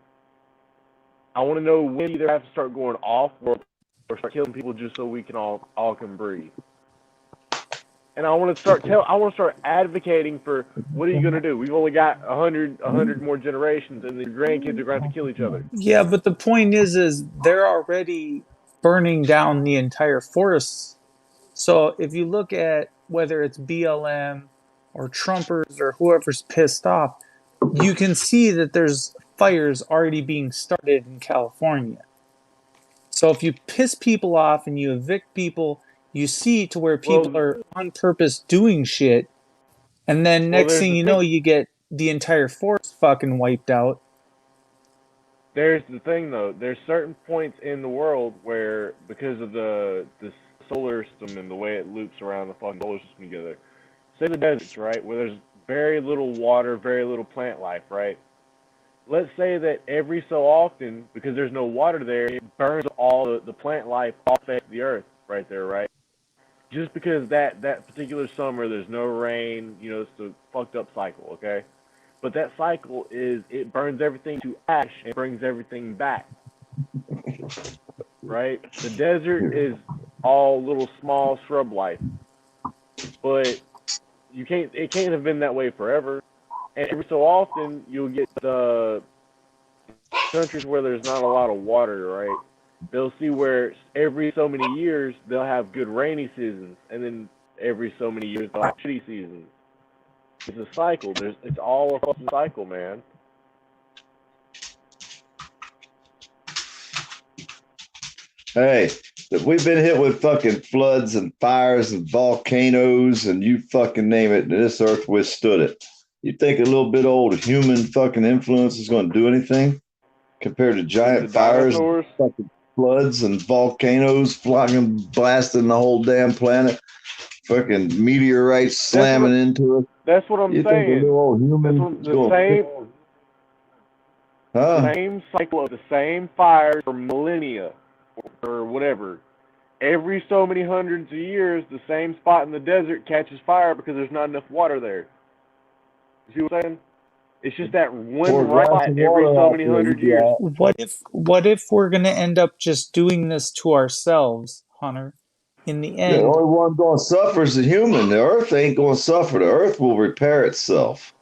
I want to know when you either have to start going off or start killing people just so we can all can breathe. And I want to start advocating for what are you going to do? We've only got 100 more generations, and the grandkids are going to have to kill each other. Yeah, but the point is they're already burning down the entire forests. So if you look at whether it's BLM or Trumpers or whoever's pissed off, you can see that there's fires already being started in California. So if you piss people off and you evict people, you see to where people are on purpose doing shit, and then next thing you know, you get the entire forest fucking wiped out. There's the thing though. There's certain points in the world where, because of the solar system and the way it loops around the fucking solar system together, say the deserts, right, where there's very little water, very little plant life, right? Let's say that every so often, because there's no water there, it burns all the plant life off the earth right there, right? Just because that particular summer there's no rain, you know, it's a fucked up cycle, okay? But that cycle is, it burns everything to ash and brings everything back, right? The desert is all little small shrub life, but it can't have been that way forever. And every so often you'll get countries where there's not a lot of water, right? They'll see where every so many years they'll have good rainy seasons, and then every so many years they'll have shitty seasons. It's a cycle. It's all a fucking cycle, man. Hey, we've been hit with fucking floods and fires and volcanoes and you fucking name it, and this earth withstood it. You think a little bit old human fucking influence is going to do anything compared to giant fires, and fucking floods and volcanoes flying, blasting the whole damn planet, fucking meteorites slamming into us? That's what I'm saying. Think a little old human same cycle of the same fires for millennia or whatever. Every so many hundreds of years, the same spot in the desert catches fire because there's not enough water there. You see what I'm saying? It's just that one right spot every so many hundred years. What if we're gonna end up just doing this to ourselves, Hunter? In the end, the only one going to suffer is the human. The earth ain't going to suffer. The earth will repair itself.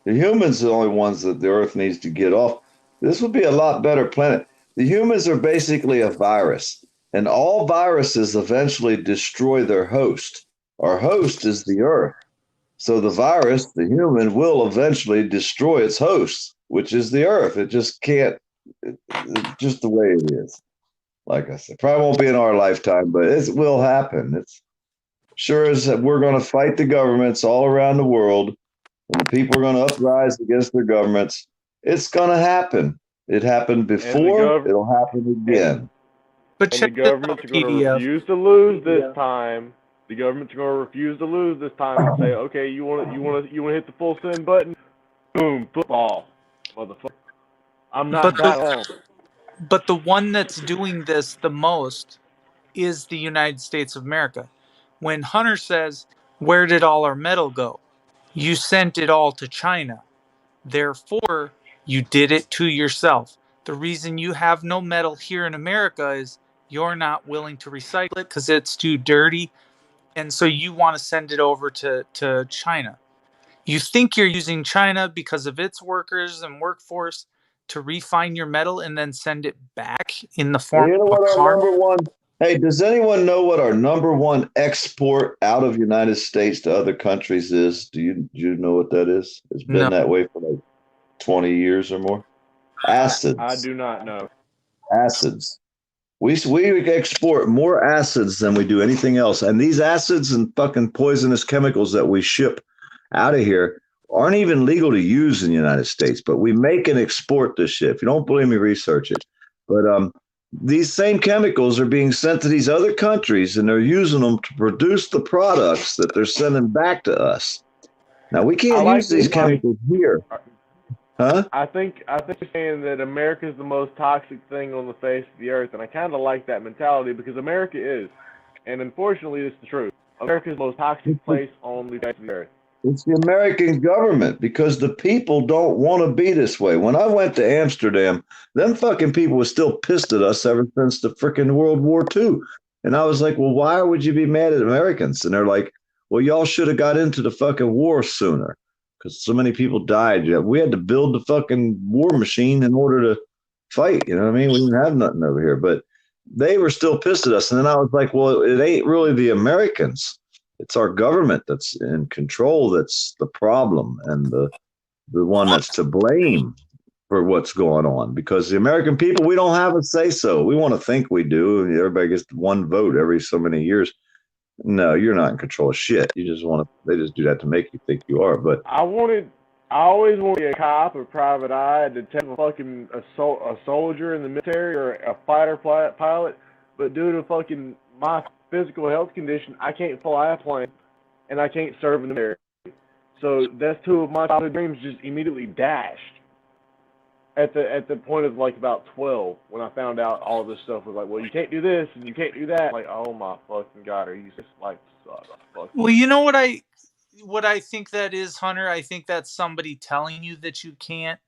The humans are the only ones that the earth needs to get off. This would be a lot better planet. The humans are basically a virus, and all viruses eventually destroy their host. Our host is the earth. So the virus, the human, will eventually destroy its host, which is the earth. It just can't, it's just the way it is. Like I said, probably won't be in our lifetime, but it will happen. It's sure as that we're going to fight the governments all around the world, and the people are going to uprise against their governments. It's going to happen. It happened before. It'll happen again. But the governments are going to refuse to lose this time. The government's going to refuse to lose this time and say, "Okay, you want to hit the full send button? Boom, football, motherfucker." I'm not that long. But the one that's doing this the most is the United States of America. When Hunter says, "Where did all our metal go?" You sent it all to China. Therefore, you did it to yourself. The reason you have no metal here in America is you're not willing to recycle it because it's too dirty. And so you want to send it over to China. You think you're using China because of its workers and workforce to refine your metal and then send it back in the form of a car? Hey, does anyone know what our number one export out of United States to other countries is? Do you know what that is? It's been that way for like 20 years or more. Acids. I do not know. Acids. We export more acids than we do anything else. And these acids and fucking poisonous chemicals that we ship out of here aren't even legal to use in the United States, but we make and export this shit. If you don't believe me, research it. But these same chemicals are being sent to these other countries, and they're using them to produce the products that they're sending back to us. Now, we can't use these chemicals here. Huh? I think you're saying that America is the most toxic thing on the face of the earth, and I kind of like that mentality because America is, and unfortunately, it's the truth. America is the most toxic place on the face of the earth. It's the American government because the people don't want to be this way. When I went to Amsterdam, them fucking people were still pissed at us ever since the freaking World War II. And I was like, well, why would you be mad at Americans? And they're like, well, y'all should have got into the fucking war sooner because so many people died. We had to build the fucking war machine in order to fight. You know what I mean? We didn't have nothing over here, but they were still pissed at us. And then I was like, well, it ain't really the Americans. It's our government that's in control that's the problem and the one that's to blame for what's going on. Because the American people, we don't have a say-so. We want to think we do. Everybody gets one vote every so many years. No, you're not in control of shit. You just want to. They just do that to make you think you are. But I wanted always want to be a cop or private eye, detective, a soldier in the military or a fighter pilot. But due to fucking my physical health condition, I can't fly a plane and I can't serve in the military. So that's two of my childhood dreams just immediately dashed at the point of like about 12 when I found out all this stuff was like, well, you can't do this and you can't do that. Like, oh my fucking god, are you just like fuck? Well, you know what I think that is, Hunter? I think that's somebody telling you that you can't.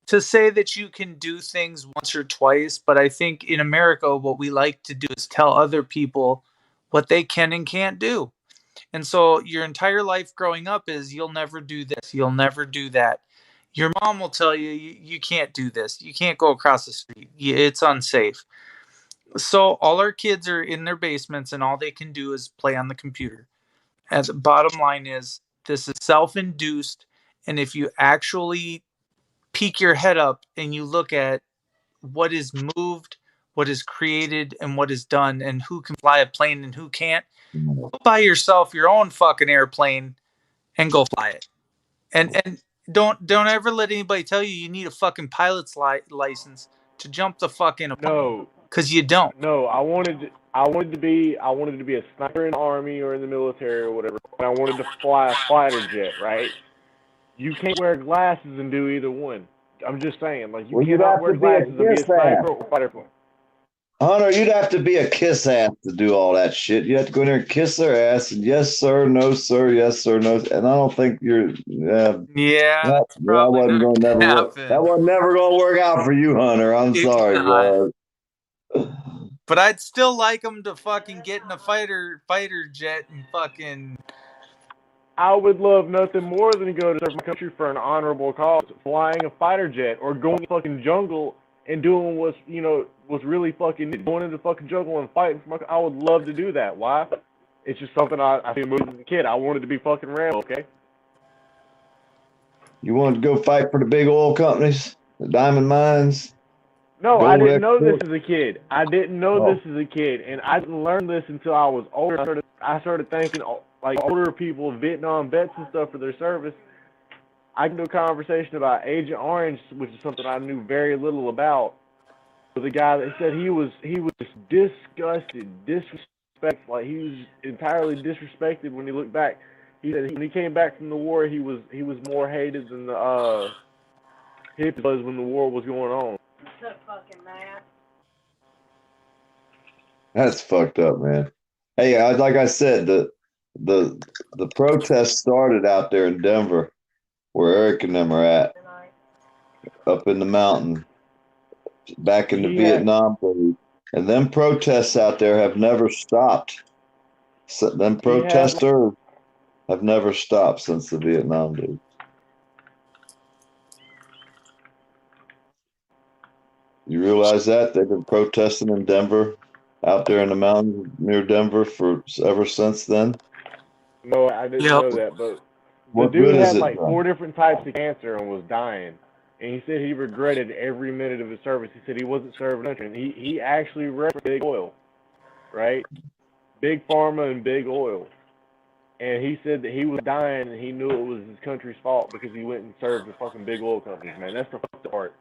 To say that you can do things once or twice, but I think in America, what we like to do is tell other people what they can and can't do. And so your entire life growing up is you'll never do this, you'll never do that. Your mom will tell you, you can't do this, you can't go across the street, it's unsafe. So all our kids are in their basements and all they can do is play on the computer. And the bottom line is this is self-induced. And if you actually peek your head up and you look at what is moved, what is created, and what is done, and who can fly a plane and who can't, go buy yourself your own fucking airplane and go fly it. And don't ever let anybody tell you need a fucking pilot's license to jump the fucking No, because you don't. no, I wanted to be a sniper in the army or in the military or whatever. And I wanted to fly a fighter jet, right? You can't wear glasses and do either one. I'm just saying, like, you cannot wear glasses and be a sniper or fighter plane. Hunter, you'd have to be a kiss ass to do all that shit. You have to go in there and kiss their ass and yes sir, no sir, yes sir, no. And I don't think you're. Yeah, that wasn't going to never work. That wasn't never going to work out for you, Hunter. I'm sorry, bro. But I'd still like them to fucking get in a fighter jet and fucking. I would love nothing more than to go to serve my country for an honorable cause, flying a fighter jet or going to the fucking jungle and doing what's really fucking going into the fucking jungle and fighting for I would love to do that. Why? It's just something I seen movies as a kid. I wanted to be fucking Rambo, okay? You wanted to go fight for the big oil companies, the diamond mines? No, I didn't know this as a kid. I didn't know this as a kid, and I didn't learn this until I was older. I started thinking like older people, Vietnam vets and stuff for their service. I can do a conversation about Agent Orange, which is something I knew very little about. With a guy that said he was disgusted, disrespectful, like he was entirely disrespected when he looked back. He said when he came back from the war, he was more hated than the hippies was when the war was going on. That's fucked up, man. Hey, like I said, the protest started out there in Denver, where Eric and them are at, up in the mountain, back in the Vietnam days. And them protests out there have never stopped. So, them protesters have never stopped since the Vietnam days. You realize that? They've been protesting in Denver, out there in the mountains near Denver ever since then? No, I didn't know that, but the dude had like 4 different types of cancer and was dying. And he said he regretted every minute of his service. He said he wasn't serving country. And he actually referenced big oil, right? Big pharma and big oil. And he said that he was dying and he knew it was his country's fault because he went and served the fucking big oil companies, man. That's the fucked part.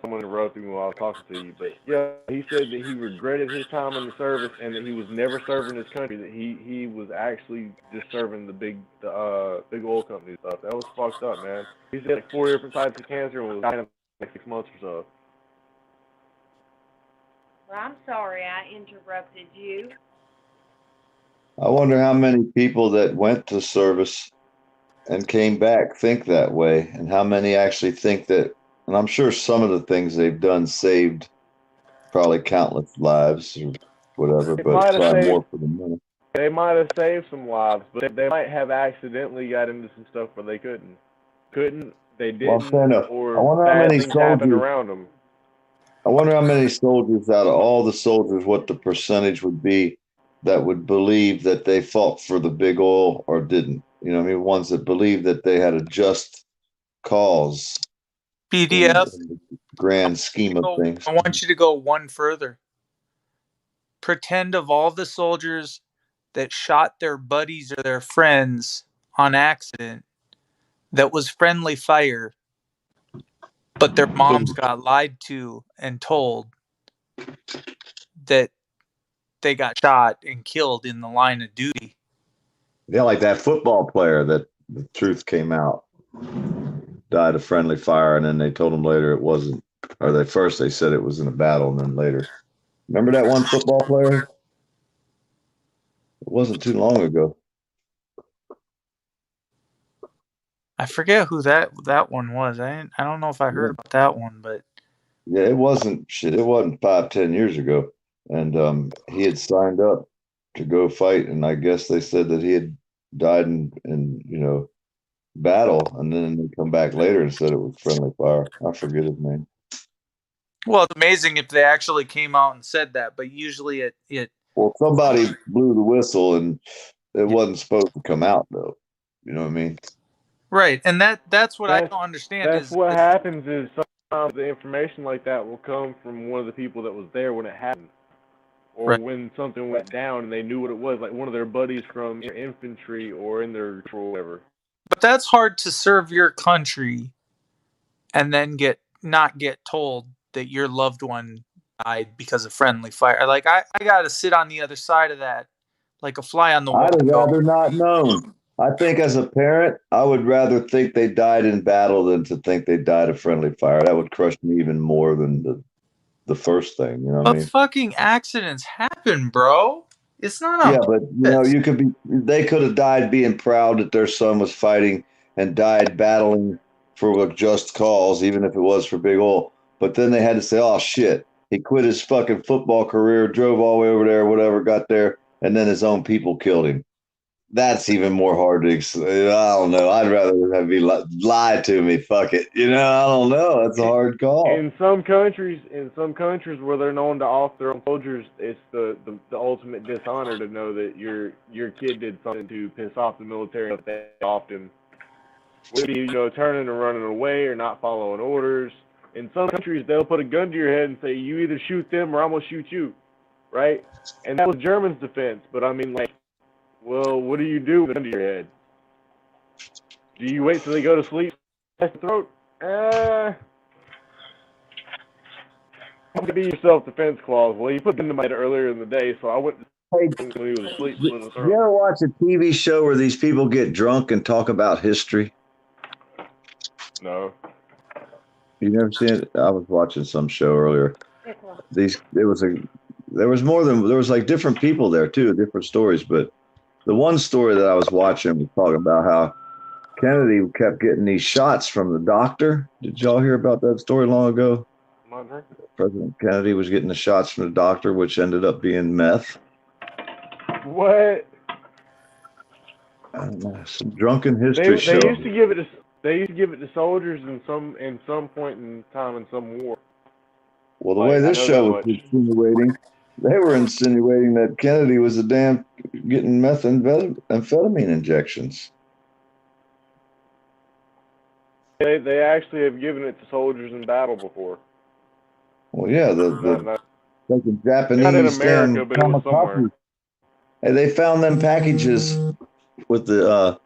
Someone interrupted me while I was talking to you, but yeah, he said that he regretted his time in the service and that he was never serving his country. That he was actually just serving the big oil company stuff. That was fucked up, man. He said like 4 different types of cancer and was dying in like 6 months or so. Well, I'm sorry I interrupted you. I wonder how many people that went to service and came back think that way, and how many actually think that. And I'm sure some of the things they've done saved probably countless lives or whatever, but probably more for the money. They might have saved some lives, but they might have accidentally got into some stuff where they couldn't. They didn't, or bad things happened around them. I wonder how many soldiers out of all the soldiers, what the percentage would be that would believe that they fought for the big oil or didn't. You know what I mean? Ones that believe that they had a just cause. PDF. In the grand scheme of things. I want you to go one further. Pretend of all the soldiers that shot their buddies or their friends on accident, that was friendly fire, but their moms got lied to and told that they got shot and killed in the line of duty. Yeah, like that football player that the truth came out, died of friendly fire, and then they told him later it wasn't, or they said it was in a battle, and then later. Remember that one football player? It wasn't too long ago. I forget who that one was. I don't know if I heard about that one, but yeah, it wasn't 5-10 years ago, and he had signed up to go fight, and I guess they said that he had died in battle, and then they come back later and said it was friendly fire. I forget his name. Well, it's amazing if they actually came out and said that, but usually it well, somebody blew the whistle, and it wasn't supposed to come out, though. You know what I mean? Right, and that's what I don't understand. That's what happens is sometimes the information like that will come from one of the people that was there when it happened, or when something went down and they knew what it was, like one of their buddies from infantry or in their patrol or whatever. But that's hard to serve your country and then not get told that your loved one died because of friendly fire. Like I got to sit on the other side of that, like a fly on the wall. I'd rather not known. I think as a parent, I would rather think they died in battle than to think they died of friendly fire. That would crush me even more than the first thing. You know what I mean? Fucking accidents happen, bro. It's not. Yeah, but they could have died being proud that their son was fighting and died battling for a just cause, even if it was for big oil. But then they had to say, "Oh shit, he quit his fucking football career, drove all the way over there, whatever, got there, and then his own people killed him." That's even more hard to. I don't know. I'd rather have be lied to me. Fuck it. I don't know. That's a hard call. In some countries where they're known to off their own soldiers, it's the ultimate dishonor to know that your kid did something to piss off the military. If they offed him, whether turning and running away or not following orders. In some countries, they'll put a gun to your head and say, "You either shoot them or I'm gonna shoot you," right? And that was German's defense. But I mean, like. Well, what do you do with a gun to your head? Do you wait till they go to sleep? Slice the throat? What could be your self-defense clause? Well, you put them in my head earlier in the day, so I went when he was asleep. You ever watch a TV show where these people get drunk and talk about history? No. You never seen it? I was watching some show earlier. There was like different people there too, different stories, but the one story that I was watching was talking about how Kennedy kept getting these shots from the doctor. Did y'all hear about that story long ago? President Kennedy was getting the shots from the doctor, which ended up being meth. What? I don't know, some drunken history show. They used to give it to soldiers in some point in time in some war. Well, the way this show was insinuating, they were insinuating that Kennedy was getting methamphetamine injections. They actually have given it to soldiers in battle before. Well, yeah, the Japanese not in America, but it was somewhere. Hey, they found them packages with the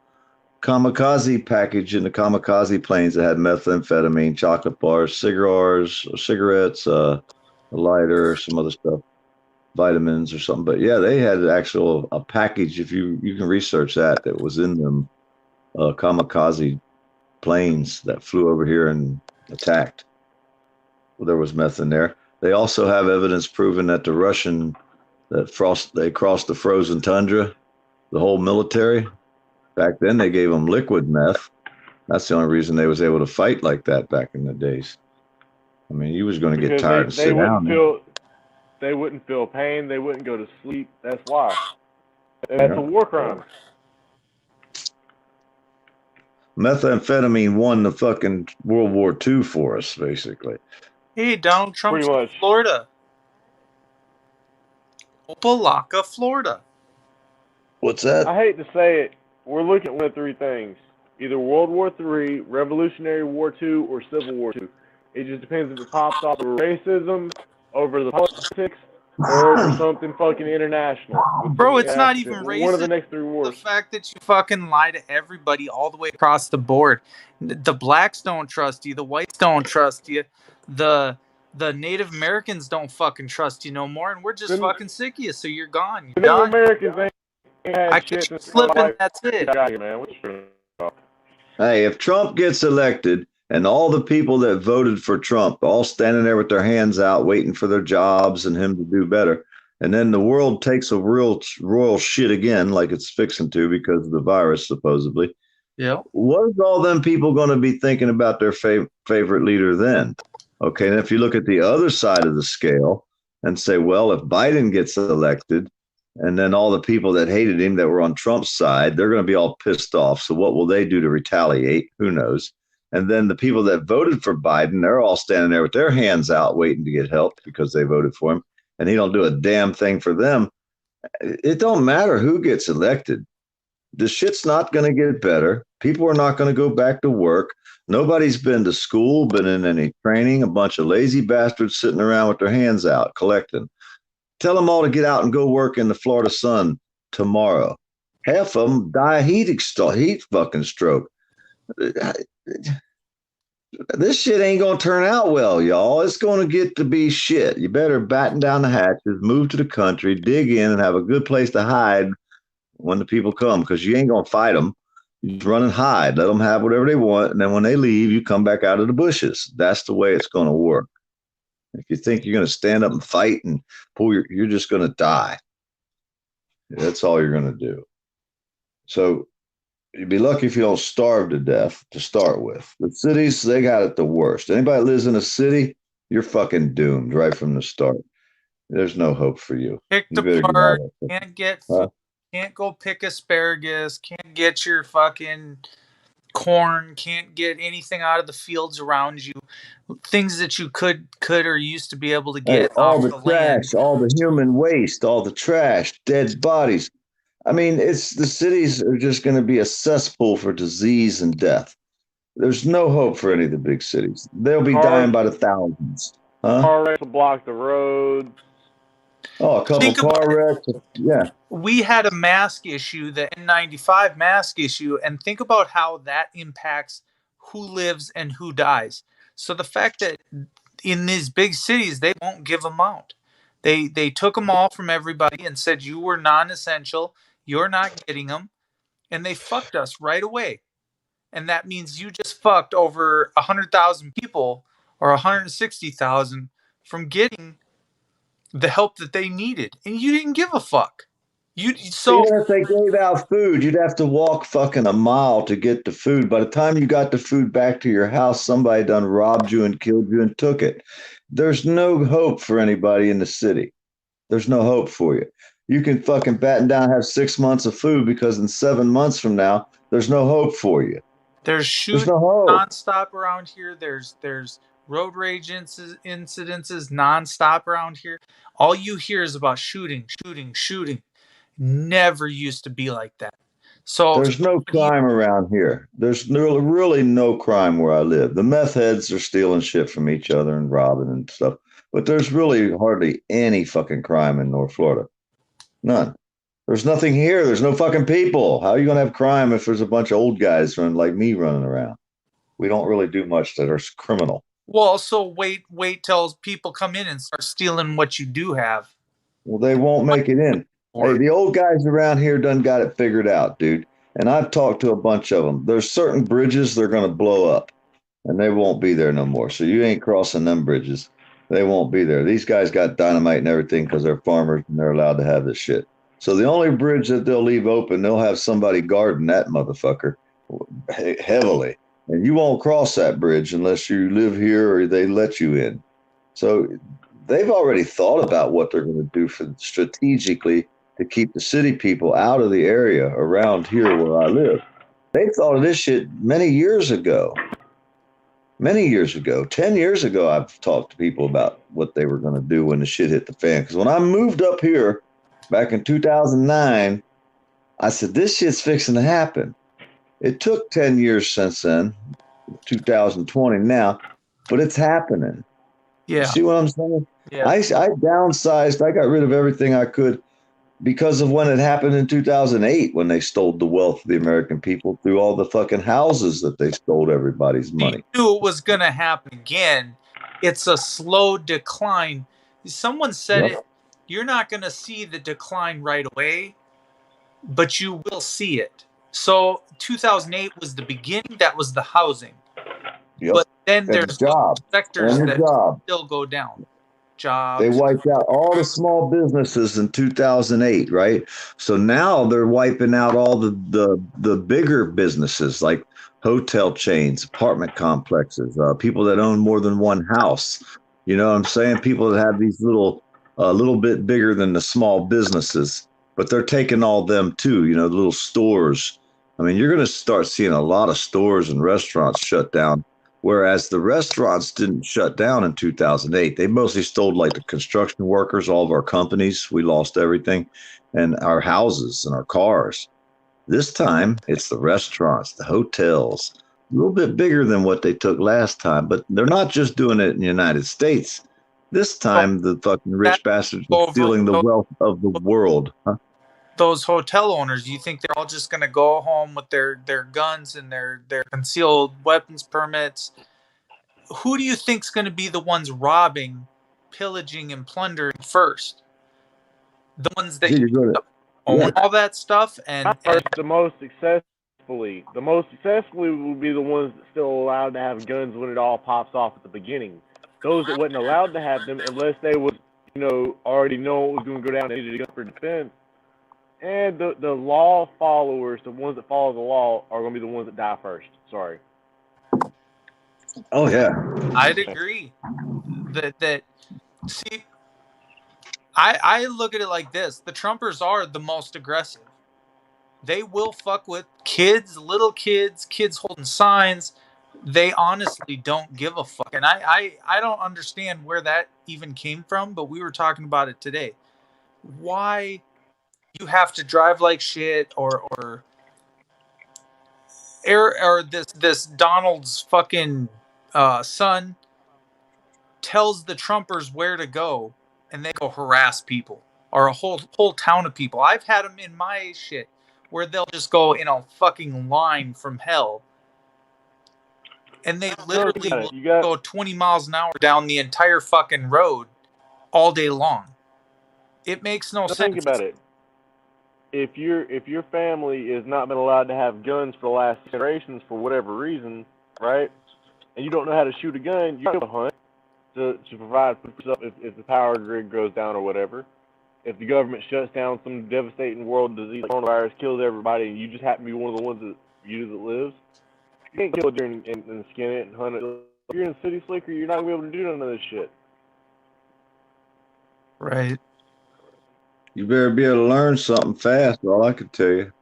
kamikaze package in the kamikaze planes that had methamphetamine, chocolate bars, cigarettes, a lighter, some other stuff. Vitamins or something, but yeah, they had a package. If you can research that was in them kamikaze planes that flew over here and attacked. Well, there was meth in there. They also have evidence proving that they crossed the frozen tundra, the whole military. Back then, they gave them liquid meth. That's the only reason they was able to fight like that back in the days. I mean, you was going to get tired and sit down. They wouldn't feel pain. They wouldn't go to sleep. That's why. That's a war crime. Methamphetamine won the fucking World War II for us, basically. Hey, Donald Trump's from Florida. Opelika, Florida. What's that? I hate to say it. We're looking at one of three things. Either World War III, Revolutionary War II, or Civil War II. It just depends if it pops off over racism, over the politics, or for something fucking international. Bro, it's not Yeah, even one of the racist. next 3 The wars. fact that you fucking lie to everybody all the way across the board. The blacks don't trust you. The whites don't trust you. The Native Americans don't fucking trust you no more, and we're just The- fucking sick of you. So you're gone. The You're Native done. Americans ain't had I shit catch you since slipping. That's it. got here, man. What you talking? Hey, if Trump gets elected and all the people that voted for Trump all standing there with their hands out waiting for their jobs and him to do better, and then the world takes a real royal shit again like it's fixing to because of the virus supposedly, Yeah. what is all them people going to be thinking about their favorite leader then? Okay, and if you look at the other side of the scale and say, well, if Biden gets elected and then all the people that hated him that were on Trump's side, they're going to be all pissed off. So what will they do to retaliate? Who knows? And then the people that voted for Biden, they're all standing there with their hands out waiting to get help because they voted for him. And he don't do a damn thing for them. It don't matter who gets elected. The shit's not going to get better. People are not going to go back to work. Nobody's been to school, been in any training. A bunch of lazy bastards sitting around with their hands out collecting. Tell them all to get out and go work in the Florida sun tomorrow. Half of them die heat fucking stroke. This shit ain't going to turn out well, y'all. It's going to get to be shit. You better batten down the hatches, move to the country, dig in, and have a good place to hide when the people come, because you ain't going to fight them. You just run and hide. Let them have whatever they want, and then when they leave, you come back out of the bushes. That's the way it's going to work. If you think you're going to stand up and fight and pull you're just going to die. That's all you're going to do. So you'd be lucky if you don't starve to death to start with. The cities, they got it the worst. Anybody that lives in a city, you're fucking doomed right from the start. There's no hope for you. Picked You better get apart. out of it. Can't get food. Can't go pick asparagus. Can't get your fucking corn. Can't get anything out of the fields around you. Things that you could or used to be able to Hey, get all off the the land. trash, all the human waste, all the trash, dead bodies. I mean, the cities are just going to be a cesspool for disease and death. There's no hope for any of the big cities. They'll be dying by the thousands. Huh? Car wrecks will block the road. Oh, a couple car wrecks. Yeah. We had a mask issue, the N95 mask issue, and think about how that impacts who lives and who dies. So the fact that in these big cities, they won't give them out. They took them all from everybody and said, you were non-essential. You're not getting them. And they fucked us right away. And that means you just fucked over 100,000 people or 160,000 from getting the help that they needed. And you didn't give a fuck. Even if they gave out food, you'd have to walk fucking a mile to get the food. By the time you got the food back to your house, somebody done robbed you and killed you and took it. There's no hope for anybody in the city. There's no hope for you. You can fucking batten down, have 6 months of food, because in 7 months from now, there's no hope for you. There's shooting nonstop around here. There's road rage incidences nonstop around here. All you hear is about shooting. Never used to be like that. So there's no crime around here. There's really no crime where I live. The meth heads are stealing shit from each other and robbing and stuff. But there's really hardly any fucking crime in North Florida. None. There's nothing here. There's no fucking people. How are you going to have crime if there's a bunch of old guys like me running around? We don't really do much that are criminal. Well, so wait till people come in and start stealing what you do have. Well, they won't make it in. Hey, the old guys around here done got it figured out, dude. And I've talked to a bunch of them. There's certain bridges they're going to blow up, and they won't be there no more. So you ain't crossing them bridges. They won't be there. These guys got dynamite and everything because they're farmers and they're allowed to have this shit. So the only bridge that they'll leave open, they'll have somebody guarding that motherfucker heavily. And you won't cross that bridge unless you live here or they let you in. So they've already thought about what they're going to do strategically to keep the city people out of the area around here where I live. They thought of this shit many years ago. 10 years ago, I've talked to people about what they were going to do when the shit hit the fan. Because when I moved up here back in 2009, I said, this shit's fixing to happen. It took 10 years since then, 2020 now, but it's happening. Yeah. See what I'm saying? Yeah. I downsized. I got rid of everything I could because of when it happened in 2008 when they stole the wealth of the American people through all the fucking houses that they stole everybody's money. You knew it was going to happen again. It's a slow decline. Someone said it. You're not going to see the decline right away, but you will see it. So 2008 was the beginning. That was the housing. But then there's jobs sectors and that still go down. Jobs. They wiped out all the small businesses in 2008, right? So now they're wiping out all the bigger businesses like hotel chains, apartment complexes, people that own more than one house. You know what I'm saying? People that have these little, a little bit bigger than the small businesses, but they're taking all them too, you know, the little stores. I mean, you're going to start seeing a lot of stores and restaurants shut down. Whereas the restaurants didn't shut down in 2008. They mostly stole like the construction workers, all of our companies. We lost everything, and our houses and our cars. This time it's the restaurants, the hotels, a little bit bigger than what they took last time. But they're not just doing it in the United States. This time the fucking rich bastards are stealing the wealth of the world. Huh? Those hotel owners, you think they're all just going to go home with their guns and their concealed weapons permits? Who do you think's going to be the ones robbing, pillaging, and plundering first? The ones that own all that stuff and the most successfully will be the ones that still allowed to have guns when it all pops off at the beginning. Those that wasn't allowed to have them unless they was, you know, already know what was going to go down and needed a gun for defense. And the law followers, the ones that follow the law, are going to be the ones that die first. Sorry. Oh yeah, I'd agree. That see, I look at it like this: the Trumpers are the most aggressive. They will fuck with kids, little kids, kids holding signs. They honestly don't give a fuck, and I don't understand where that even came from. But we were talking about it today. Why you have to drive like shit, or this Donald's fucking son tells the Trumpers where to go, and they go harass people, or a whole town of people. I've had them in my shit where they'll just go in a fucking line from hell, and they literally will go 20 miles an hour down the entire fucking road all day long. It makes no sense. Think about it. If your family has not been allowed to have guns for the last generations for whatever reason, right? And you don't know how to shoot a gun, you're gonna hunt to provide food for yourself if the power grid goes down or whatever. If the government shuts down some devastating world disease like coronavirus, kills everybody, and you just happen to be one of the ones that lives, you can't kill a deer and skin it and hunt it. If you're in the city slicker, you're not gonna be able to do none of this shit. Right. You better be able to learn something fast. All I can tell you.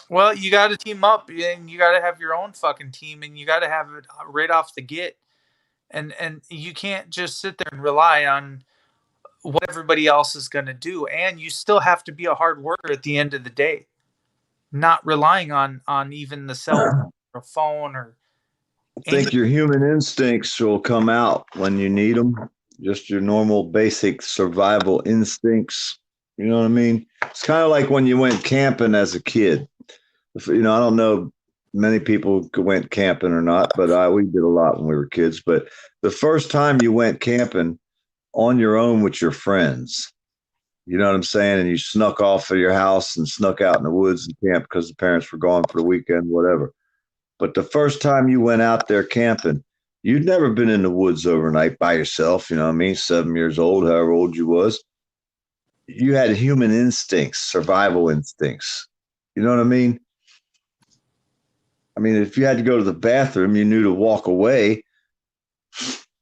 Well, you got to team up, and you got to have your own fucking team, and you got to have it right off the get, and you can't just sit there and rely on what everybody else is going to do, and you still have to be a hard worker at the end of the day, not relying on even the cell phone or phone or. I think your human instincts will come out when you need them. Just your normal basic survival instincts. You know what I mean? It's kind of like when you went camping as a kid. You know, I don't know many people went camping or not, but we did a lot when we were kids. But the first time you went camping on your own with your friends, you know what I'm saying? And you snuck off of your house and snuck out in the woods and camped because the parents were gone for the weekend, whatever. But the first time you went out there camping, you'd never been in the woods overnight by yourself, you know what I mean? 7 years old, however old you was. You had human instincts, survival instincts. You know what I mean? I mean, if you had to go to the bathroom, you knew to walk away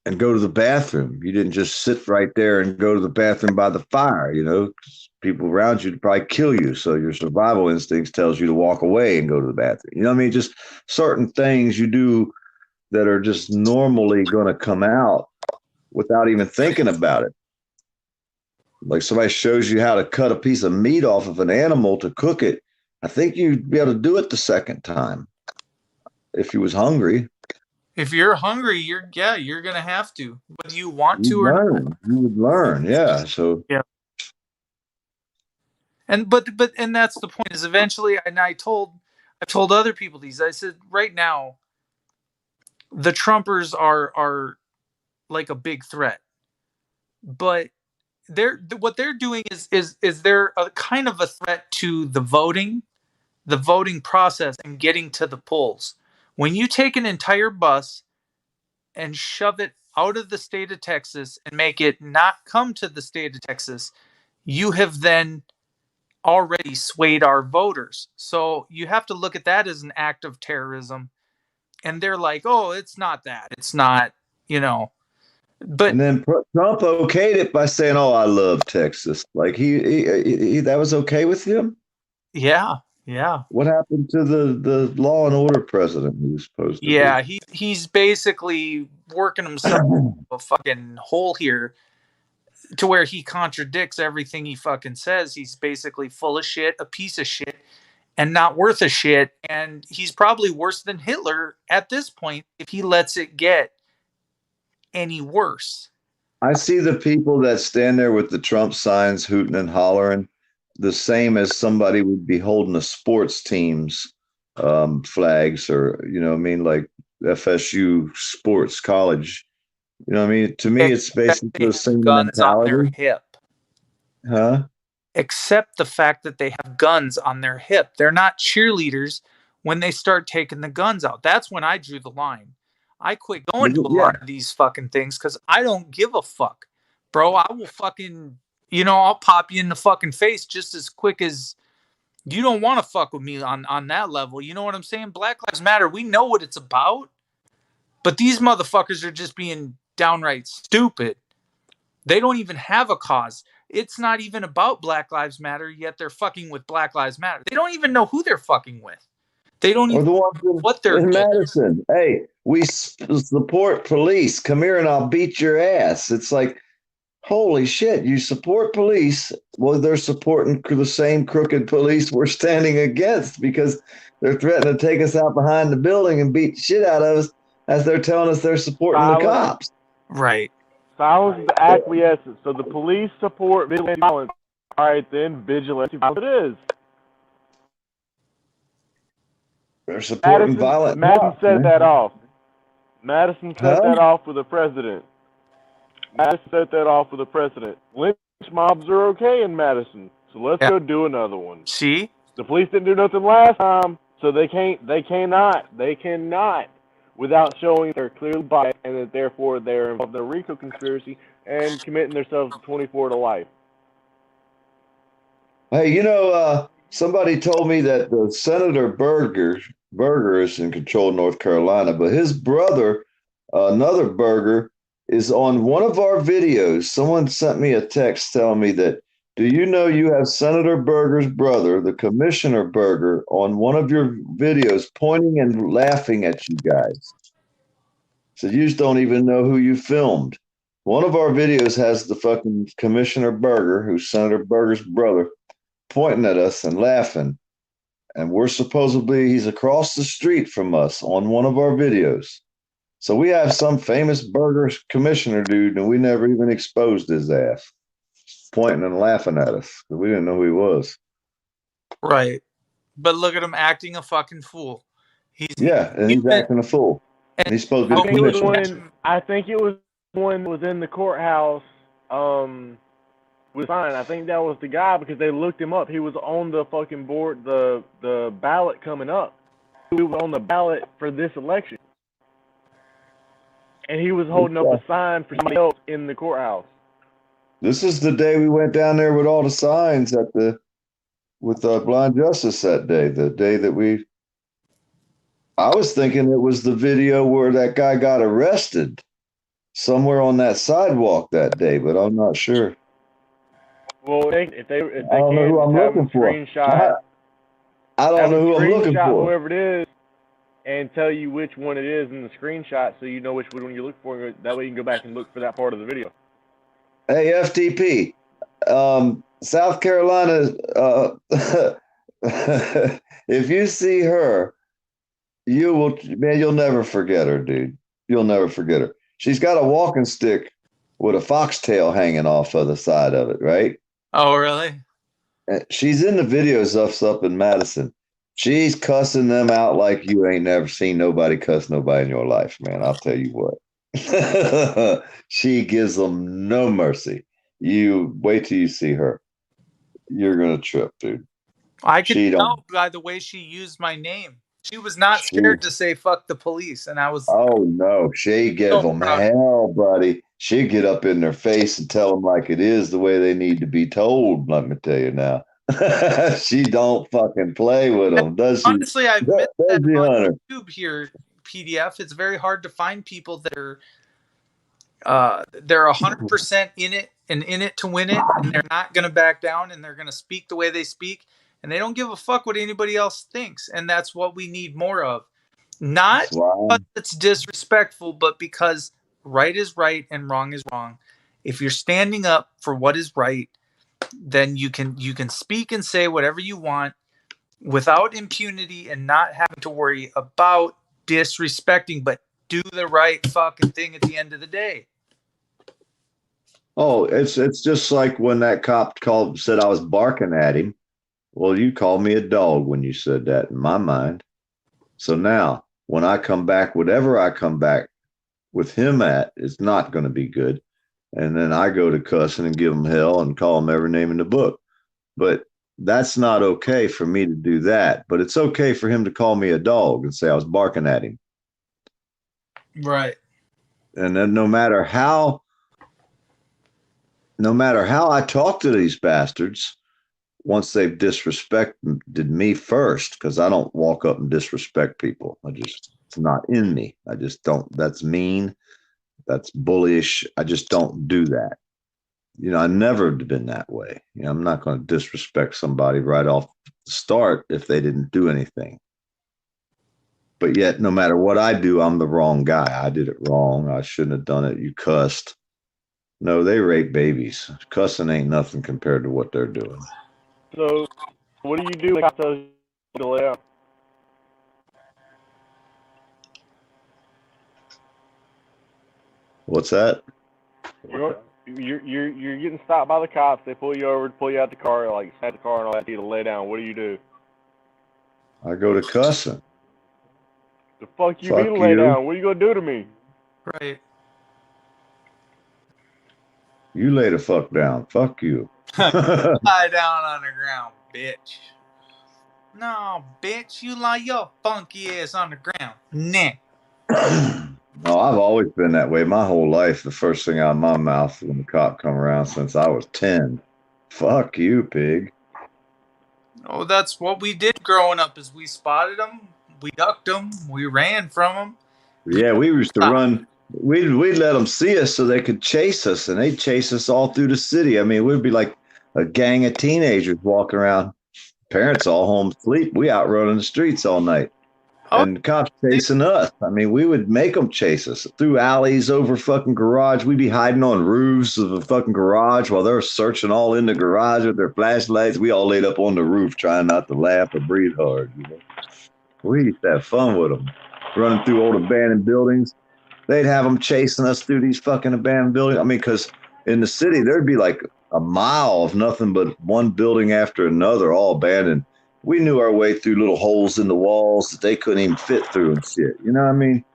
and go to the bathroom. You didn't just sit right there and go to the bathroom by the fire, you know, 'cause people around you would probably kill you. So your survival instincts tells you to walk away and go to the bathroom. You know what I mean? Just certain things you do that are just normally going to come out without even thinking about it. Like somebody shows you how to cut a piece of meat off of an animal to cook it. I think you'd be able to do it the second time if you was hungry. If you're hungry, you're gonna have to, whether you want You'd to or not. learn. You would learn. Yeah. So Yeah. And and that's the point, is eventually, and I've told other people these. I said, right now, the Trumpers are like a big threat, but what they're doing is they're a kind of a threat to the voting process and getting to the polls. When you take an entire bus and shove it out of the state of Texas and make it not come to the state of Texas, you have then already swayed our voters. So you have to look at that as an act of terrorism. And they're like, oh, it's not that. It's not, But and then Trump okayed it by saying, "Oh, I love Texas." Like he that was okay with him. yeah. What happened to the law and order president he was supposed to be? Yeah, he's basically working himself a fucking hole here, to where he contradicts everything he fucking says. He's basically full of shit, a piece of shit, and not worth a shit. And he's probably worse than Hitler at this point if he lets it get any worse. I see the people that stand there with the Trump signs hooting and hollering the same as somebody would be holding a sports team's flags, or like FSU sports college. To me, it's basically the same guns on their mentality. hip. Huh? Except the fact that they have guns on their hip. They're not cheerleaders when they start taking the guns out. That's when I drew the line. I quit going to a lot of these fucking things because I don't give a fuck. Bro, I will fucking, I'll pop you in the fucking face just as quick as you don't want to fuck with me on that level. You know what I'm saying? Black Lives Matter. We know what it's about. But these motherfuckers are just being downright stupid. They don't even have a cause. It's not even about Black Lives Matter, yet they're fucking with Black Lives Matter. They don't even know who they're fucking with. They don't even know what they're in doing. Madison. Hey, we support police. Come here and I'll beat your ass. It's like, holy shit, you support police. Well, they're supporting the same crooked police we're standing against, because they're threatening to take us out behind the building and beat the shit out of us as they're telling us they're supporting the cops. Right. Silence is the acquiescence. So the police support vigilante violence. All right, then vigilante violence it is. They're supporting violent. Madison set that off. Madison set that off with the president. Madison set that off with the president. Lynch mobs are okay in Madison, so let's go do another one. See? The police didn't do nothing last time, so they cannot, without showing they're clearly biased and that therefore they're involved in a RICO conspiracy and committing themselves to 24 to life. Hey, somebody told me that the Senator Berger is in control of North Carolina, but his brother, another Berger, is on one of our videos. Someone sent me a text telling me that, do you know you have Senator Berger's brother, the Commissioner Berger, on one of your videos pointing and laughing at you guys? So you just don't even know who you filmed. One of our videos has the fucking Commissioner Berger, who's Senator Berger's brother, pointing at us and laughing. And he's across the street from us on one of our videos. So we have some famous Berger commissioner dude, and we never even exposed his ass, pointing and laughing at us because we didn't know who he was. Right. But look at him acting a fucking fool. He's acting a fool. And he's supposed to be a commissioner. I think it was one that was in the courthouse with sign. I think that was the guy, because they looked him up. He was on the fucking board, the ballot coming up. He was on the ballot for this election. And he was holding up a sign for somebody else in the courthouse. This is the day we went down there with all the signs with Blind Justice that day. The day that I was thinking it was the video where that guy got arrested somewhere on that sidewalk that day, but I'm not sure. Well, if they I don't know who I'm looking for. I don't know who I'm looking for. Whoever it is, and tell you which one it is in the screenshot, so you know which one you look for. That way you can go back and look for that part of the video. Hey, FTP, South Carolina, if you see her, you'll never forget her, dude. You'll never forget her. She's got a walking stick with a foxtail hanging off of the side of it, right? Oh, really? She's in the videos of us up in Madison. She's cussing them out like you ain't never seen nobody cuss nobody in your life, man. I'll tell you what. She gives them no mercy. You wait till you see her. You're gonna trip, dude. I can tell by the way she used my name. She was not scared to say "fuck the police," and I was. Oh no, she give them hell, buddy. She'd get up in their face and tell them like it is, the way they need to be told. Let me tell you now. She don't fucking play with them, does she? Honestly, I've missed that on YouTube here, PDF. It's very hard to find people that are they're 100% in it and in it to win it, and they're not going to back down, and they're going to speak the way they speak, and they don't give a fuck what anybody else thinks, and that's what we need more of. Not because it's disrespectful, but because right is right and wrong is wrong. If you're standing up for what is right, then you can speak and say whatever you want without impunity and not having to worry about disrespecting, but do the right fucking thing at the end of the day. Oh, it's just like when that cop said I was barking at him. Well, you called me a dog when you said that in my mind. So now when I come back, whatever I come back with him at, it's not going to be good. And then I go to cussing and give him hell and call him every name in the book. But that's not okay for me to do that. But it's okay for him to call me a dog and say I was barking at him. Right. And then no matter how I talk to these bastards, once they've disrespected me first, because I don't walk up and disrespect people. It's not in me. I just don't. That's mean. That's bullyish. I just don't do that. I never been that way. I'm not going to disrespect somebody right off the start if they didn't do anything. But yet, no matter what I do, I'm the wrong guy. I did it wrong. I shouldn't have done it. You cussed. No, they rape babies. Cussing ain't nothing compared to what they're doing. So, what do you do when tells you to lay out? What's that? You're getting stopped by the cops. They pull you over, pull you out the car, like snap the car and all that. You to lay down. What do? I go to cussing. The fuck you mean lay down? What are you gonna do to me? Right. You lay the fuck down. Fuck you. Lie down on the ground, bitch. No, bitch, you lie your funky ass on the ground. Nah. No, I've always been that way. My whole life, the first thing out of my mouth when the cop come around since I was 10. Fuck you, pig. Oh, that's what we did growing up is we spotted them, we ducked them, we ran from them. Yeah, we used to run. We'd let them see us so they could chase us, and they'd chase us all through the city. I mean, we'd be like a gang of teenagers walking around, parents all home asleep. We out running the streets all night. And the cops chasing us. I mean, we would make them chase us through alleys, over fucking garage. We'd be hiding on roofs of a fucking garage while they're searching all in the garage with their flashlights. We all laid up on the roof trying not to laugh or breathe hard. We used to have fun with them, running through old abandoned buildings. They'd have them chasing us through these fucking abandoned buildings. I mean, because in the city, there'd be like a mile of nothing but one building after another, all abandoned. We knew our way through little holes in the walls that they couldn't even fit through and shit. You know what I mean?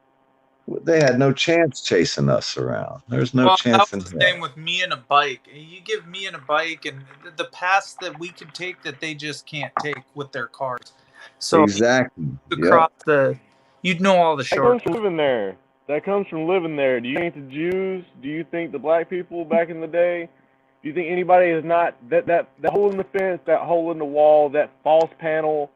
They had no chance chasing us around. There's no chance in hell. That was the same with me and a bike. You give me and a bike and the paths that we could take that they just can't take with their cars. So exactly. Across you'd know all the shortcuts. That comes from living there. Do you think the Jews? Do you think the black people back in the day? Do you think anybody is not that hole in the fence, that hole in the wall, that false panel?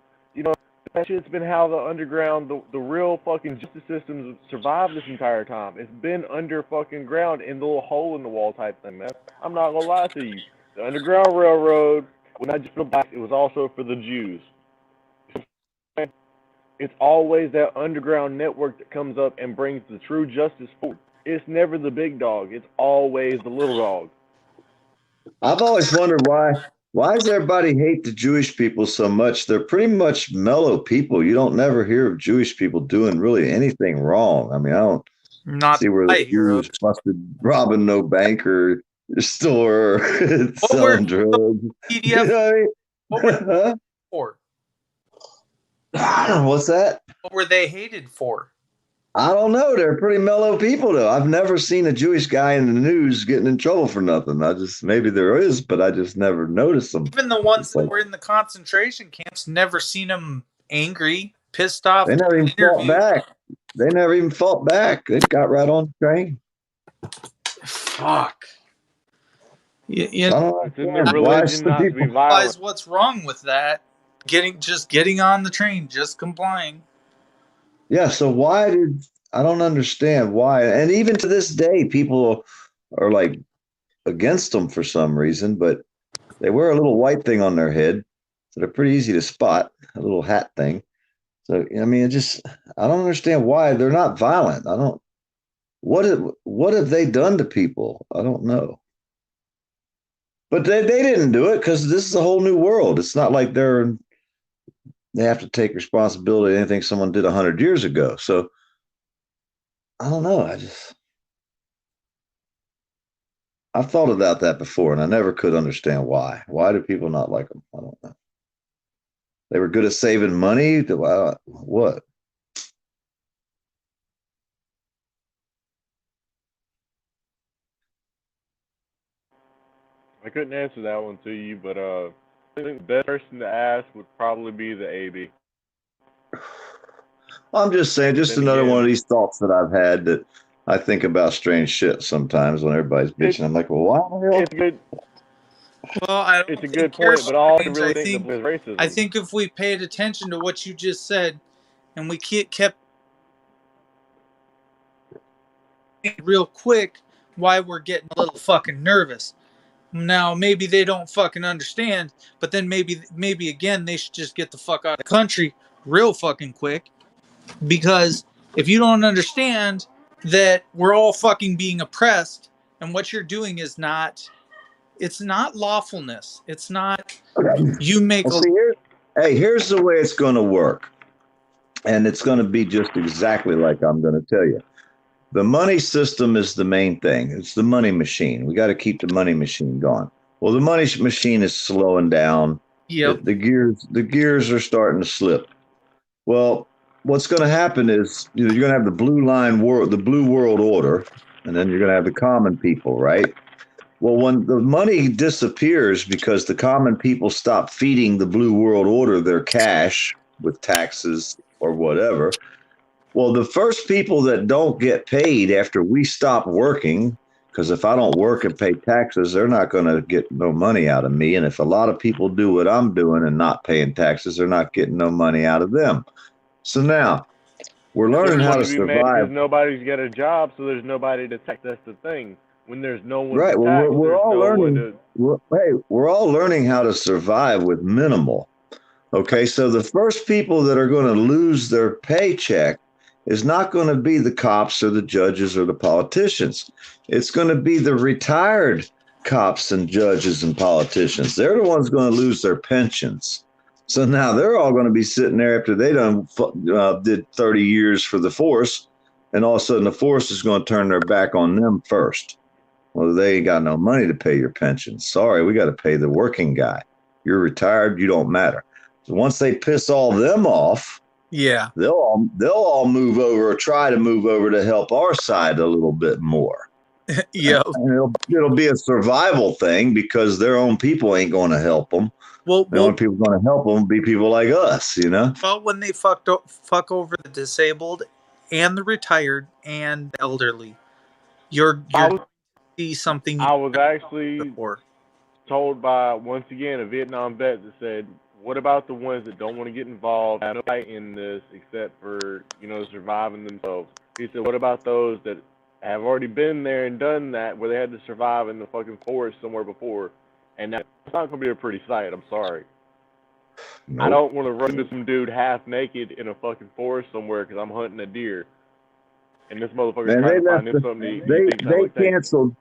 That shit's been how the underground, the real fucking justice systems survived this entire time. It's been under fucking ground in the little hole in the wall type thing, man. I'm not gonna lie to you. The Underground Railroad was not just for the blacks; it was also for the Jews. It's always that underground network that comes up and brings the true justice forward. It's never the big dog. It's always the little dog. I've always wondered why does everybody hate the Jewish people so much? They're pretty much mellow people. You don't never hear of Jewish people doing really anything wrong. I mean, Not See where I the hear of. Jews busted robbing no bank or store, selling drugs. You PDF. know What were what I mean? for? What's that? What were they hated for? I don't know. They're pretty mellow people, though. I've never seen a Jewish guy in the news getting in trouble for nothing. Maybe there is, but I just never noticed them. Even the ones that were in the concentration camps, never seen them angry, pissed off. They never even fought back. They never even fought back. They got right on the train. Fuck. It's in their religion not to be violent. Realize what's wrong with that? Getting on the train, just complying. Yeah, so I don't understand why. And even to this day, people are like against them for some reason, but they wear a little white thing on their head. So they're pretty easy to spot, a little hat thing. So, I mean, I don't understand why they're not violent. What have they done to people? I don't know. But they didn't do it because this is a whole new world. It's not like they have to take responsibility for anything someone did 100 years ago. So I don't know. I've thought about that before, and I never could understand why. Why do people not like them? I don't know. They were good at saving money. What? I couldn't answer that one to you, but I think the best person to ask would probably be the AB. I'm just saying, another one of these thoughts that I've had that I think about strange shit sometimes when everybody's bitching. I'm like, well, why the hell? It's good. Well, it's a good point, but all I really think is racism. I think if we paid attention to what you just said, and we kept real quick, why we're getting a little fucking nervous. Now, maybe they don't fucking understand, but then maybe again, they should just get the fuck out of the country real fucking quick. Because if you don't understand that we're all fucking being oppressed, and what you're doing is it's not lawfulness. It's not, you make here's the way it's going to work. And it's going to be just exactly like I'm going to tell you. The money system is the main thing. It's the money machine. We got to keep the money machine going. Well, the money machine is slowing down. Yep. The gears are starting to slip. Well, what's going to happen is you're going to have the blue world order, and then you're going to have the common people, right? Well, when the money disappears because the common people stop feeding the blue world order their cash with taxes or whatever. Well, the first people that don't get paid after we stop working, because if I don't work and pay taxes, they're not going to get no money out of me. And if a lot of people do what I'm doing and not paying taxes, they're not getting no money out of them. So now we're learning how to survive. Nobody's got a job, so there's nobody to tax. That's the thing. When there's no one right, to tax, we're all learning. We're all learning how to survive with minimal. Okay, so the first people that are going to lose their paycheck is not going to be the cops or the judges or the politicians. It's going to be the retired cops and judges and politicians. They're the ones going to lose their pensions. So now they're all going to be sitting there after they did 30 years for the force, and all of a sudden the force is going to turn their back on them first. Well, they ain't got no money to pay your pension. Sorry, we got to pay the working guy. You're retired, you don't matter. So once they piss all them off, yeah, they'll all move over or try to move over to help our side a little bit more. Yeah, it'll be a survival thing because their own people ain't going to help them. Well, the only people going to help them be people like us, you know. Well, when they fuck over the disabled and the retired and the elderly, you're see something. I was actually told by once again a Vietnam vet that said, what about the ones that don't want to get involved in this except for, surviving themselves? He said, what about those that have already been there and done that where they had to survive in the fucking forest somewhere before? And that's not going to be a pretty sight. I'm sorry. Nope. I don't want to run into some dude half naked in a fucking forest somewhere because I'm hunting a deer. And this motherfucker's trying to find him something to eat. They canceled.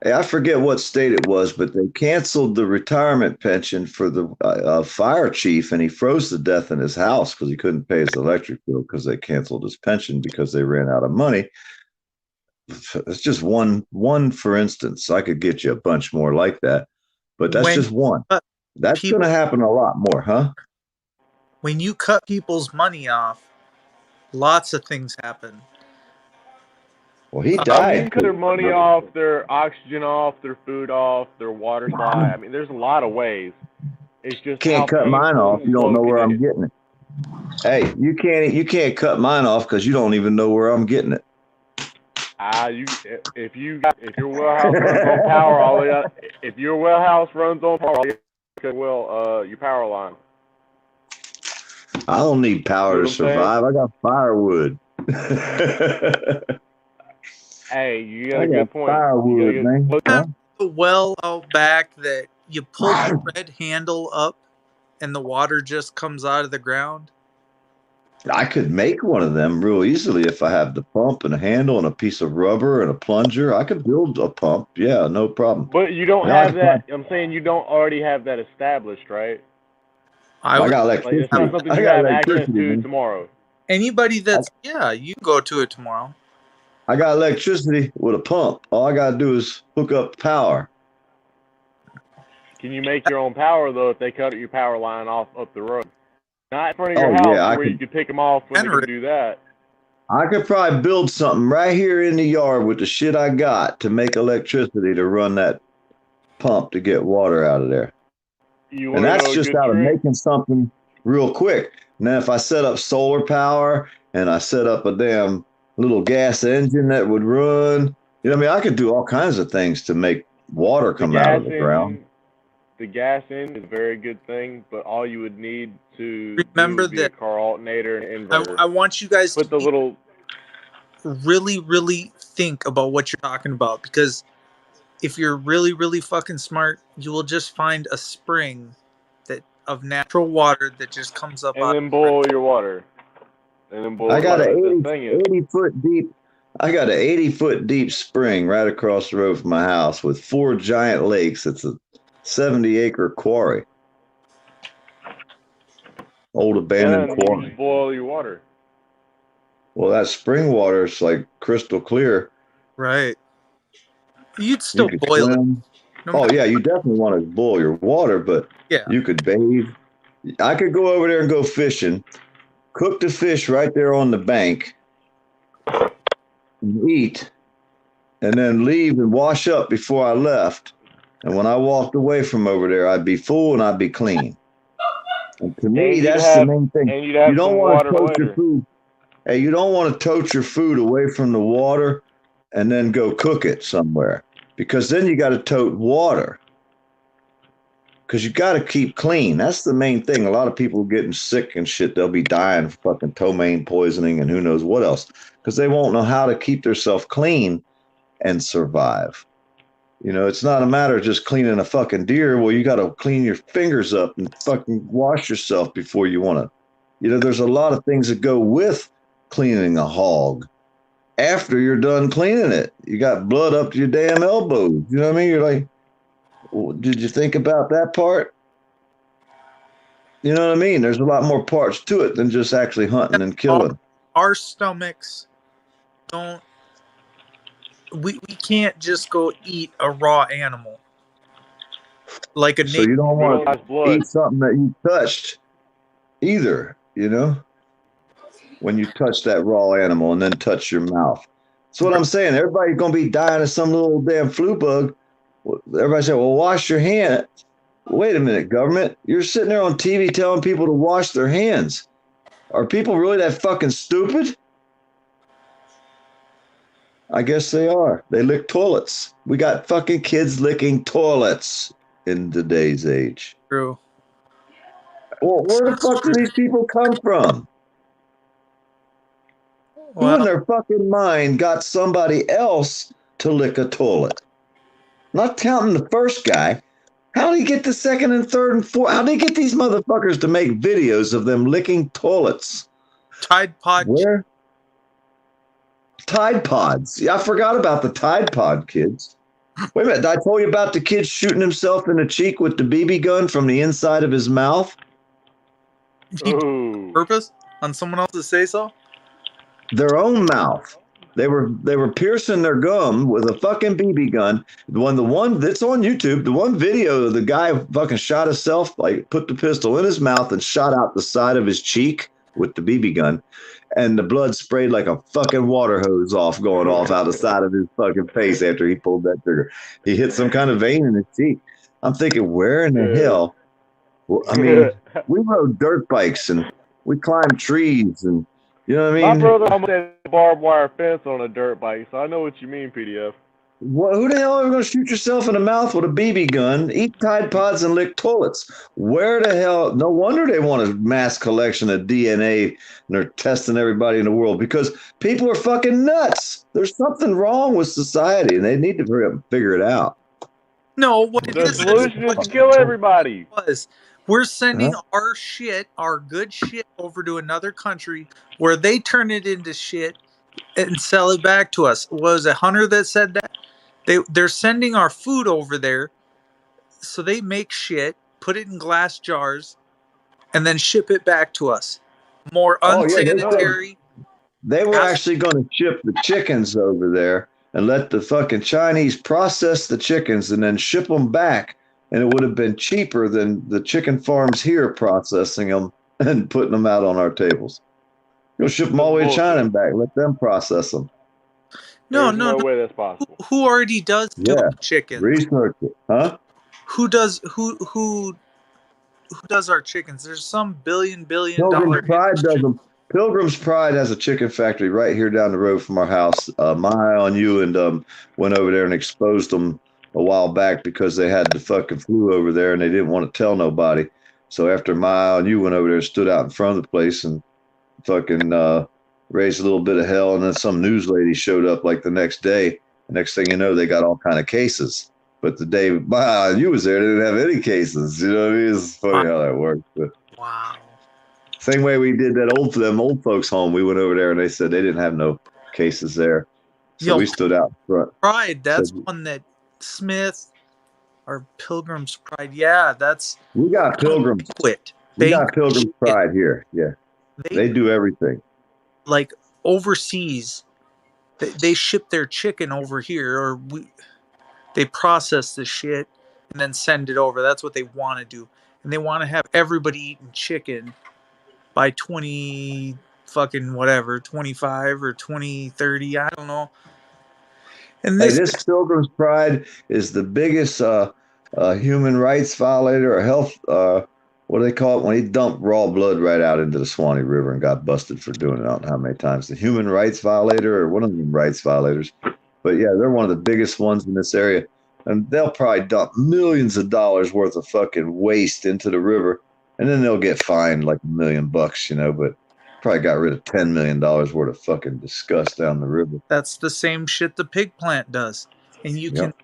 I forget what state it was, but they canceled the retirement pension for the fire chief, and he froze to death in his house because he couldn't pay his electric bill because they canceled his pension because they ran out of money. it's just one for instance. I could get you a bunch more like that, but that's When just one. That's people- going to happen a lot more, huh? when you cut people's money off, lots of things happen. Well, he You died. can cut their money off, their oxygen off, their food off, their water supply. I mean, there's a lot of ways. It's just Can't how cut mine painful off. You don't know and where slow I'm can it getting it. Hey, you can't cut mine off because you don't even know where I'm getting it. If your well house runs on power, all you got, if your well house runs on power, all you got, your power line. I don't need power to survive. I got firewood. Hey, you got I a good got point. firewood, man. Huh? The well out back that you pull the red handle up and the water just comes out of the ground. I could make one of them real easily if I have the pump and a handle and a piece of rubber and a plunger. I could build a pump. Yeah, no problem. But you don't have that. I'm saying you don't already have that established, right? I got electricity. Like, it's not something I you got have access electricity, to man. tomorrow. Anybody that's you can go to it tomorrow. I got electricity with a pump. All I got to do is hook up power. Can you make your own power, though, if they cut your power line off up the road? Not in front of your Oh, house yeah, where you could pick them off when they can do that. I could probably build something right here in the yard with the shit I got to make electricity to run that pump to get water out of there. And that's just out of making something real quick. Now, if I set up solar power and I set up a damn little gas engine that would run, you know what I mean? I could do all kinds of things to make water come out of the ground. The gas engine is a very good thing, but all you would need to remember do would be that a car alternator and inverter. I want you guys put to the little really think about what you're talking about, because if you're really fucking smart, you will just find a spring that of natural water that just comes up and out then boil your water. And then boil I got an an 80-foot deep. I got an 80-foot deep spring right across the road from my house with 4 giant lakes. It's a 70-acre quarry. Old abandoned quarry. You just boil your water. Well, that spring water is like crystal clear. Right. You'd still You could boil swim. it. Oh yeah, you definitely want to boil your water, but Yeah. you could bathe. I could go over there and go fishing, cook the fish right there on the bank, and eat, and then leave and wash up before I left. And when I walked away from over there, I'd be full and I'd be clean. And to me, you'd that's have- the main thing. and you'd have You don't some want to water tote your later. food. Hey, you don't want to tote your food away from the water and then go cook it somewhere, because then you got to tote water. Because you got to keep clean. That's the main thing. A lot of people getting sick and shit. They'll be dying of fucking ptomaine poisoning and who knows what else, because they won't know how to keep themselves clean and survive. You know, it's not a matter of just cleaning a fucking deer. Well, you got to clean your fingers up and fucking wash yourself before you want to. You know, there's a lot of things that go with cleaning a hog. After you're done cleaning it, you got blood up to your damn elbows. You know what I mean? You're like, well, did you think about that part? You know what I mean? There's a lot more parts to it than just actually hunting and killing. Our stomachs don't. We can't just go eat a raw animal. Like a So you don't want to blood. eat something that you touched either, you know? When you touch that raw animal and then touch your mouth. That's what I'm saying. Everybody's going to be dying of some little damn flu bug. Everybody said, well, wash your hands. Wait a minute, government. You're sitting there on TV telling people to wash their hands. Are people really that fucking stupid? I guess they are. They lick toilets. We got fucking kids licking toilets in today's age. True. Well, where the fuck do these people come from? Who in their fucking mind got somebody else to lick a toilet? Not counting the first guy. How did he get the second and third and fourth? How did he get these motherfuckers to make videos of them licking toilets? Tide Pod. Where? Tide Pods. Yeah, I forgot about the Tide Pod kids. Wait a minute. Did I tell you about the kid shooting himself in the cheek with the BB gun from the inside of his mouth? Purpose on someone else's say so? Their own mouth. They were piercing their gum with a fucking BB gun. The one that's on YouTube, the one video, the guy fucking shot himself, like put the pistol in his mouth and shot out the side of his cheek with the BB gun, and the blood sprayed like a fucking water hose going off out the side of his fucking face after he pulled that trigger. He hit some kind of vein in his cheek. I'm thinking, where in the hell? Well, I mean, we rode dirt bikes and we climbed trees and. You know what I mean? My brother almost had a barbed wire fence on a dirt bike, so I know what you mean, PDF. Who the hell are going to shoot yourself in the mouth with a BB gun, eat Tide Pods, and lick toilets? Where the hell? No wonder they want a mass collection of DNA and they're testing everybody in the world because people are fucking nuts. There's something wrong with society and they need to figure it out. No, what it The is solution is to kill everybody. We're sending our shit, our good shit, over to another country where they turn it into shit and sell it back to us. Was it Hunter that said that? They're sending our food over there, so they make shit, put it in glass jars, and then ship it back to us. More unsanitary. They were actually going to ship the chickens over there and let the fucking Chinese process the chickens and then ship them back. And it would have been cheaper than the chicken farms here processing them and putting them out on our tables. You'll ship them all the way to China and back. Let them process them. There's no way that's possible. Who already does chickens? Research it, huh? Who does our chickens? There's some billion dollar. Pride does them. Pilgrim's Pride has a chicken factory right here down the road from our house. My Eye on You and went over there and exposed them a while back because they had the fucking flu over there and they didn't want to tell nobody. So after My Eye on You went over there, stood out in front of the place and fucking raised a little bit of hell. And then some news lady showed up like the next day. The next thing you know, they got all kind of cases. But the day My Eye on You was there, they didn't have any cases. You know what I mean? It's funny how that works. But wow. Same way we did that them old folks home. We went over there and they said they didn't have no cases there. So we stood out front. Pride, that's one that Smith or Pilgrim's Pride. Yeah, that's we got Pilgrim's We got Pilgrim's Pride here. Yeah. They do everything. Like overseas, they ship their chicken over here or they process the shit and then send it over. That's what they want to do. And they want to have everybody eating chicken by 20 fucking whatever, 25 or 2030, I don't know. And this Pilgrim's Pride is the biggest human rights violator or health, what do they call it? When he dumped raw blood right out into the Swanee River and got busted for doing it. I don't know how many times. The human rights violator or one of them rights violators. But yeah, they're one of the biggest ones in this area. And they'll probably dump millions of dollars worth of fucking waste into the river. And then they'll get fined like $1 million, you know, but probably got rid of $10 million worth of fucking disgust down the river. That's the same shit the pig plant does. And you can,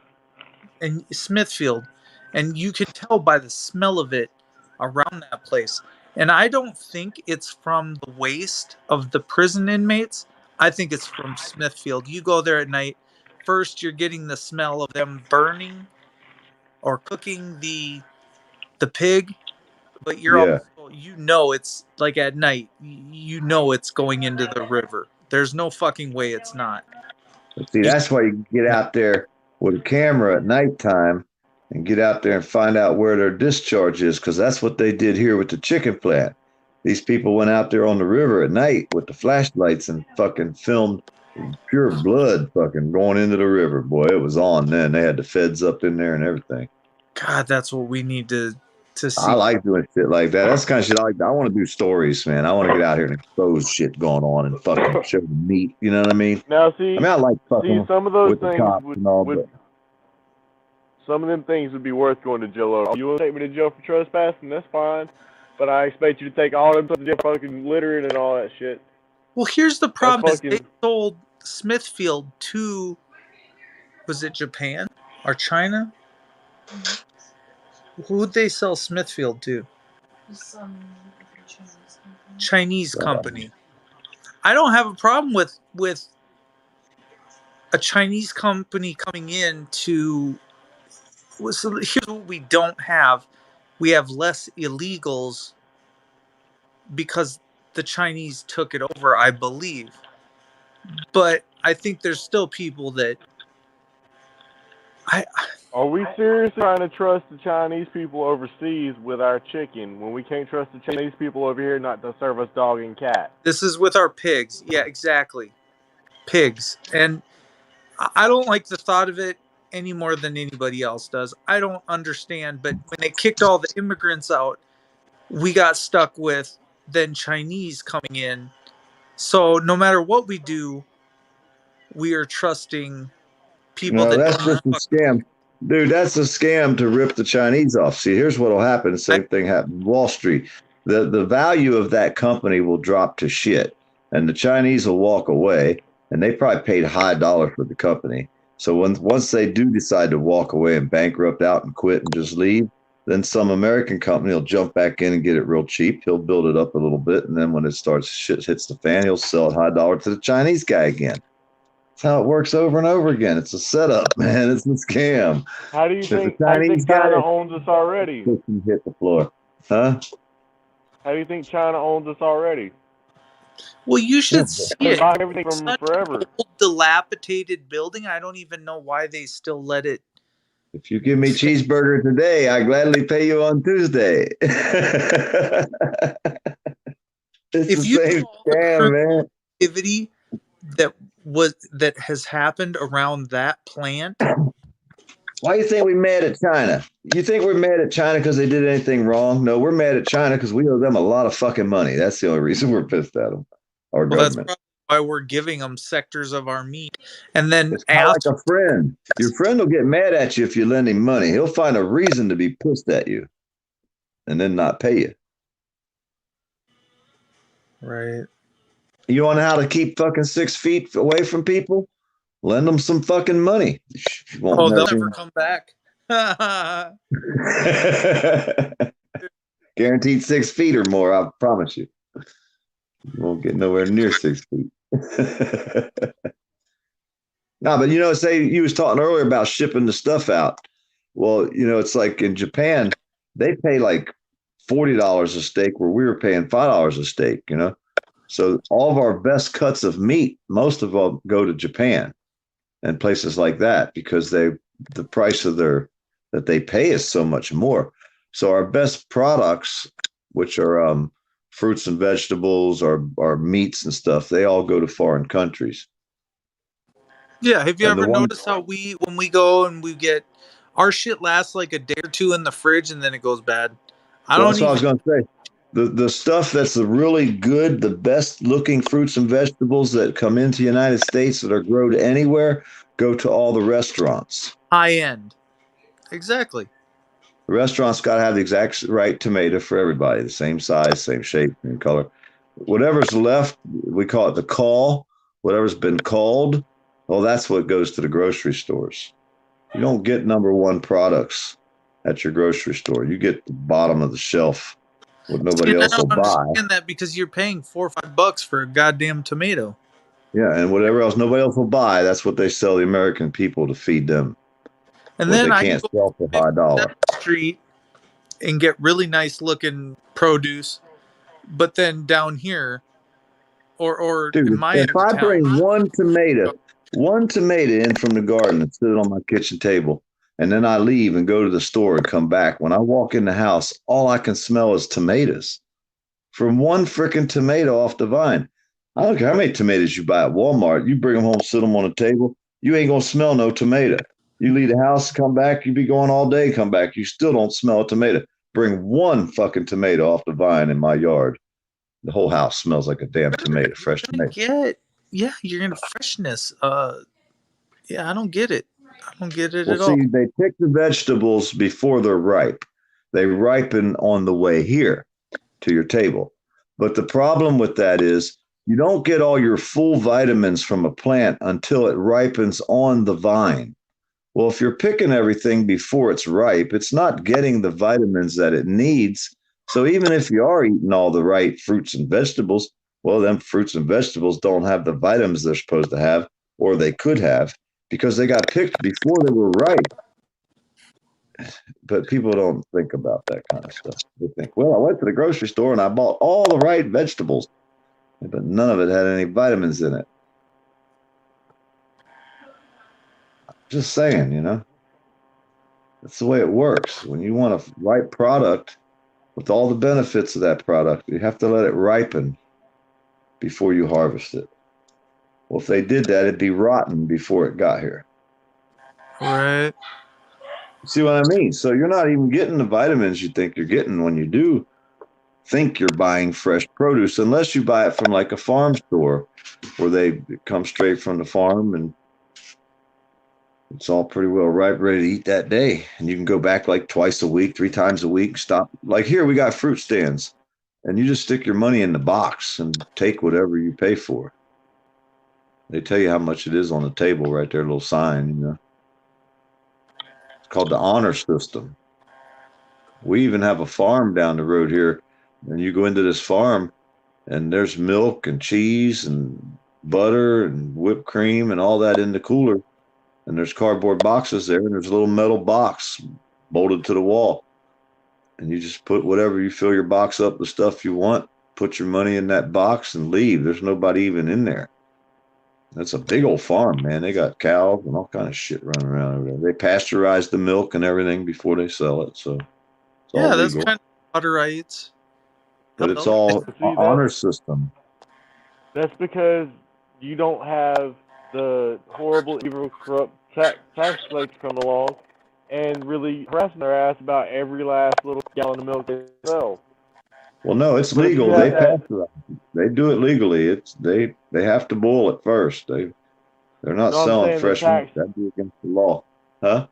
and Smithfield, and you can tell by the smell of it around that place. And I don't think it's from the waste of the prison inmates. I think it's from Smithfield. You go there at night, first you're getting the smell of them burning or cooking the pig, but you're also, you know, it's like at night, you know it's going into the river. There's no fucking way it's not. See, that's why you get out there with a camera at nighttime and get out there and find out where their discharge is, because that's what they did here with the chicken plant. These people went out there on the river at night with the flashlights and fucking filmed pure blood fucking going into the river. Boy, it was on then. They had the feds up in there and everything. God, that's what we need to see. I like doing shit like that. That's the kind of shit I like. I want to do stories, man. I want to get out here and expose shit going on and fucking show the meat. You know what I mean? Now, see, I like fucking some of those with things the cops and all, but some of them things would be worth going to jail over. You want to take me to jail for trespassing? That's fine. But I expect you to take all them to jail for fucking littering and all that shit. Well, here's the problem: is they sold Smithfield to, was it Japan or China? Who'd they sell Smithfield to? Chinese company. I don't have a problem with a Chinese company coming in to. So here's what we don't have. We have less illegals because the Chinese took it over, I believe. But I think there's still people that Are we seriously trying to trust the Chinese people overseas with our chicken when we can't trust the Chinese people over here not to serve us dog and cat? this is with our pigs. Yeah, exactly. Pigs. And I don't like the thought of it any more than anybody else does. I don't understand, but when they kicked all the immigrants out, we got stuck with then Chinese coming in. So no matter what we do, we are trusting people No, that that's don't just a scam. Dude, that's a scam to rip the Chinese off. See, here's what will happen. The same thing happened Wall Street. The value of that company will drop to shit, and the Chinese will walk away, and they probably paid high dollar for the company. So once they do decide to walk away and bankrupt out and quit and just leave, then some American company will jump back in and get it real cheap. He'll build it up a little bit, and then when it starts shit hits the fan, he'll sell it high dollar to the Chinese guy again. That's how it works over and over again. It's a setup, man. It's a scam. How do you If the think Chinese guy China owns us already? hit the floor, huh? How do you think China owns us already? Well, you should see They it. buy everything It's from such forever. an old, dilapidated building. I don't even know why they still let it. If you give me cheeseburger today, I gladly pay you on Tuesday. It's If the you same know all the scam, man. activity that has happened around that plant, Why do you think we're mad at China? You think we're mad at China because they did anything wrong? No, we're mad at China because we owe them a lot of fucking money. That's the only reason we're pissed at them. Our well, that's government. probably why we're giving them sectors of our meat, and then It's kind of after like a friend. Your friend will get mad at you if you lend him money. He'll find a reason to be pissed at you and then not pay you. right. You want how to keep fucking 6 feet away from people? Lend them some fucking money. You won't Oh, they'll never- never come back. Guaranteed 6 feet or more, I promise you. You won't get nowhere near 6 feet. No, but say you was talking earlier about shipping the stuff out. Well, it's like in Japan, they pay like $40 a steak where we were paying $5 a steak, So all of our best cuts of meat, most of them go to Japan and places like that because the price of that they pay is so much more. So our best products, which are fruits and vegetables, our meats and stuff, they all go to foreign countries. Yeah, have you And the ever one- noticed how when we go and we get our shit lasts like a day or two in the fridge and then it goes bad? That's what I was going to say. The stuff that's the really good, the best looking fruits and vegetables that come into the United States that are grown anywhere go to all the restaurants. High end. Exactly. The restaurant's got to have the exact right tomato for everybody, the same size, same shape, and color. Whatever's left, we call it the call. Whatever's been called, well, that's what goes to the grocery stores. You don't get number one products at your grocery store. You get the bottom of the shelf, what nobody else will I don't buy. understand that because you're paying $4 or $5 for a goddamn tomato. Yeah, and whatever else nobody else will buy, that's what they sell the American people to feed them. And what then they I can't go sell for high dollar. down the street and get really nice looking produce, but then down here, or Dude, in my if end of I town, bring one tomato in from the garden and sit it on my kitchen table, and then I leave and go to the store and come back, when I walk in the house, all I can smell is tomatoes. From one freaking tomato off the vine. I don't care how many tomatoes you buy at Walmart. You bring them home, sit them on a table, you ain't going to smell no tomato. You leave the house, come back, you be going all day, come back, you still don't smell a tomato. Bring one fucking tomato off the vine in my yard. The whole house smells like a damn tomato, fresh tomato. Yeah, you're in freshness. Yeah, I don't get it. I don't get it Well, at all. see, they pick the vegetables before they're ripe. They ripen on the way here to your table. But the problem with that is you don't get all your full vitamins from a plant until it ripens on the vine. Well, if you're picking everything before it's ripe, it's not getting the vitamins that it needs. So even if you are eating all the right fruits and vegetables, well, them fruits and vegetables don't have the vitamins they're supposed to have, or they could have, because they got picked before they were ripe. But people don't think about that kind of stuff. They think, well, I went to the grocery store and I bought all the right vegetables, but none of it had any vitamins in it. Just saying, you know. That's the way it works. When you want a right product with all the benefits of that product, you have to let it ripen before you harvest it. Well, if they did that, it'd be rotten before it got here. Right. See what I mean? So you're not even getting the vitamins you think you're getting when you do think you're buying fresh produce, unless you buy it from like a farm store where they come straight from the farm and it's all pretty well ripe, ready to eat that day. And you can go back like twice a week, 3 times a week, stop. Like here, we got fruit stands and you just stick your money in the box and take whatever you pay for. They tell you how much it is on the table right there, a little sign, you know. It's called the honor system. We even have a farm down the road here, and you go into this farm and there's milk and cheese and butter and whipped cream and all that in the cooler. And there's cardboard boxes there, and there's a little metal box bolted to the wall. And you just put whatever you fill your box up, the stuff you want, put your money in that box and leave. There's nobody even in there. That's a big old farm, man. They got cows and all kind of shit running around over there. They pasteurize the milk and everything before they sell it. So it's all That's legal. kind of butter rights. But it's all honor system. That's because you don't have the horrible, evil, corrupt tax collectors come along and really harassing their ass about every last little gallon of milk they sell. Well, no, it's But if legal. you They have pasteurize it. They do it legally. It's they have to boil it first. They're not No, I'm selling saying fresh they're milk. taxed. That'd be against the law, huh?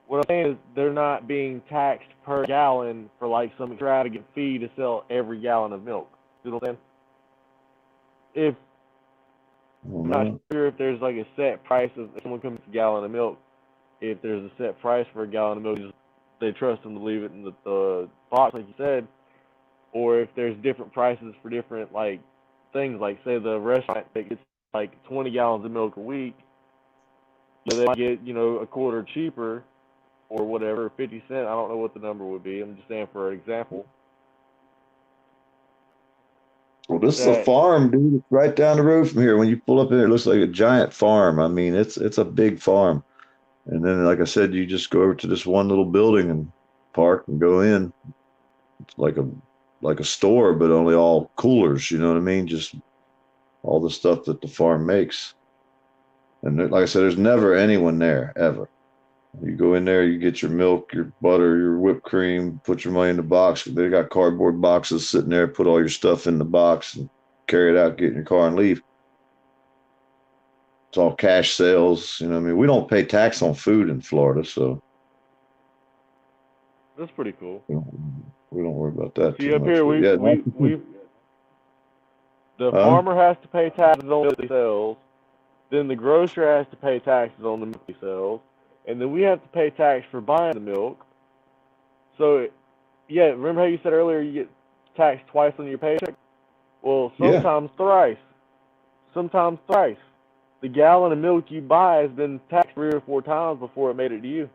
What I'm saying is they're not being taxed per gallon for like some extravagant fee to sell every gallon of milk. You know what I'm saying? If Well, I'm not no. sure if there's like a set price of if someone comes to a gallon of milk. If there's a set price for a gallon of milk, they trust them to leave it in the box, like you said. Or if there's different prices for different like things, like say the restaurant that gets like 20 gallons of milk a week, so they might get a quarter cheaper or whatever, 50 cents. I don't know what the number would be. I'm just saying for an example. Well, this is a farm, dude. It's right down the road from here. When you pull up in, it looks like a giant farm. I mean, it's a big farm. And then, like I said, you just go over to this one little building and park and go in. It's like a store, but only all coolers. You know what I mean? Just all the stuff that the farm makes. And like I said, there's never anyone there ever. You go in there, you get your milk, your butter, your whipped cream, put your money in the box. They got cardboard boxes sitting there. Put all your stuff in the box and carry it out, get in your car and leave. It's all cash sales. You know what I mean? We don't pay tax on food in Florida, so that's pretty cool. We don't worry about that See, too up much. here, the farmer has to pay taxes on the sales, then the grocer has to pay taxes on the milk he sells, and then we have to pay tax for buying the milk. So, yeah, remember how you said earlier you get taxed twice on your paycheck? Well, sometimes thrice. Sometimes thrice. The gallon of milk you buy has been taxed 3 or 4 times before it made it to you.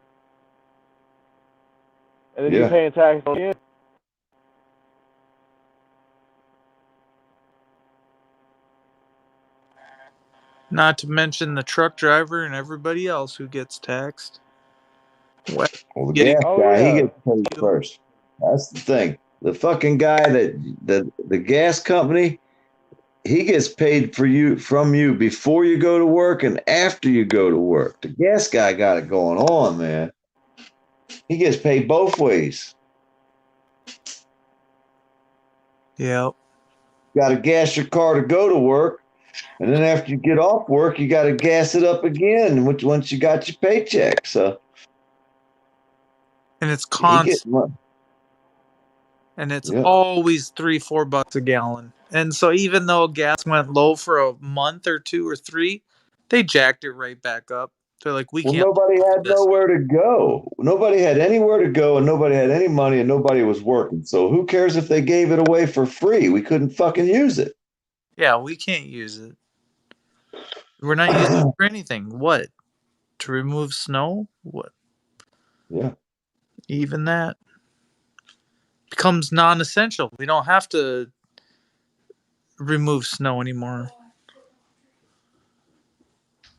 And then you're paying tax on it. Not to mention the truck driver and everybody else who gets taxed. Well, the gas guy, he gets paid first. That's the thing. The fucking guy the gas company, he gets paid from you before you go to work and after you go to work. The gas guy got it going on, man. He gets paid both ways. Yep. You got to gas your car to go to work, and then after you get off work, you got to gas it up again once you got your paycheck. So, and it's constant. And it's always $3-4 a gallon. And so even though gas went low for a month or 2 or 3, they jacked it right back up. They're like, we can't. Nobody had nowhere to go. Nobody had anywhere to go, and nobody had any money, and nobody was working. So who cares if they gave it away for free? We couldn't fucking use it. Yeah, we can't use it. We're not using it for anything. What? To remove snow? What? Yeah. Even that becomes non-essential. We don't have to remove snow anymore.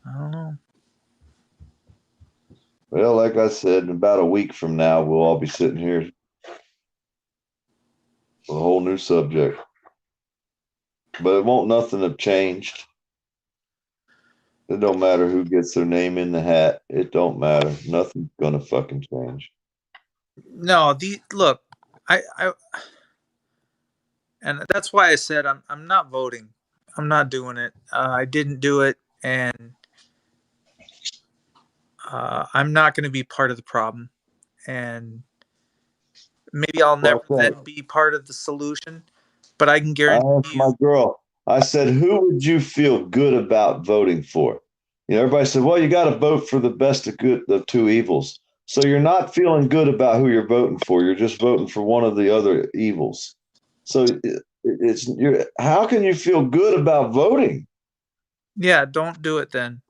I don't know. Well, like I said, in about a week from now, we'll all be sitting here with a whole new subject. But it won't nothing have changed. It don't matter who gets their name in the hat. It don't matter. Nothing's gonna fucking change. No, look, I and that's why I said I'm not voting. I'm not doing it. I didn't do it, and I'm not going to be part of the problem. And maybe I'll never be part of the solution, but I can I guarantee asked my you. girl, I said, who would you feel good about voting for? You know, everybody said, well, you got to vote for the best of good, the two evils. So you're not feeling good about who you're voting for. You're just voting for one of the other evils. So how can you feel good about voting? Yeah, don't do it then.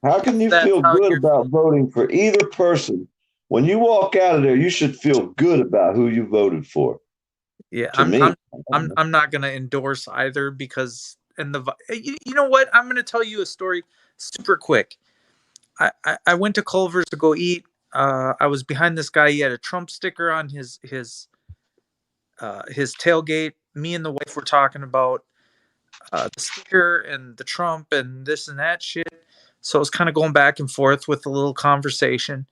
How can you feel good about voting for either person? When you walk out of there, you should feel good about who you voted for. Yeah, I'm not going to endorse either because you know what? I'm going to tell you a story super quick. I went to Culver's to go eat. I was behind this guy. He had a Trump sticker on his tailgate. Me and the wife were talking about the sticker and the Trump and this and that shit. So I was kind of going back and forth with a little conversation.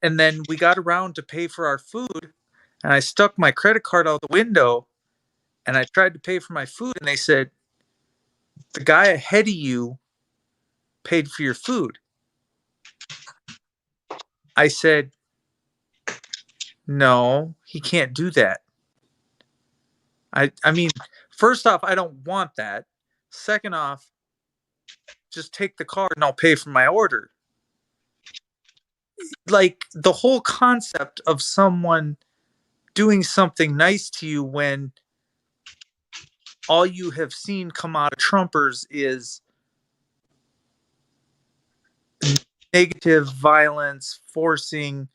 And then we got around to pay for our food, and I stuck my credit card out the window, and I tried to pay for my food, and they said, the guy ahead of you paid for your food. I said, no, he can't do that. I mean, first off, I don't want that. Second off, just take the card and I'll pay for my order. Like, the whole concept of someone doing something nice to you when all you have seen come out of Trumpers is negative violence, forcing.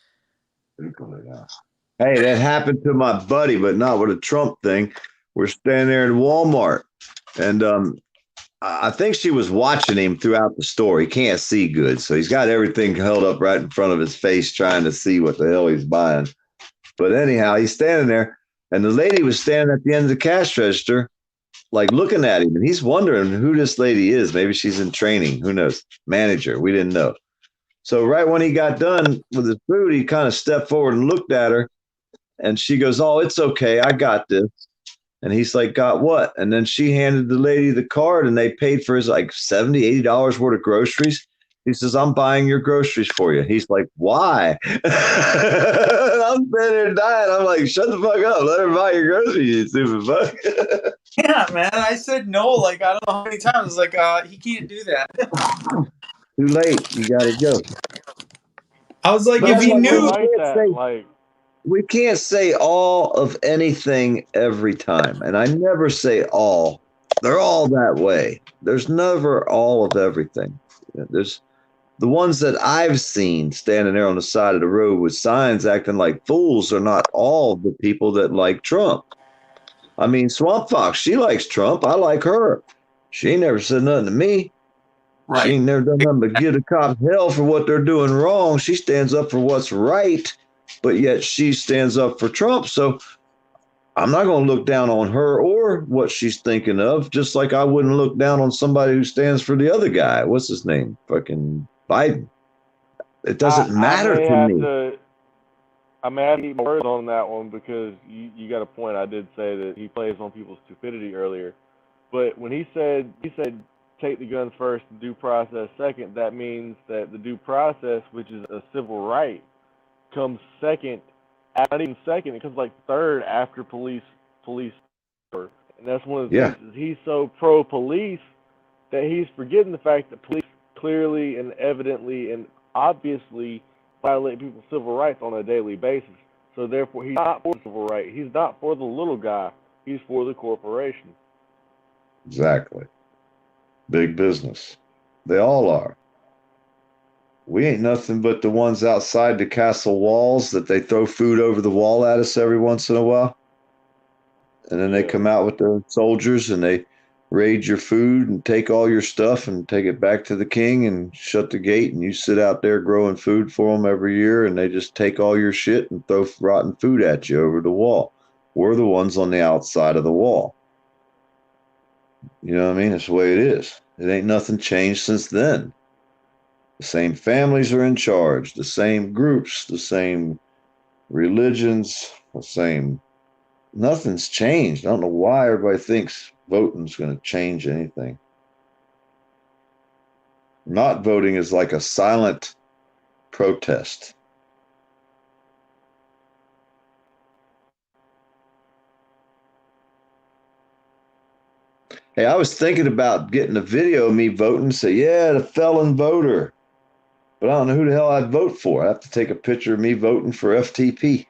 Hey, that happened to my buddy, but not with a Trump thing. We're standing there in Walmart, and I think she was watching him throughout the store. He can't see good, so he's got everything held up right in front of his face, trying to see what the hell he's buying. But anyhow, he's standing there, and the lady was standing at the end of the cash register, like looking at him, and he's wondering who this lady is. Maybe she's in training. Who knows? Manager. We didn't know. So right when he got done with his food, he kind of stepped forward and looked at her, and she goes, "Oh, it's okay. I got this." And he's like, "Got what?" And then she handed the lady the card, and they paid for his like $70, $80 worth of groceries. He says, "I'm buying your groceries for you." He's like, "Why?" I'm sitting there dying. I'm like, "Shut the fuck up. Let her buy your groceries, you stupid fuck." Yeah, man. I said no, like, I don't know how many times. I was like, he can't do that. Too late. You got to go. I was like, if he knew. We can't say all of anything every time. And I never say all. They're all that way. There's never all of everything. There's the ones that I've seen standing there on the side of the road with signs acting like fools are not all the people that like Trump. I mean, Swamp Fox, she likes Trump. I like her. She ain't never said nothing to me. Right. She ain't never done nothing but give the cops hell for what they're doing wrong. She stands up for what's right, but yet she stands up for Trump. So I'm not going to look down on her or what she's thinking of, just like I wouldn't look down on somebody who stands for the other guy. What's his name? Fucking Biden. It doesn't matter to me. I may have to eat my words on that one because you got a point. I did say that he plays on people's stupidity earlier. But when he said take the guns first and due process second, that means that the due process, which is a civil right, comes second, not even second, it comes like third after police. And that's one of the things is he's so pro-police that he's forgetting the fact that police clearly and evidently and obviously violate people's civil rights on a daily basis. So therefore, he's not for the civil right. He's not for the little guy. He's for the corporation. Exactly. Big business. They all are. We ain't nothing but the ones outside the castle walls that they throw food over the wall at us every once in a while. And then they come out with their soldiers and they raid your food and take all your stuff and take it back to the king and shut the gate, and you sit out there growing food for them every year, and they just take all your shit and throw rotten food at you over the wall. We're the ones on the outside of the wall. You know what I mean? That's the way it is. It ain't nothing changed since then. The same families are in charge, the same groups, the same religions, the same. Nothing's changed. I don't know why everybody thinks voting's going to change anything. Not voting is like a silent protest. Hey, I was thinking about getting a video of me voting, say, yeah, the felon voter. But I don't know who the hell I'd vote for. I have to take a picture of me voting for FTP.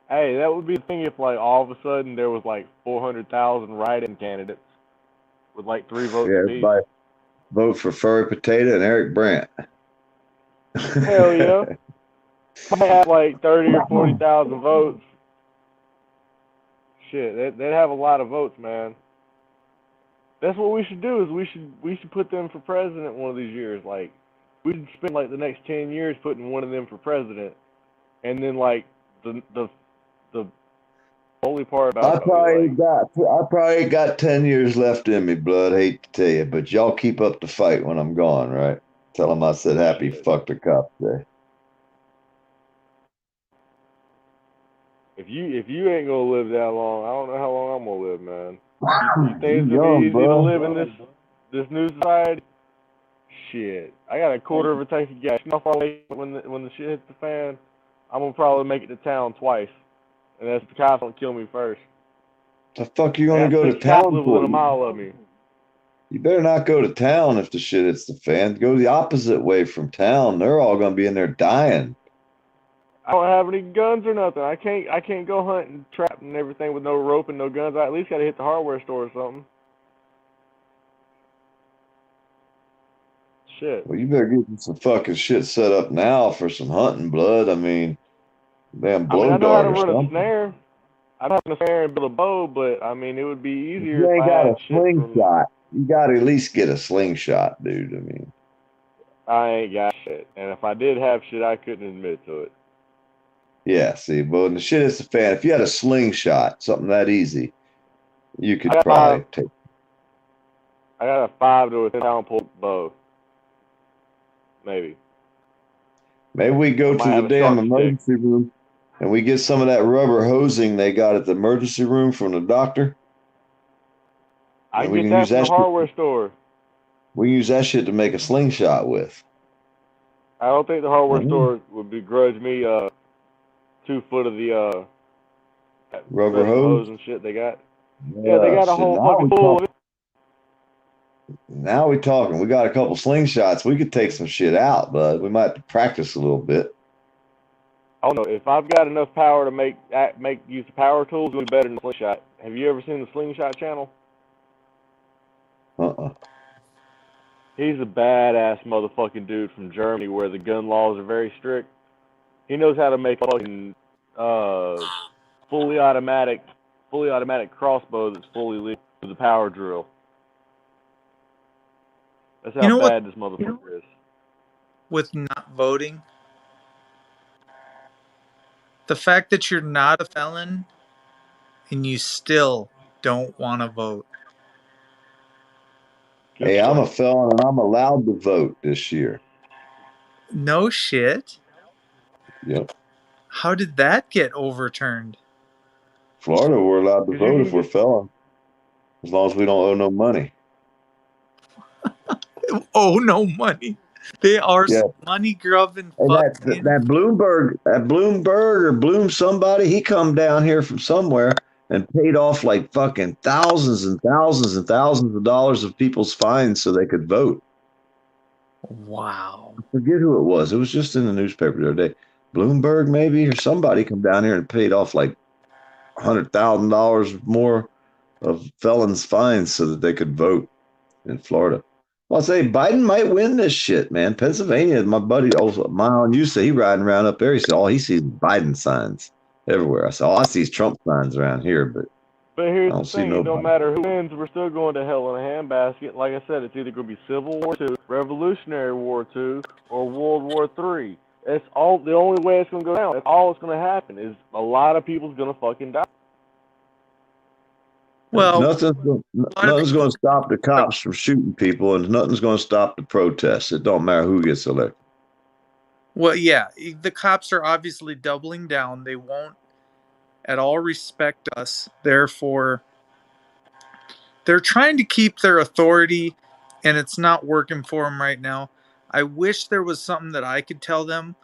Hey, that would be the thing if, like, all of a sudden there was, like, 400,000 write-in candidates with, like, 3 votes Yeah, apiece. everybody vote for Furry Potato and Eric Brandt. Hell yeah. Might have, like, 30 or 40,000 votes. Shit, they'd have a lot of votes, man. That's what we should do. Is we should put them for president one of these years. Like, we should spend like the next 10 years putting one of them for president, and then like the only part about I probably got 10 years left in me, blood. Hate to tell you, but y'all keep up the fight when I'm gone, right? Tell them I said happy fuck the cop day. If you ain't gonna live that long, I don't know how long I'm gonna live, man. You think it's You gonna be young, easy to bro. live in this new society? Shit, I got a quarter of a tank of gas. You know how far away when the shit hits the fan, I'm gonna probably make it to town twice, and that's the cops don't kill me first. The fuck you gonna go to Cops town live for? within a mile of me. You better not go to town if the shit hits the fan. Go the opposite way from town. They're all gonna be in there dying. I don't have any guns or nothing. I can't go hunt and trap and everything with no rope and no guns. I at least gotta hit the hardware store or something. Shit. Well, you better get some fucking shit set up now for some hunting, blood. I mean, damn blow I know how dart to or run a something. snare. I know how to snare and build a bow, but I mean, it would be easier You if ain't I got had a shit from. slingshot. You got to at least get a slingshot, dude. I mean, I ain't got shit, and if I did have shit, I couldn't admit to it. yeah, see, but when the shit hits the fan, if you had a slingshot, something that easy, you could I got probably take. I got a 5 to a 10-pound pull bow. Maybe. Maybe we go I might to the have a damn sharp stick. emergency room and we get some of that rubber hosing they got at the emergency room from the doctor. I And can we get can that use from the that shit. hardware store. We can use that shit to make a slingshot with. I don't think the hardware Mhm. store would begrudge me 2 foot of the Rubber special hose? hose and shit they got. Yeah, they got a shit, whole now fucking we pool of it. Now we talking. We got a couple slingshots. We could take some shit out, but we might have to practice a little bit. I don't know if I've got enough power to make use the power tools. It'll be better than the slingshot. Have you ever seen the Slingshot channel? He's a badass motherfucking dude from Germany, where the gun laws are very strict. He knows how to make a fucking fully automatic crossbow that's fully legal with a power drill. That's how You know what- bad this motherfucker is. With not voting, the fact that you're not a felon and you still don't want to vote. Hey, I'm a felon and I'm allowed to vote this year. No shit. Yep. How did that get overturned? Florida, we're allowed to vote if we're felons, as long as we don't owe no money. Oh, no money. They are Yeah. money grubbing And fucking. that Bloomberg or Bloom somebody, he come down here from somewhere and paid off like fucking thousands and thousands and thousands of dollars of people's fines so they could vote. Wow. I forget who it was. It was just in the newspaper the other day. Bloomberg maybe, or somebody come down here and paid off like $100,000 more of felons' fines so that they could vote in Florida. Well, I'll say Biden might win this shit, man. Pennsylvania, my buddy, Mile, you say he riding around up there. He said all he sees is Biden signs everywhere. I said, I see Trump signs around here, but But I here's don't the see thing: it don't nobody. matter who wins, we're still going to hell in a handbasket. Like I said, it's either going to be Civil War II, Revolutionary War II, or World War III. It's all the only way it's going to go down. That's all it's going to happen. Is a lot of people's going to fucking die. Well, Nothing's going to stop the cops from shooting people, and nothing's going to stop the protests. It don't matter who gets elected. Well, yeah, the cops are obviously doubling down. They won't at all respect us. Therefore, they're trying to keep their authority, and it's not working for them right now. I wish there was something that I could tell them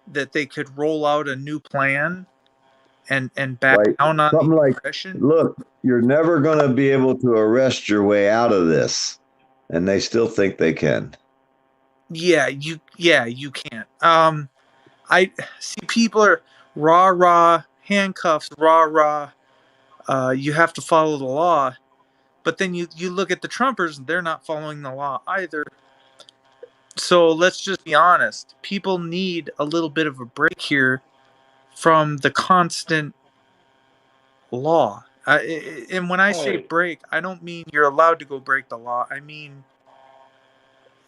that they could roll out a new plan and back Like down on something the like, aggression. look, you're never going to be able to arrest your way out of this, and they still think they can. Yeah, you can't. I see people are rah handcuffs, rah. You have to follow the law, but then you look at the Trumpers, and they're not following the law either. So let's just be honest. People need a little bit of a break here from the constant law. And when I say break, I don't mean you're allowed to go break the law. I mean,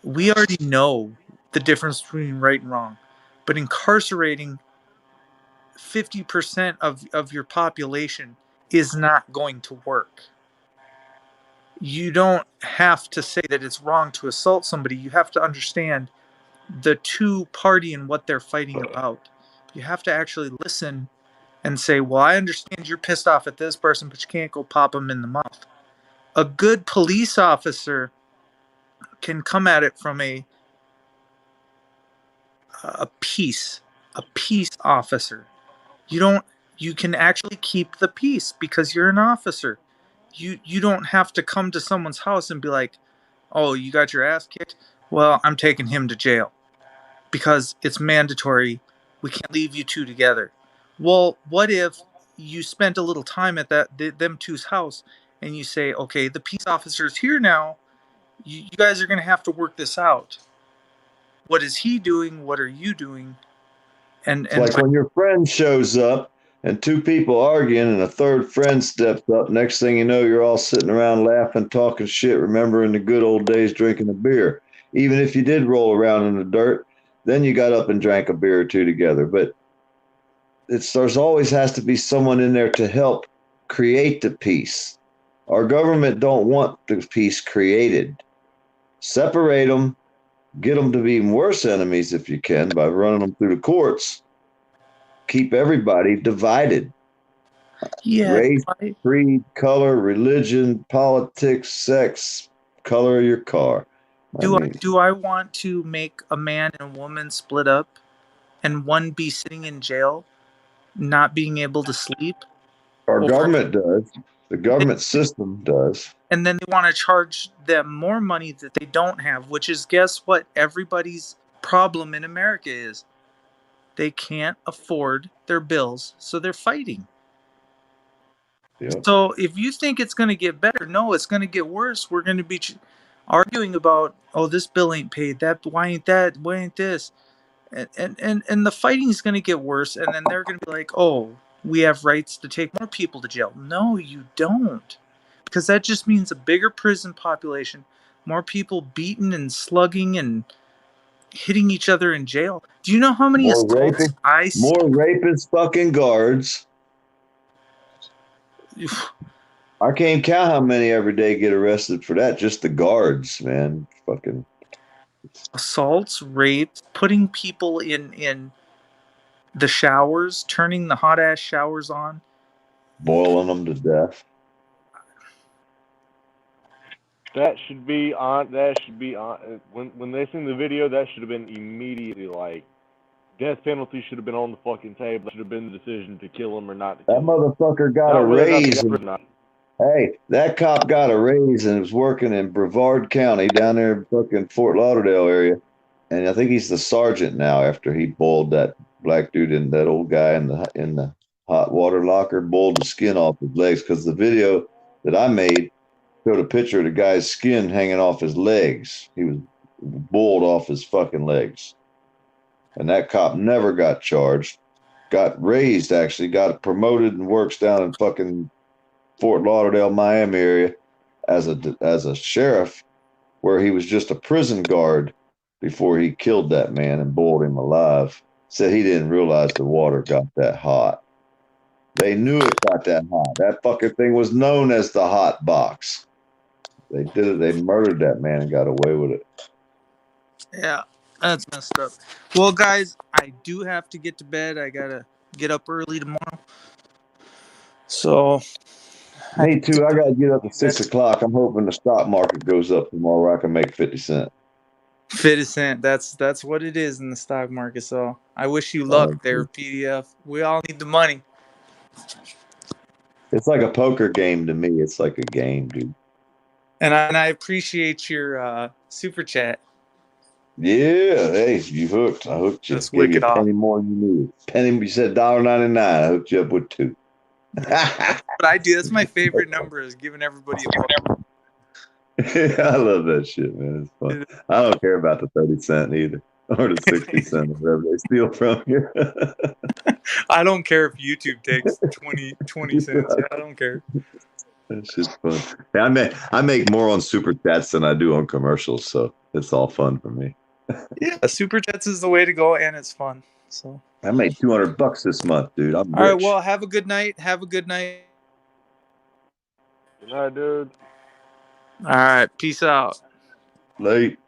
we already know the difference between right and wrong, but incarcerating 50% of your population is not going to work. You don't have to say that it's wrong to assault somebody. You have to understand the two party and what they're fighting about. You have to actually listen and say, well, I understand you're pissed off at this person, but you can't go pop them in the mouth. A good police officer can come at it from a peace officer. You can actually keep the peace because you're an officer. You don't have to come to someone's house and be like, oh, you got your ass kicked? Well, I'm taking him to jail because it's mandatory. We can't leave you two together. Well, what if you spent a little time at them two's house and you say, okay, the peace officer's here now. You guys are going to have to work this out. What is he doing? What are you doing? And like when your friend shows up and two people arguing and a third friend steps up, next thing you know, you're all sitting around laughing, talking shit, remembering the good old days drinking a beer. Even if you did roll around in the dirt, then you got up and drank a beer or two together. But there's always has to be someone in there to help create the peace. Our government don't want the peace created. Separate them, get them to be worse enemies if you can by running them through the courts. Keep everybody divided. Yeah, race, creed, color, religion, politics, sex, color of your car. Do I want to make a man and a woman split up and one be sitting in jail, not being able to sleep? Our government does. The government system does. And then they want to charge them more money that they don't have, which is, guess what? Everybody's problem in America is they can't afford their bills, so they're fighting. Yep. So if you think it's going to get better, no, it's going to get worse. We're going to be arguing about, oh, this bill ain't paid. Why ain't that? Why ain't this? And the fighting is going to get worse. And then they're going to be like, oh, we have rights to take more people to jail. No, you don't. Because that just means a bigger prison population, more people beaten and slugging and hitting each other in jail. Do you know how many assaults I see? More rapist fucking guards. I can't count how many every day get arrested for that. Just the guards, man. Fucking assaults, rapes, putting people in the showers, turning the hot ass showers on, boiling them to death. That should be on. When they seen the video, that should have been immediately like, death penalty should have been on the fucking table. That should have been the decision to kill him or not to kill him. That motherfucker got a raise. Hey, that cop got a raise and was working in Brevard County down there in fucking Fort Lauderdale area. And I think he's the sergeant now after he boiled that black dude and that old guy in the hot water locker, boiled the skin off his legs. Because the video that I made showed a picture of the guy's skin hanging off his legs. He was boiled off his fucking legs. And that cop never got charged. Got raised, actually. Got promoted and works down in fucking Fort Lauderdale, Miami area as a sheriff, where he was just a prison guard before he killed that man and boiled him alive. Said he didn't realize the water got that hot. They knew it got that hot. That fucking thing was known as the hot box. They did it. They murdered that man and got away with it. Yeah, that's messed up. Well, guys, I do have to get to bed. I gotta get up early tomorrow. So. Me too. I gotta get up at 6 o'clock. I'm hoping the stock market goes up tomorrow where I can make 50 cents. 50 cent. That's what it is in the stock market. So I wish you luck there, PDF. We all need the money. It's like a poker game to me. It's like a game, dude. And I appreciate your super chat. Yeah, hey, you hooked. I hooked you. Just Gave you wicked a penny more than you need. Penny, you said $1.99. I hooked you up with 2. But I do. That's my favorite number, is giving everybody a buck. I love that shit, man. It's fun. I don't care about the 30 cent either, or the 60 cent, or whatever they steal from you. I don't care if YouTube takes 20 cents. I don't care. That shit's fun. Hey, I make more on super chats than I do on commercials, so it's all fun for me. Yeah, super chats is the way to go, and it's fun. So I made $200 this month, dude. I'm rich. All right. Well, have a good night. Have a good night. Good night, dude. All right. Peace out. Late.